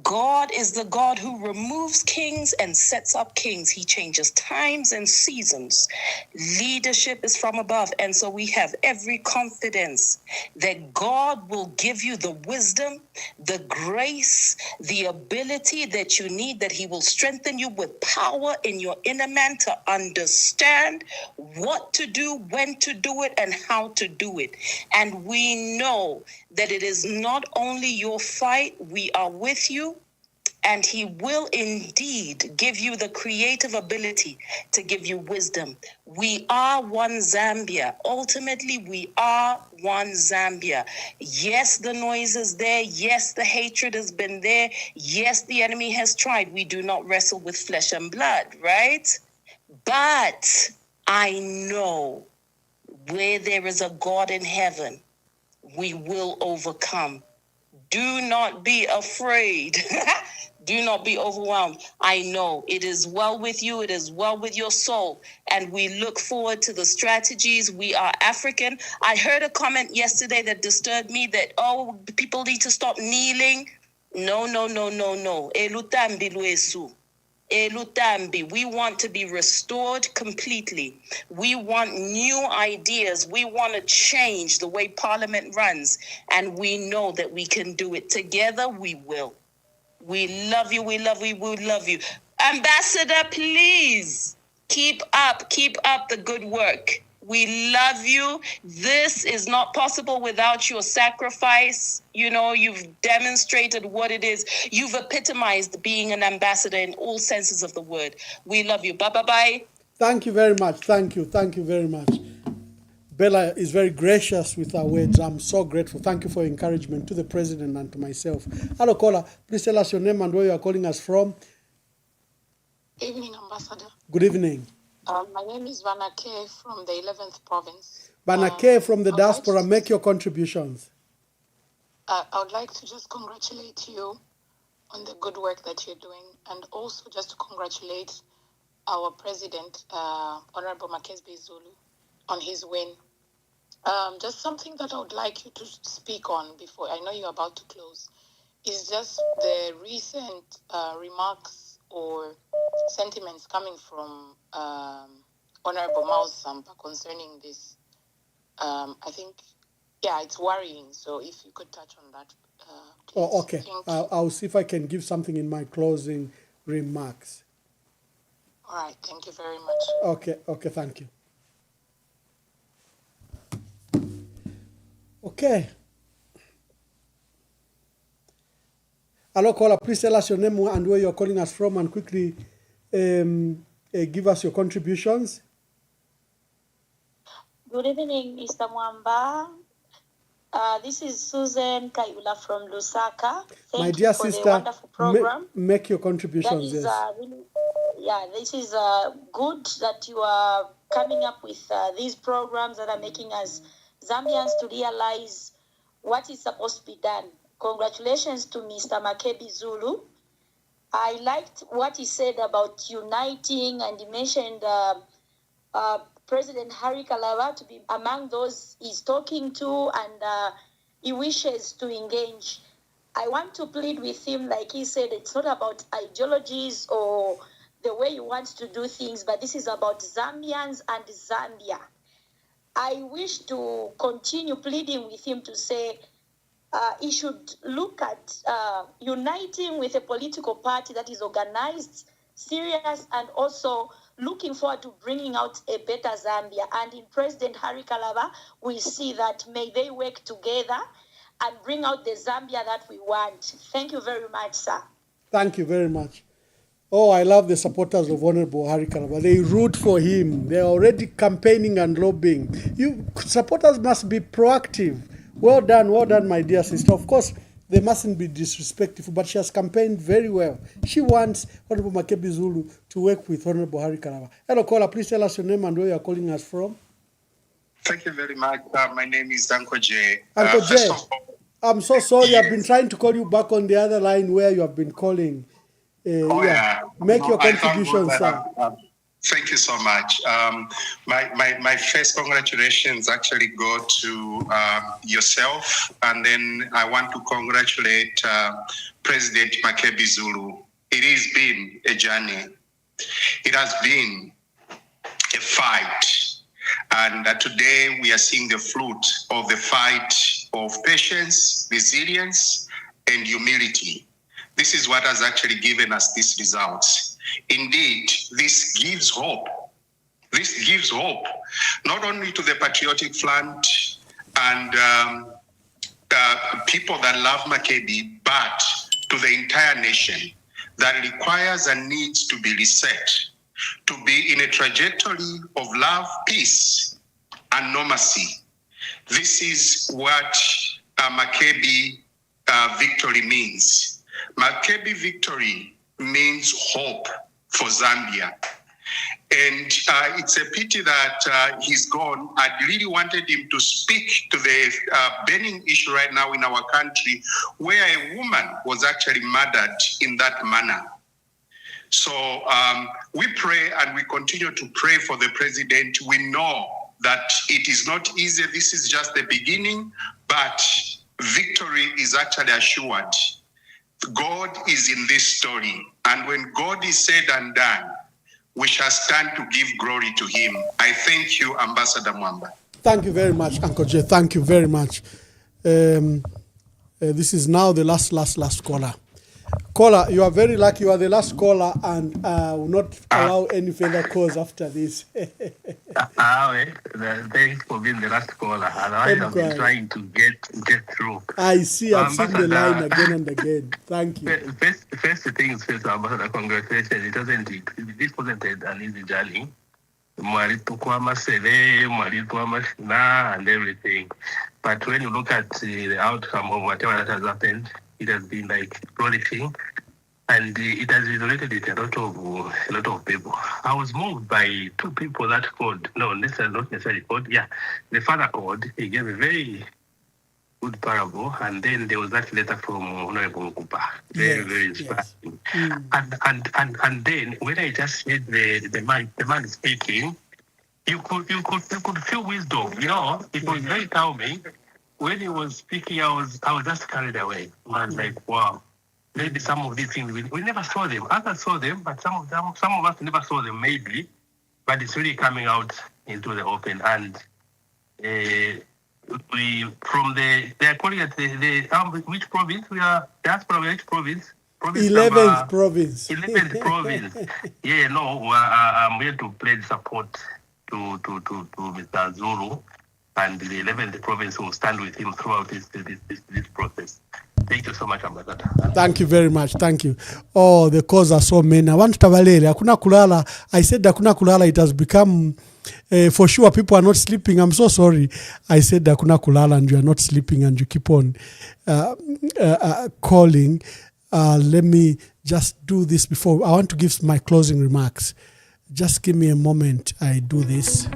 God is the God who removes kings and sets up kings. He changes times and seasons. Leadership is from above. And so we have every confidence that God will give you the wisdom, the grace, the ability that you need, that he will strengthen you with power in your inner man to understand what to do, when to do it, and how to do it. And we know that it is not only your fight, we are with you. And he will indeed give you the creative ability to give you wisdom. We are one Zambia. Ultimately, we are one Zambia. Yes, the noise is there. Yes, the hatred has been there. Yes, the enemy has tried. We do not wrestle with flesh and blood, right? But I know where there is a God in heaven, we will overcome. Do not be afraid. Do not be overwhelmed. I know it is well with you. It is well with your soul. And we look forward to the strategies. We are African. I heard a comment yesterday that disturbed me that, oh, people need to stop kneeling. No, no, no, no, no. Elutambi luesu. Elutambi. We want to be restored completely. We want new ideas. We want to change the way Parliament runs. And we know that we can do it. Together, we will. We love you. We love you. We love you. Ambassador, please keep up the good work. We love you. This is not possible without your sacrifice. You know, you've demonstrated what it is. You've epitomized being an ambassador in all senses of the word. We love you. Bye-bye. Thank you very much. Thank you. Thank you very much. Bella is very gracious with her words. I'm so grateful. Thank you for your encouragement to the president and to myself. Hello, caller. Please tell us your name and where you are calling us from. Evening, Ambassador. Good evening. My name is Vanake from the 11th province. Banake from the diaspora, make your contributions. I would like to just congratulate you on the good work that you're doing, and also just to congratulate our president, Honorable MAKEBI ZULU, on his win. Just something that I would like you to speak on before, I know you're about to close, is just the recent remarks or sentiments coming from Honorable Maus Sampa concerning this. I think, yeah, it's worrying. So if you could touch on that, please. Oh, okay. I'll see if I can give something in my closing remarks. All right. Thank you very much. Okay, thank you. Okay. Hello, caller. Please tell us your name and where you're calling us from, and quickly give us your contributions. Good evening, Mr. Mwamba. This is Susan Kayula from Lusaka. My dear for sister, the wonderful program. make your contributions. That is, Yes. really, yeah, this is good that you are coming up with these programs that are making us Zambians to realize what is supposed to be done. Congratulations to Mr. MAKEBI ZULU. I liked what he said about uniting, and he mentioned President Harry Kalava to be among those he's talking to, and he wishes to engage. I want to plead with him, like he said, it's not about ideologies or the way you want to do things, but this is about Zambians and Zambia. I wish to continue pleading with him to say he should look at uniting with a political party that is organized, serious, and also looking forward to bringing out a better Zambia. And in President Harry Kalava, we see that may they work together and bring out the Zambia that we want. Thank you very much, sir. Thank you very much. Oh, I love the supporters of Honorable Harry Kalava. They root for him. They're already campaigning and lobbying. You supporters must be proactive. Well done, my dear sister. Of course, they mustn't be disrespectful, but she has campaigned very well. She wants Honorable MAKEBI ZULU to work with Honorable Harry Kalava. Hello, caller. Please tell us your name and where you are calling us from. Thank you very much. My name is Uncle J. Uncle J, I'm so sorry. I've been trying to call you back on the other line where you have been calling. Make your contribution, sir. Thank you so much. My first congratulations actually go to yourself, and then I want to congratulate President MAKEBI ZULU. It has been a journey. It has been a fight, and today we are seeing the fruit of the fight of patience, resilience, and humility. This is what has actually given us these results. Indeed, this gives hope. This gives hope, not only to the Patriotic Front and people that love MAKEBI, but to the entire nation that requires and needs to be reset, to be in a trajectory of love, peace, and normalcy. This is what MAKEBI victory means. MAKEBI victory means hope for Zambia. And it's a pity that he's gone. I really wanted him to speak to the burning issue right now in our country, where a woman was actually murdered in that manner. So we pray and we continue to pray for the president. We know that it is not easy. This is just the beginning, but victory is actually assured. God is in this story. And when God is said and done, we shall stand to give glory to him. I thank you, Ambassador Mwamba. Thank you very much, Uncle Jay. Thank you very much. This is now the last caller. Caller, you are very lucky. You are the last caller, and will not allow any further calls after this. Thanks for being the last caller. Otherwise, I've been trying to get through. I see. I've seen the line again and again. Thank you. First things first, Ambassador, congratulations. This wasn't an easy journey. And everything. But when you look at the outcome of whatever that has happened, it has been like flourishing, and it has resonated with a lot of people. I was moved by two people that called. No, this is not necessarily called. Yeah, the father called. He gave a very good parable, and then there was that letter from Honorable Nkupa. Very inspiring. Yes. And then when I just heard the man speaking, you could feel wisdom. You know, it was very calming. When he was speaking, I was just carried away. I was like, wow, maybe some of these things we never saw them. Others saw them, but some of us never saw them, maybe. But it's really coming out into the open. And they're calling it which province we are? Diaspora, which province? 11th province. 11th province. Yeah, no, I'm here to pledge support to Mr. Zulu. And the 11th province will stand with him throughout this process. Thank you so much, Ambassador. Thank you very much. Thank you. Oh, the calls are so many. I want to tabalele. Hakuna kulala. I said hakuna kulala. It has become, for sure, people are not sleeping. I'm so sorry. I said hakuna kulala and you are not sleeping and you keep on calling. Let me just do this before. I want to give my closing remarks. Just give me a moment. I do this.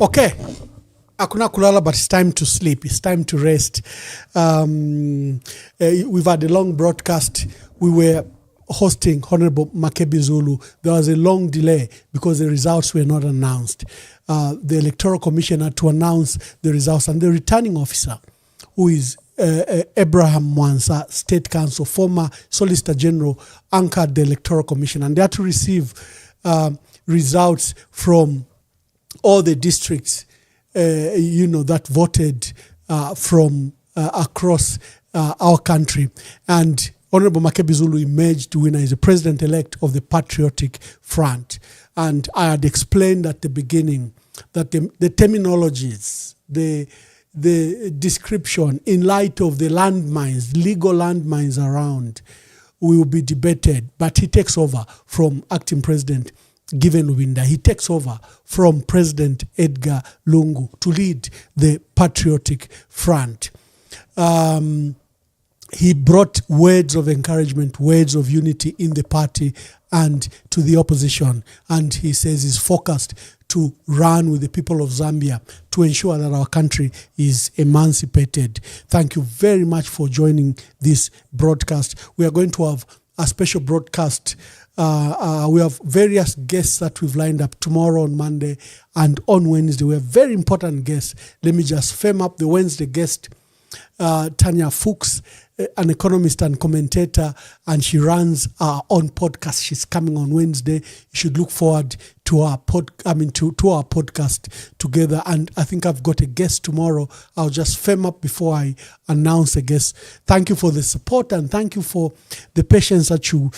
Okay. Hakuna kulala, but it's time to sleep. It's time to rest. We've had a long broadcast. We were hosting Honorable MAKEBI ZULU. There was a long delay because the results were not announced. The Electoral Commission had to announce the results, and the returning officer, who is Abraham Mwansa, State Council, former Solicitor General, anchored the Electoral Commission, and they had to receive results from all the districts, that voted from across our country. And Honorable MAKEBI ZULU emerged winner. Is the president-elect of the Patriotic Front. And I had explained at the beginning that the terminologies, the description in light of the landmines, legal landmines around, will be debated. But he takes over from acting president Given Lubinda. He takes over from President Edgar Lungu to lead the Patriotic Front. He brought words of encouragement, words of unity in the party, and to the opposition. And he says he's focused to run with the people of Zambia to ensure that our country is emancipated. Thank you very much for joining this broadcast. We are going to have a special broadcast. We have various guests that we've lined up tomorrow, on Monday, and on Wednesday. We have very important guests. Let me just firm up the Wednesday guest, Tanya Fuchs, an economist and commentator, and she runs our own podcast. She's coming on Wednesday. You should look forward to our to our podcast together. And I think I've got a guest tomorrow. I'll just firm up before I announce a guest. Thank you for the support, and thank you for the patience that you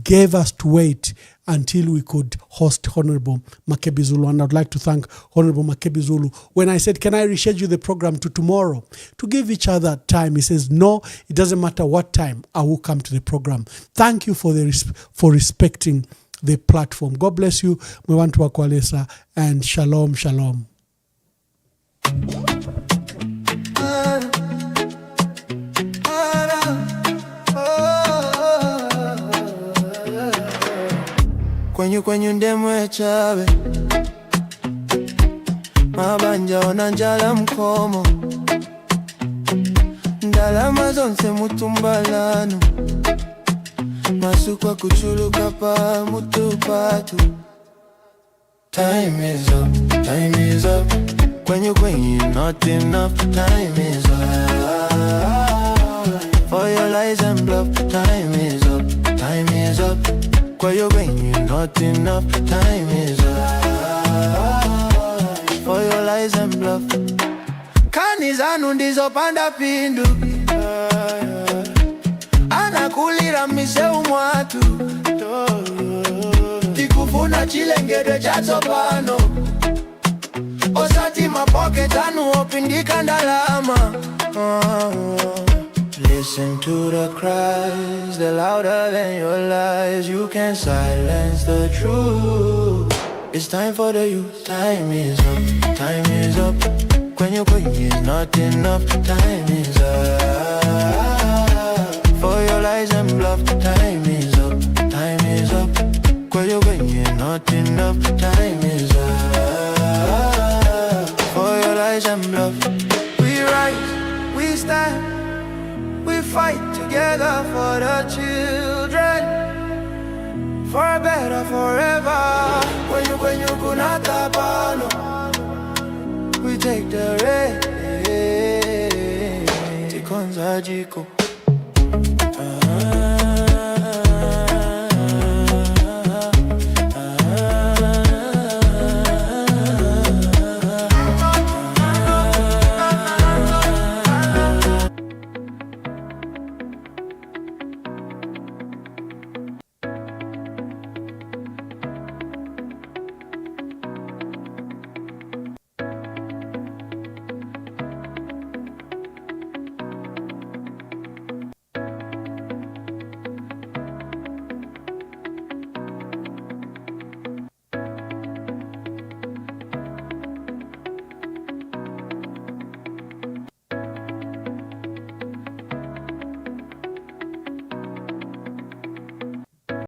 gave us to wait until we could host Honorable MAKEBI ZULU. And I'd like to thank Honorable MAKEBI ZULU. When I said, can I reschedule the program to tomorrow to give each other time, he says, no, it doesn't matter what time, I will come to the program. Thank you for respecting the platform. God bless you. We want to Akwalesa, and shalom, shalom. Kwenyu ndemwe chawe mabanja ona njala mkomo ndalama zonse mutumbalano masukwa kuchuluka pa mutupatu. Time is up, time is up. Kwenyu not enough. Time is up for your lies and bluff. Time is up, time is up. Kwenyu not enough. Time is up for your lies and bluff. Kanizanu ndizopanda pindu, anakulira miseu mwatu, tikufuna chilengede chatopano, osati mapoke tanu opindika ndalama. Listen to the cries, they're louder than your lies. You can't silence the truth. It's time for the youth. Time is up, time is up. Kwenyu is not enough. Time is up for your lies and bluff. Time is up, time is up. Kwenyu is not enough. Time is up for your lies and bluff. We rise, we stand, we fight together for the children, for a better forever. Kwenyu kunata pano, we take the rain. Tikonza jiko.